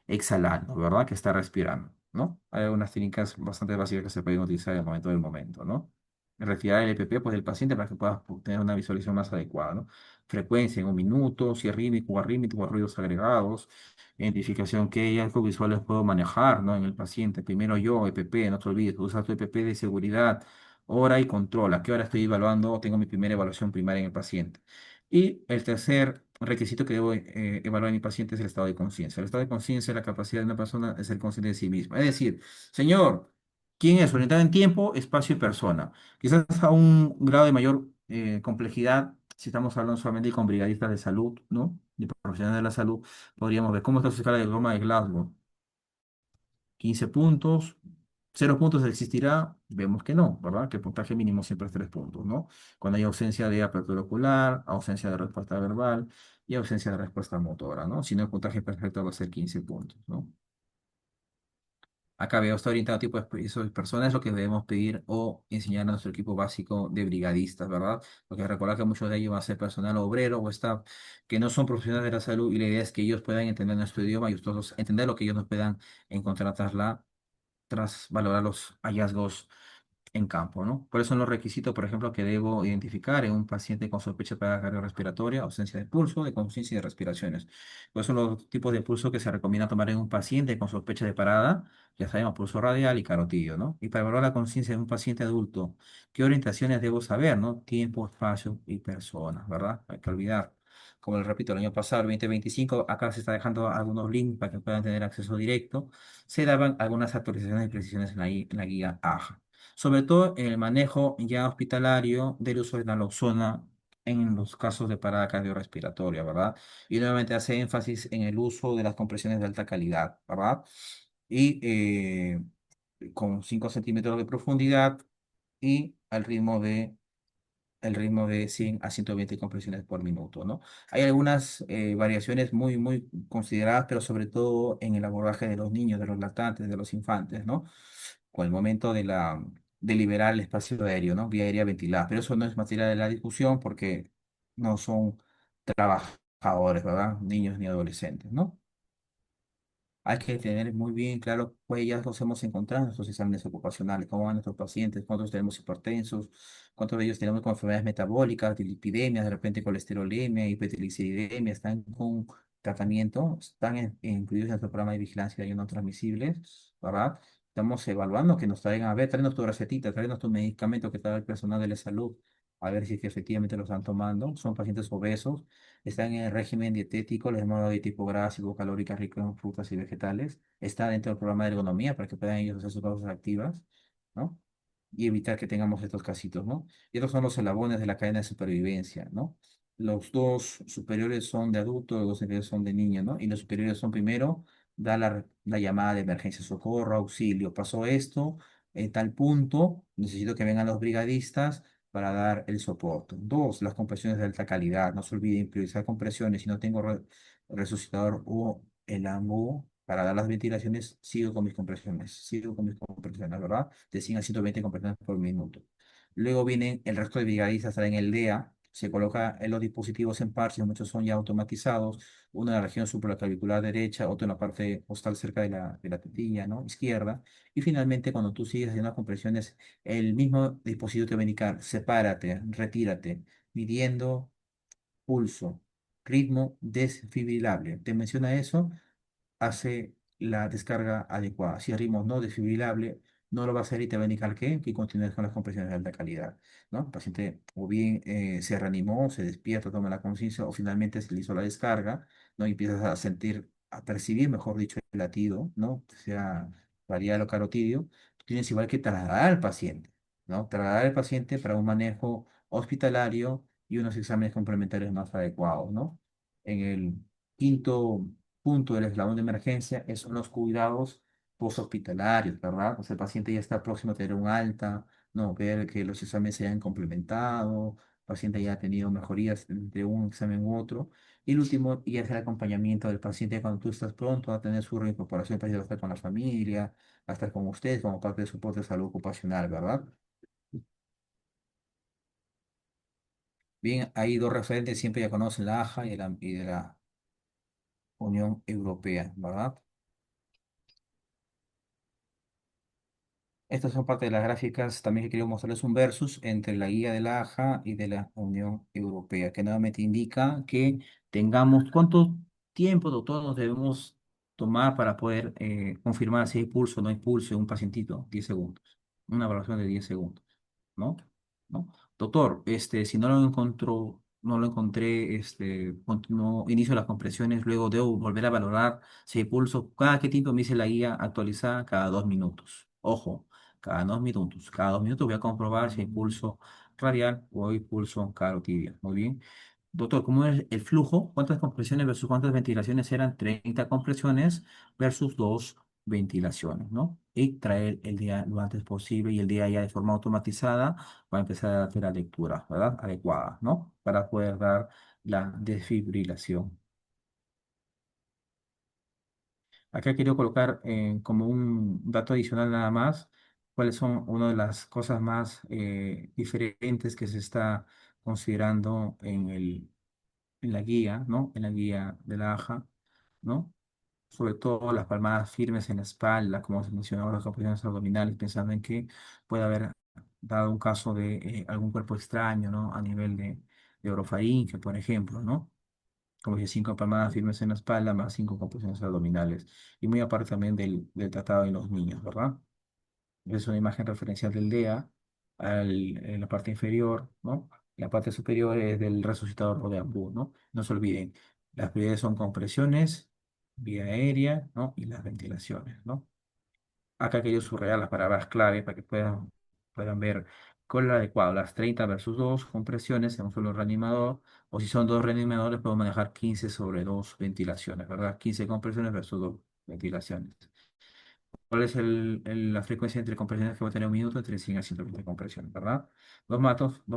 exhalando, ¿verdad? Que está respirando, ¿no? Hay algunas técnicas bastante básicas que se pueden utilizar en el momento del momento, ¿no? Retirar el EPP pues, del paciente para que pueda tener una visualización más adecuada, ¿no? Frecuencia en un minuto, si es rítmico o arrítmico, ruidos agregados, identificación, qué hallazgos visuales puedo manejar, ¿no? En el paciente. Primero yo, EPP, no te olvides, usa tu EPP de seguridad, hora y control. ¿A qué hora estoy evaluando? Tengo mi primera evaluación primaria en el paciente. Y el tercer requisito que debo evaluar en mi paciente es el estado de conciencia. El estado de conciencia es la capacidad de una persona de ser consciente de sí misma. Es decir, señor, ¿quién es? Orientado en tiempo, espacio y persona. Quizás a un grado de mayor complejidad, si estamos hablando solamente con brigadistas de salud, ¿no? De profesionales de la salud, podríamos ver cómo está su escala de goma de Glasgow. 15 puntos, 0 puntos existirá, vemos que no, ¿verdad? Que el puntaje mínimo siempre es 3 puntos, ¿no? Cuando hay ausencia de apertura ocular, ausencia de respuesta verbal y ausencia de respuesta motora, ¿no? Si no, el puntaje perfecto va a ser 15 puntos, ¿no? Acá veo, está orientado a tipo de personas, lo que debemos pedir o enseñar a nuestro equipo básico de brigadistas, ¿verdad? Porque recordar que muchos de ellos van a ser personal obrero o staff que no son profesionales de la salud y la idea es que ellos puedan entender nuestro idioma y nosotros entender lo que ellos nos puedan encontrar tras valorar los hallazgos en campo, ¿no? ¿Cuáles son los requisitos, por ejemplo, que debo identificar en un paciente con sospecha de parada cardiorrespiratoria, ausencia de pulso, de conciencia y de respiraciones? ¿Cuáles son los tipos de pulso que se recomienda tomar en un paciente con sospecha de parada? Ya sabemos, pulso radial y carotidio, ¿no? Y para evaluar la conciencia de un paciente adulto, ¿qué orientaciones debo saber, ¿no? Tiempo, espacio y personas, ¿verdad? Hay que olvidar. Como les repito, el año pasado, el 2025, acá se está dejando algunos links para que puedan tener acceso directo. Se daban algunas actualizaciones y precisiones en la guía AJA, sobre todo en el manejo ya hospitalario del uso de naloxona en los casos de parada cardiorrespiratoria, ¿verdad? Y nuevamente hace énfasis en el uso de las compresiones de alta calidad, ¿verdad? Y con 5 centímetros de profundidad y el ritmo de 100 a 120 compresiones por minuto, ¿no? Hay algunas variaciones muy consideradas, pero sobre todo en el abordaje de los niños, de los lactantes, de los infantes, ¿no? Con el momento de liberar el espacio aéreo, ¿no? Vía aérea ventilada. Pero eso no es materia de la discusión porque no son trabajadores, ¿verdad? Niños ni adolescentes, ¿no? Hay que tener muy bien claro cuáles ya los hemos encontrado en nuestros exámenes ocupacionales, cómo van nuestros pacientes, cuántos tenemos hipertensos, cuántos de ellos tenemos con enfermedades metabólicas, lipidemias, de repente colesterolemia, hipertrigliceridemia, están con tratamiento, están incluidos en nuestro programa de vigilancia de ayuno transmisibles, ¿verdad? Estamos evaluando que nos traigan, a ver, tráenos tu recetita, tráenos tu medicamento que trae el personal de la salud, a ver si es que efectivamente lo están tomando. Son pacientes obesos, están en el régimen dietético, les hemos dado de tipo gráfico, calórica, rico en frutas y vegetales. Está dentro del programa de ergonomía para que puedan ellos hacer sus pausas activas, ¿no? Y evitar que tengamos estos casitos, ¿no? Y estos son los eslabones de la cadena de supervivencia, ¿no? Los dos superiores son de adulto, los dos inferiores son de niño, ¿no? Y los superiores son primero, da la llamada de emergencia, socorro, auxilio. Pasó esto, en tal punto, necesito que vengan los brigadistas para dar el soporte. Dos, las compresiones de alta calidad. No se olviden priorizar compresiones. Si no tengo resucitador o el AMU, para dar las ventilaciones, sigo con mis compresiones, ¿verdad? De 100 a 120 compresiones por minuto. Luego vienen el resto de brigadistas, en el DEA, se coloca en los dispositivos en parches, muchos son ya automatizados, uno en la región supraclavicular derecha, otro en la parte costal cerca de la tetilla, ¿no? Izquierda. Y finalmente, cuando tú sigues haciendo las compresiones, el mismo dispositivo te va a indicar, sepárate, retírate, midiendo pulso, ritmo desfibrilable. Te menciona eso, hace la descarga adecuada. Si el ritmo no desfibrilable, no lo va a hacer y te va a indicar que continúes con las compresiones de alta calidad, ¿no? El paciente o bien se reanimó, se despierta, toma la conciencia o finalmente se le hizo la descarga, ¿no? Y empiezas a sentir, a percibir, mejor dicho, el latido, ¿no? Sea radial o carotidio. Tú tienes igual que trasladar al paciente, ¿no? Trasladar al paciente para un manejo hospitalario y unos exámenes complementarios más adecuados, ¿no? En el quinto punto del eslabón de emergencia son los cuidados posthospitalarios, ¿verdad? O sea, el paciente ya está próximo a tener un alta, no, ver que los exámenes se hayan complementado, el paciente ya ha tenido mejorías entre un examen u otro. Y el último, ya es el acompañamiento del paciente cuando tú estás pronto a tener su reincorporación, el paciente va a estar con la familia, va a estar con ustedes como parte del soporte de salud ocupacional, ¿verdad? Bien, hay dos referentes, siempre ya conocen la AJA y de la Unión Europea, ¿verdad? Estas son parte de las gráficas también que quería mostrarles un versus entre la guía de la AJA y de la Unión Europea, que nuevamente indica que tengamos cuánto tiempo, doctor, nos debemos tomar para poder confirmar si hay pulso o no hay pulso en un pacientito, 10 segundos, una evaluación de 10 segundos, ¿no? ¿No? Doctor, si no lo encontró, no lo encontré, no inicio las compresiones, luego debo volver a valorar si hay pulso. Cada qué tiempo me dice la guía actualizada, cada 2 minutos. Ojo, cada 2 minutos. Cada 2 minutos voy a comprobar si hay pulso radial o hay pulso carotidiano. Muy bien. Doctor, ¿cómo es el flujo? ¿Cuántas compresiones versus cuántas ventilaciones eran? 30 compresiones versus 2 ventilaciones, ¿no? Y traer el día lo antes posible y el día ya de forma automatizada va a empezar a hacer la lectura, ¿verdad? Adecuada, ¿no? Para poder dar la desfibrilación. Acá quiero colocar como un dato adicional nada más, cuáles son una de las cosas más diferentes que se está considerando en la guía, ¿no? En la guía de la AJA, ¿no? Sobre todo las palmadas firmes en la espalda, como se mencionaba, las operaciones abdominales, pensando en que puede haber dado un caso de algún cuerpo extraño, ¿no? A nivel de orofaringe, por ejemplo, ¿no? Como dije, 5 palmadas firmes en la espalda, más 5 compresiones abdominales. Y muy aparte también del tratado en los niños, ¿verdad? Es una imagen referencial del DEA en la parte inferior, ¿no? La parte superior es del resucitador o de ambú, ¿no? No se olviden, las prioridades son compresiones, vía aérea, ¿no? Y las ventilaciones, ¿no? Acá quería subrayar las palabras clave para que puedan ver cuál es lo adecuado, las 30 versus 2 compresiones en un solo reanimador, o si son dos reanimadores, podemos manejar 15 sobre 2 ventilaciones, ¿verdad? 15 compresiones versus 2 ventilaciones. ¿Cuál es la frecuencia entre compresiones que va a tener un minuto? Entre 100 a 120 compresiones, ¿verdad? Dos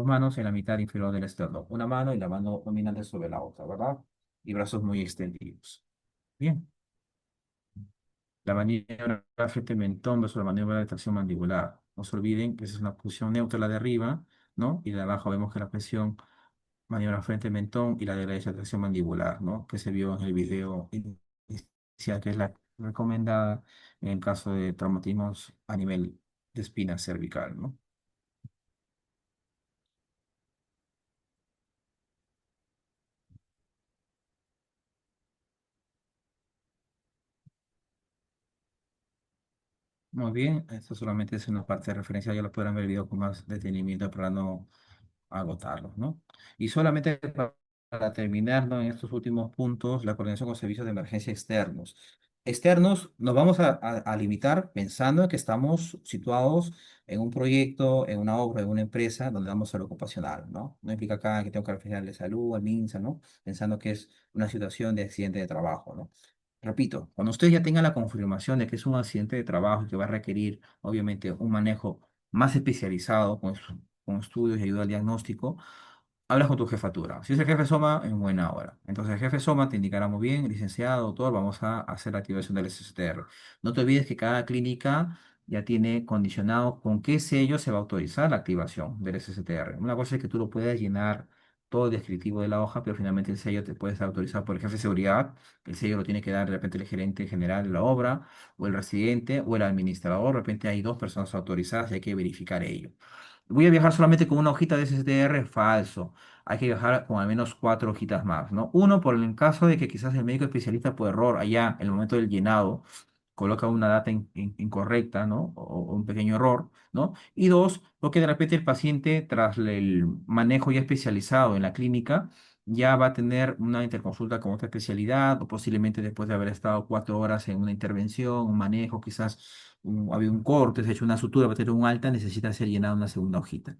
manos en la mitad inferior del esternón. Una mano y la mano dominante sobre la otra, ¿verdad? Y brazos muy extendidos. Bien. La maniobra frente mentón versus la maniobra de tracción mandibular. No se olviden que esa es una posición neutra la de arriba, ¿no? Y de abajo vemos que la presión maniobra frente mentón y la derecha tracción mandibular, ¿no? Que se vio en el video inicial, que es la recomendada en el caso de traumatismos a nivel de espina cervical, ¿no? Muy bien, esto solamente es una parte de referencia, ya lo podrán ver el video con más detenimiento para no agotarlos, ¿no? Y solamente para terminar, ¿no? En estos últimos puntos, la coordinación con servicios de emergencia externos. Externos, nos vamos a limitar pensando en que estamos situados en un proyecto, en una obra, en una empresa donde damos salud ocupacional, ¿no? No implica acá que tengo que referir de salud, al MINSA, ¿no? Pensando que es una situación de accidente de trabajo, ¿no? Repito, cuando usted ya tenga la confirmación de que es un accidente de trabajo y que va a requerir, obviamente, un manejo más especializado con estudios y ayuda al diagnóstico, hablas con tu jefatura. Si es el jefe Soma, en buena hora. Entonces el jefe Soma te indicará muy bien, licenciado, doctor, vamos a hacer la activación del SSTR. No te olvides que cada clínica ya tiene condicionado con qué sello se va a autorizar la activación del SSTR. Una cosa es que tú lo puedas llenar todo el descriptivo de la hoja, pero finalmente el sello te puede estar autorizado por el jefe de seguridad. El sello lo tiene que dar de repente el gerente general de la obra, o el residente, o el administrador. De repente hay dos personas autorizadas y hay que verificar ello. Voy a viajar solamente con una hojita de SSTR, falso. Hay que viajar con al menos cuatro hojitas más, ¿no? Uno, por el caso de que quizás el médico especialista por error allá, en el momento del llenado, coloca una data incorrecta, ¿no? O un pequeño error, ¿no? Y dos, porque de repente el paciente, tras el manejo ya especializado en la clínica, ya va a tener una interconsulta con otra especialidad, o posiblemente después de haber estado 4 horas en una intervención, un manejo, quizás ha habido un corte, se ha hecho una sutura, va a tener un alta, necesita ser llenada una segunda hojita.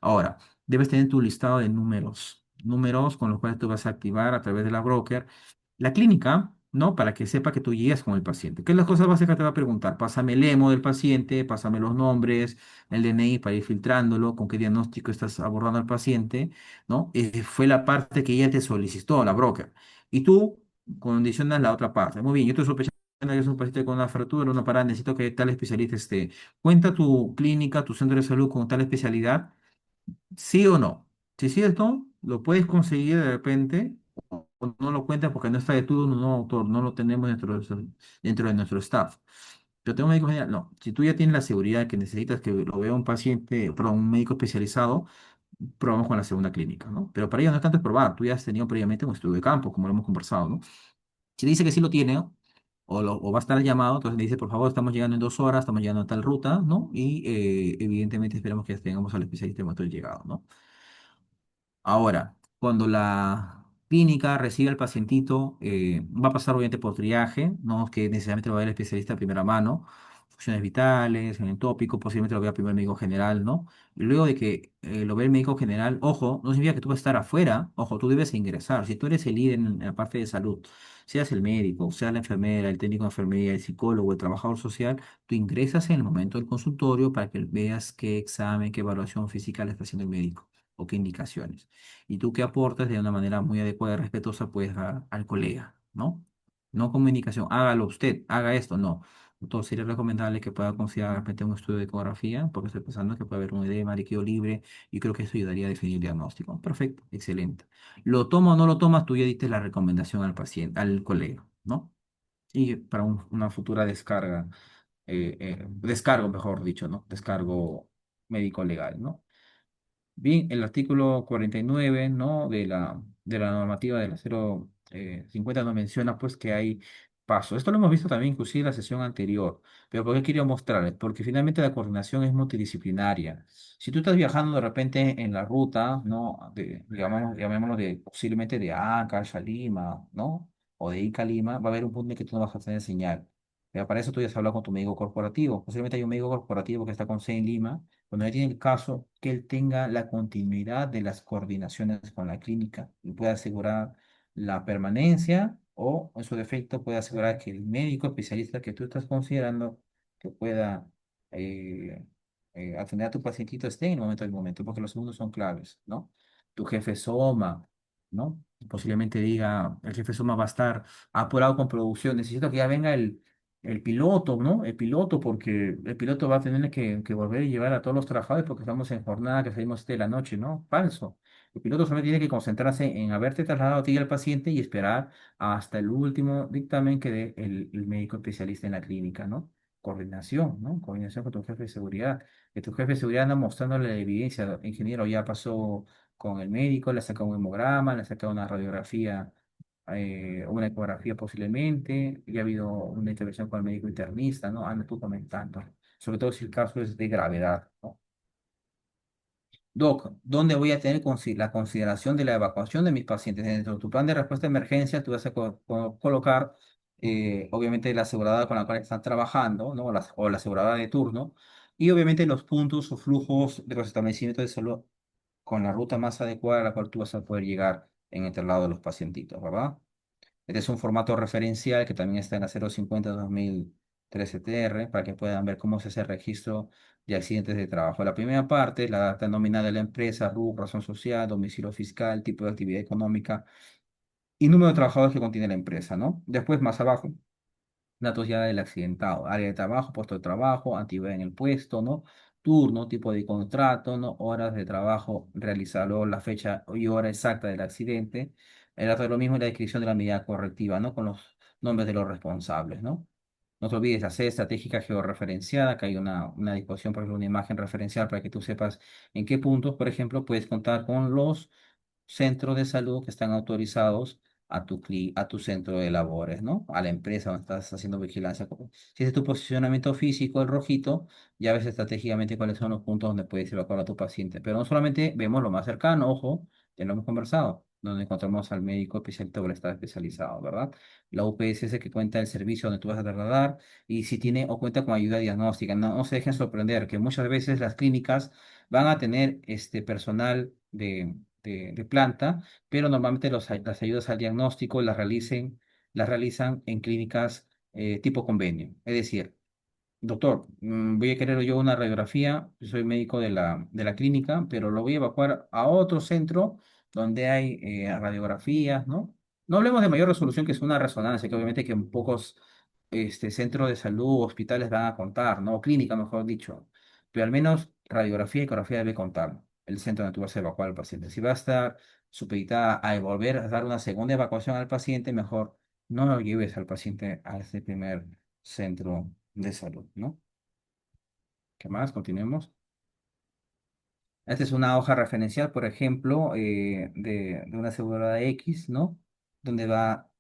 Ahora, debes tener tu listado de números con los cuales tú vas a activar a través de la broker la clínica, ¿no? Para que sepa que tú llegas con el paciente. ¿Qué es las cosas básicas que te va a preguntar? Pásame el emo del paciente, pásame los nombres, el DNI para ir filtrándolo, con qué diagnóstico estás abordando al paciente, ¿no? Fue la parte que ella te solicitó, la broker. Y tú condicionas la otra parte. Muy bien, yo estoy sospechando que es un paciente con una fractura, una parada, necesito que tal especialista esté. ¿Cuenta tu clínica, tu centro de salud con tal especialidad? ¿Sí o no? Si sí es no, lo puedes conseguir de repente o no lo cuentas porque no está de turno, no autor, no lo tenemos dentro de nuestro staff. Yo tengo un médico general, no. Si tú ya tienes la seguridad que necesitas que lo vea un paciente, perdón, un médico especializado, probamos con la segunda clínica, ¿no? Pero para ello no es tanto es probar, tú ya has tenido previamente un estudio de campo, como lo hemos conversado, ¿no? Si dice que sí lo tiene, ¿no? O va a estar llamado, entonces le dice, por favor, estamos llegando en 2 horas, estamos llegando a tal ruta, ¿no? Y evidentemente esperamos que tengamos al especialista en momento del llegado, ¿no? Ahora, cuando la clínica recibe al pacientito, va a pasar obviamente por triaje, no es que necesariamente lo vea el especialista a primera mano, funciones vitales, en el tópico, posiblemente lo vea primero el médico general, ¿no? Y luego de que lo ve el médico general, ojo, no significa que tú vas a estar afuera, ojo, tú debes ingresar. Si tú eres el líder en la parte de salud, seas el médico, sea la enfermera, el técnico de enfermería, el psicólogo, el trabajador social, tú ingresas en el momento del consultorio para que veas qué examen, qué evaluación física le está haciendo el médico o qué indicaciones. Y tú qué aportas de una manera muy adecuada y respetuosa, pues, al colega, ¿no? No comunicación, hágalo usted, haga esto, no. Entonces sería recomendable que pueda considerar de repente un estudio de ecografía, porque estoy pensando que puede haber un edema líquido libre y creo que eso ayudaría a definir el diagnóstico. Perfecto, excelente. ¿Lo toma o no lo tomas? Tú ya diste la recomendación al paciente, al colega, ¿no? Y para una futura descarga, descargo, mejor dicho, ¿no? Descargo médico legal, ¿no? Bien, el artículo 49, ¿no? de la normativa de la 050 nos menciona pues que hay pasos. Esto lo hemos visto también inclusive en la sesión anterior, pero ¿por qué quería mostrarles? Porque finalmente la coordinación es multidisciplinaria. Si tú estás viajando de repente en la ruta, ¿no? Llamémoslo posiblemente de Ancash a Lima, ¿no? O de Ica a Lima, va a haber un punto en que tú no vas a tener señal. Pero para eso tú ya has hablado con tu médico corporativo. Posiblemente hay un médico corporativo que está con sede en Lima cuando ya tiene el caso, que él tenga la continuidad de las coordinaciones con la clínica y pueda asegurar la permanencia o, en su defecto, pueda asegurar que el médico especialista que tú estás considerando que pueda eh, atender a tu pacientito esté en el momento, porque los segundos son claves, ¿no? Tu jefe Soma, ¿no? Posiblemente diga, el jefe Soma va a estar apurado con producción, necesito que ya venga el piloto, ¿no? El piloto, porque el piloto va a tener que volver y llevar a todos los trabajadores porque estamos en jornada que salimos de la noche, ¿no? Falso. El piloto solamente tiene que concentrarse en haberte trasladado a ti y al paciente y esperar hasta el último dictamen que dé el médico especialista en la clínica, ¿no? Coordinación, ¿no? Coordinación con tu jefe de seguridad. Que tu jefe de seguridad anda mostrándole la evidencia. Ingeniero, ya pasó con el médico, le ha sacado un hemograma, le ha sacado una radiografía, una ecografía posiblemente, y ha habido una intervención con el médico internista, ¿no? Anda tú comentando, sobre todo si el caso es de gravedad, ¿no? Doc, ¿dónde voy a tener la consideración de la evacuación de mis pacientes? Dentro de tu plan de respuesta de emergencia, tú vas a colocar, obviamente, la asegurada con la cual están trabajando, ¿no? O la aseguradora de turno, y obviamente los puntos o flujos de los establecimientos de salud con la ruta más adecuada a la cual tú vas a poder llegar en el traslado de los pacientitos, ¿verdad? Este es un formato referencial que también está en la 050-2013 3CTR, para que puedan ver cómo se hace el registro de accidentes de trabajo. La primera parte, la data nominal de la empresa, RUC, razón social, domicilio fiscal, tipo de actividad económica y número de trabajadores que contiene la empresa, ¿no? Después, más abajo, datos ya del accidentado, área de trabajo, puesto de trabajo, antigüedad en el puesto, ¿no? Turno, tipo de contrato, ¿no? Horas de trabajo realizado, la fecha y hora exacta del accidente. El dato de lo mismo y la descripción de la medida correctiva, ¿no? Con los nombres de los responsables, ¿no? No te olvides la sede estratégica georreferenciada, que hay una disposición, por ejemplo, una imagen referencial para que tú sepas en qué puntos, por ejemplo, puedes contar con los centros de salud que están autorizados a tu centro de labores, ¿no? A la empresa donde estás haciendo vigilancia. Si ese es tu posicionamiento físico, el rojito, ya ves estratégicamente cuáles son los puntos donde puedes evacuar a tu paciente. Pero no solamente vemos lo más cercano, ojo, ya lo hemos conversado, donde encontramos al médico especialista o el estado especializado, ¿verdad? La UPS es el que cuenta el servicio donde tú vas a trasladar y si tiene o cuenta con ayuda diagnóstica. No, no se dejen sorprender que muchas veces las clínicas van a tener este personal de planta, pero normalmente las ayudas al diagnóstico las realizan en clínicas tipo convenio. Es decir, doctor, voy a querer yo una radiografía, yo soy médico de la clínica, pero lo voy a evacuar a otro centro donde hay radiografías, ¿no? No hablemos de mayor resolución, que es una resonancia, que obviamente que en pocos centros de salud, hospitales van a contar, ¿no? Clínica, mejor dicho. Pero al menos radiografía y ecografía debe contar el centro donde tú vas a evacuar al paciente. Si va a estar supeditada a volver a dar una segunda evacuación al paciente, mejor no lo lleves al paciente a ese primer centro de salud, ¿no? ¿Qué más? Continuemos. Esta es una hoja referencial, por ejemplo, de una aseguradora X, ¿no? Donde va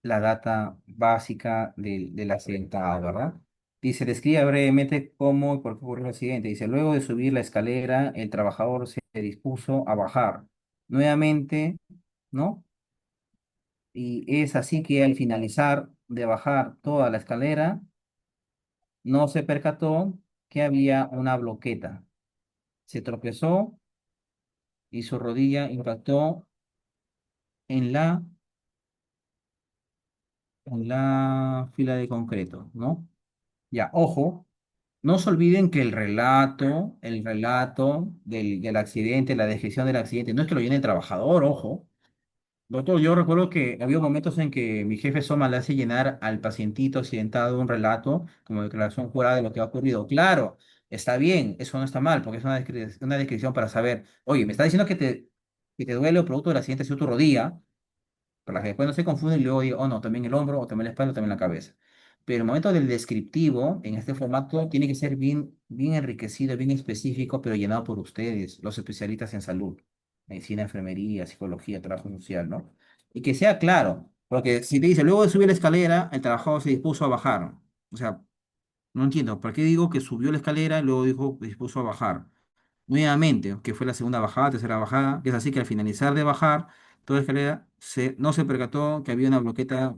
la data básica del accidentado, ¿verdad? Dice, describe brevemente cómo y por qué ocurrió el accidente. Dice, luego de subir la escalera, el trabajador se dispuso a bajar nuevamente, ¿no? Y es así que al finalizar de bajar toda la escalera, no se percató que había una bloqueta. Se tropezó y su rodilla impactó en en la fila de concreto, ¿no? Ya, ojo, no se olviden que el relato del accidente, la descripción del accidente, no es que lo llene el trabajador, ojo. Doctor, yo recuerdo que había momentos en que mi jefe Soma le hace llenar al pacientito accidentado un relato como declaración jurada de lo que ha ocurrido. Claro, está bien, eso no está mal, porque es una descripción para saber, oye, me está diciendo que te duele o producto del accidente ha sido tu rodilla, para que después no se confunden y luego digo, oh no, también el hombro, o también la espalda, o también la cabeza. Pero el momento del descriptivo, en este formato, tiene que ser bien enriquecido, bien específico, pero llenado por ustedes, los especialistas en salud, medicina, enfermería, psicología, trabajo social, ¿no? Y que sea claro, porque si te dice, luego de subir la escalera, el trabajador se dispuso a bajar. O sea, no entiendo, ¿por qué digo que subió la escalera y luego dijo que dispuso a bajar? Nuevamente, que fue la segunda bajada, tercera bajada, que es así que al finalizar de bajar toda la escalera, no se percató que había una bloqueta.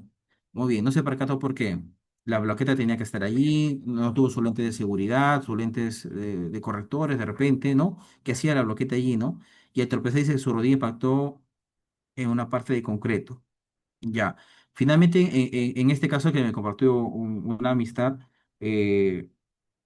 Muy bien, no se percató porque la bloqueta tenía que estar allí, no tuvo su lente de seguridad, sus lentes de correctores de repente, ¿no? Que hacía la bloqueta allí, ¿no? Y al tropezar dice que su rodilla impactó en una parte de concreto. Ya. Finalmente, en este caso que me compartió una amistad, eh,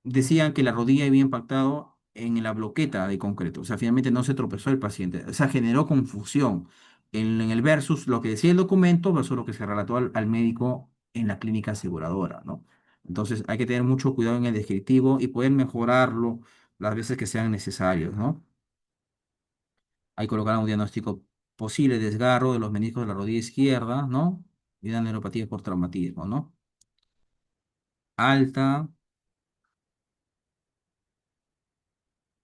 decían que la rodilla había impactado en la bloqueta de concreto. O sea, finalmente no se tropezó el paciente. O sea, generó confusión en el versus lo que decía el documento versus lo que se relató al médico en la clínica aseguradora, ¿no? Entonces hay que tener mucho cuidado en el descriptivo y poder mejorarlo las veces que sean necesarios, ¿no? Hay que colocar un diagnóstico posible de desgarro de los meniscos de la rodilla izquierda, ¿no? Y de neuropatía por traumatismo, ¿no? Alta.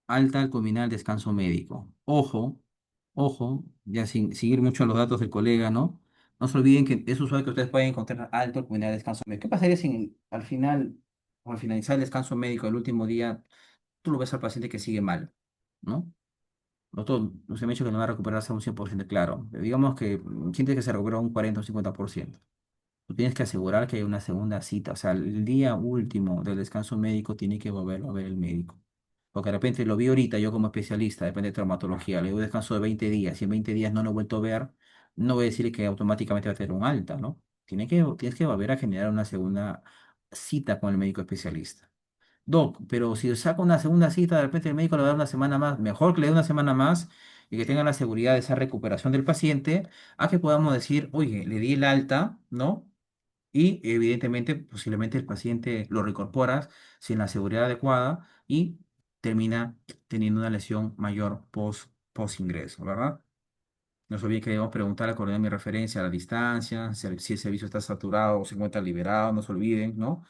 Alta al culminar el descanso médico. Ojo, ojo, ya sin seguir mucho los datos del colega, ¿no? No se olviden que es usual que ustedes pueden encontrar alto al culminar el descanso médico. ¿Qué pasaría si al final, o al finalizar el descanso médico, el último día, tú lo ves al paciente que sigue mal, ¿no? Doctor, no se me ha dicho que no va a recuperarse a un 100%, claro. Digamos que siente que se recupera un 40 o 50%. Tú tienes que asegurar que hay una segunda cita. O sea, el día último del descanso médico tiene que volverlo a ver el médico. Porque de repente lo vi ahorita yo como especialista, depende de traumatología, le doy descanso de 20 días y en 20 días no lo he vuelto a ver, no voy a decir que automáticamente va a tener un alta, ¿no? Tienes que volver a generar una segunda cita con el médico especialista. Doc, pero si saca una segunda cita, de repente el médico le va a dar una semana más, mejor que le dé una semana más y que tenga la seguridad de esa recuperación del paciente, a que podamos decir, oye, le di el alta, ¿no? Y evidentemente, posiblemente el paciente lo reincorporas sin la seguridad adecuada y termina teniendo una lesión mayor post ingreso, ¿verdad? No se olvide que debemos preguntar al coordinar mi referencia a la distancia, si el servicio está saturado o se encuentra liberado, no se olviden, ¿no?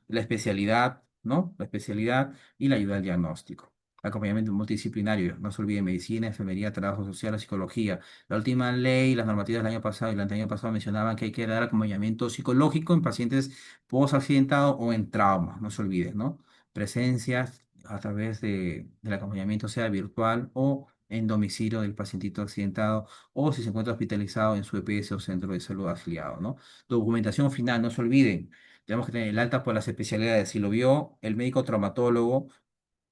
La especialidad, ¿no? La especialidad y la ayuda al diagnóstico. Acompañamiento multidisciplinario, no se olvide medicina, enfermería, trabajo social, psicología. La última ley, las normativas del año pasado y el año pasado mencionaban que hay que dar acompañamiento psicológico en pacientes post-accidentados o en trauma, no se olvide, ¿no? Presencias a través del acompañamiento, sea virtual o en domicilio del pacientito accidentado o si se encuentra hospitalizado en su EPS o centro de salud afiliado, ¿no? Documentación final, no se olviden, tenemos que tener el alta por las especialidades. Si lo vio el médico traumatólogo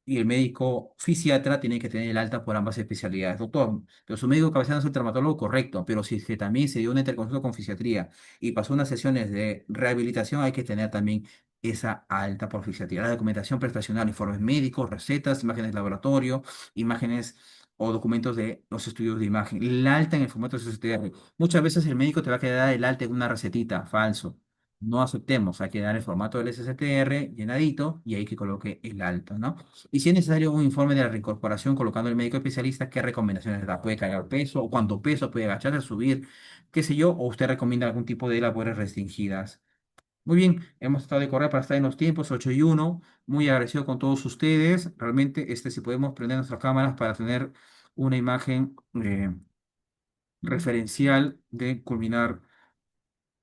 y el médico fisiatra, tiene que tener el alta por ambas especialidades. Doctor, pero su médico cabecera es el traumatólogo, correcto, pero si es que también se dio una interconsulta con fisiatría y pasó unas sesiones de rehabilitación, hay que tener también esa alta por fisiatría. La documentación prestacional, informes médicos, recetas, imágenes de laboratorio, imágenes o documentos de los estudios de imagen. El alta en el formato SSTR. Muchas veces el médico te va a quedar el alta en una recetita, falso. No aceptemos, hay que dar el formato del SSTR llenadito y ahí que coloque el alta, ¿no? Y si es necesario un informe de la reincorporación colocando el médico especialista, ¿qué recomendaciones da? ¿Puede cargar peso? ¿O cuánto peso? ¿Puede agacharse, subir? ¿Qué sé yo? ¿O usted recomienda algún tipo de labores restringidas? Muy bien, hemos tratado de correr para estar en los tiempos, 8:01. Muy agradecido con todos ustedes. Realmente, si podemos prender nuestras cámaras para tener una imagen referencial de culminar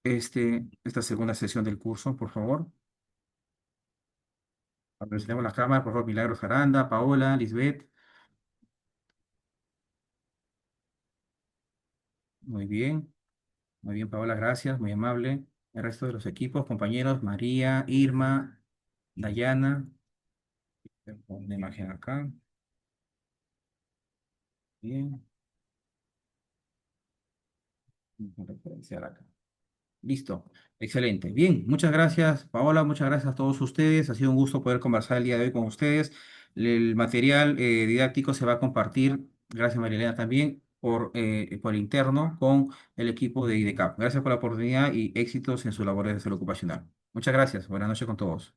esta segunda sesión del curso, por favor. Presentemos las cámaras, por favor, Milagros Aranda, Paola, Lisbeth. Muy bien, Paola, gracias, muy amable. El resto de los equipos, compañeros, María, Irma, Dayana. Pongo una imagen acá. Bien, referenciar acá. Listo, excelente. Bien, muchas gracias, Paola, muchas gracias a todos ustedes. Ha sido un gusto poder conversar el día de hoy con ustedes. El material didáctico se va a compartir, gracias Marilena también, por interno con el equipo de IDECAP. Gracias por la oportunidad y éxitos en sus labores de salud ocupacional. Muchas gracias. Buenas noches con todos.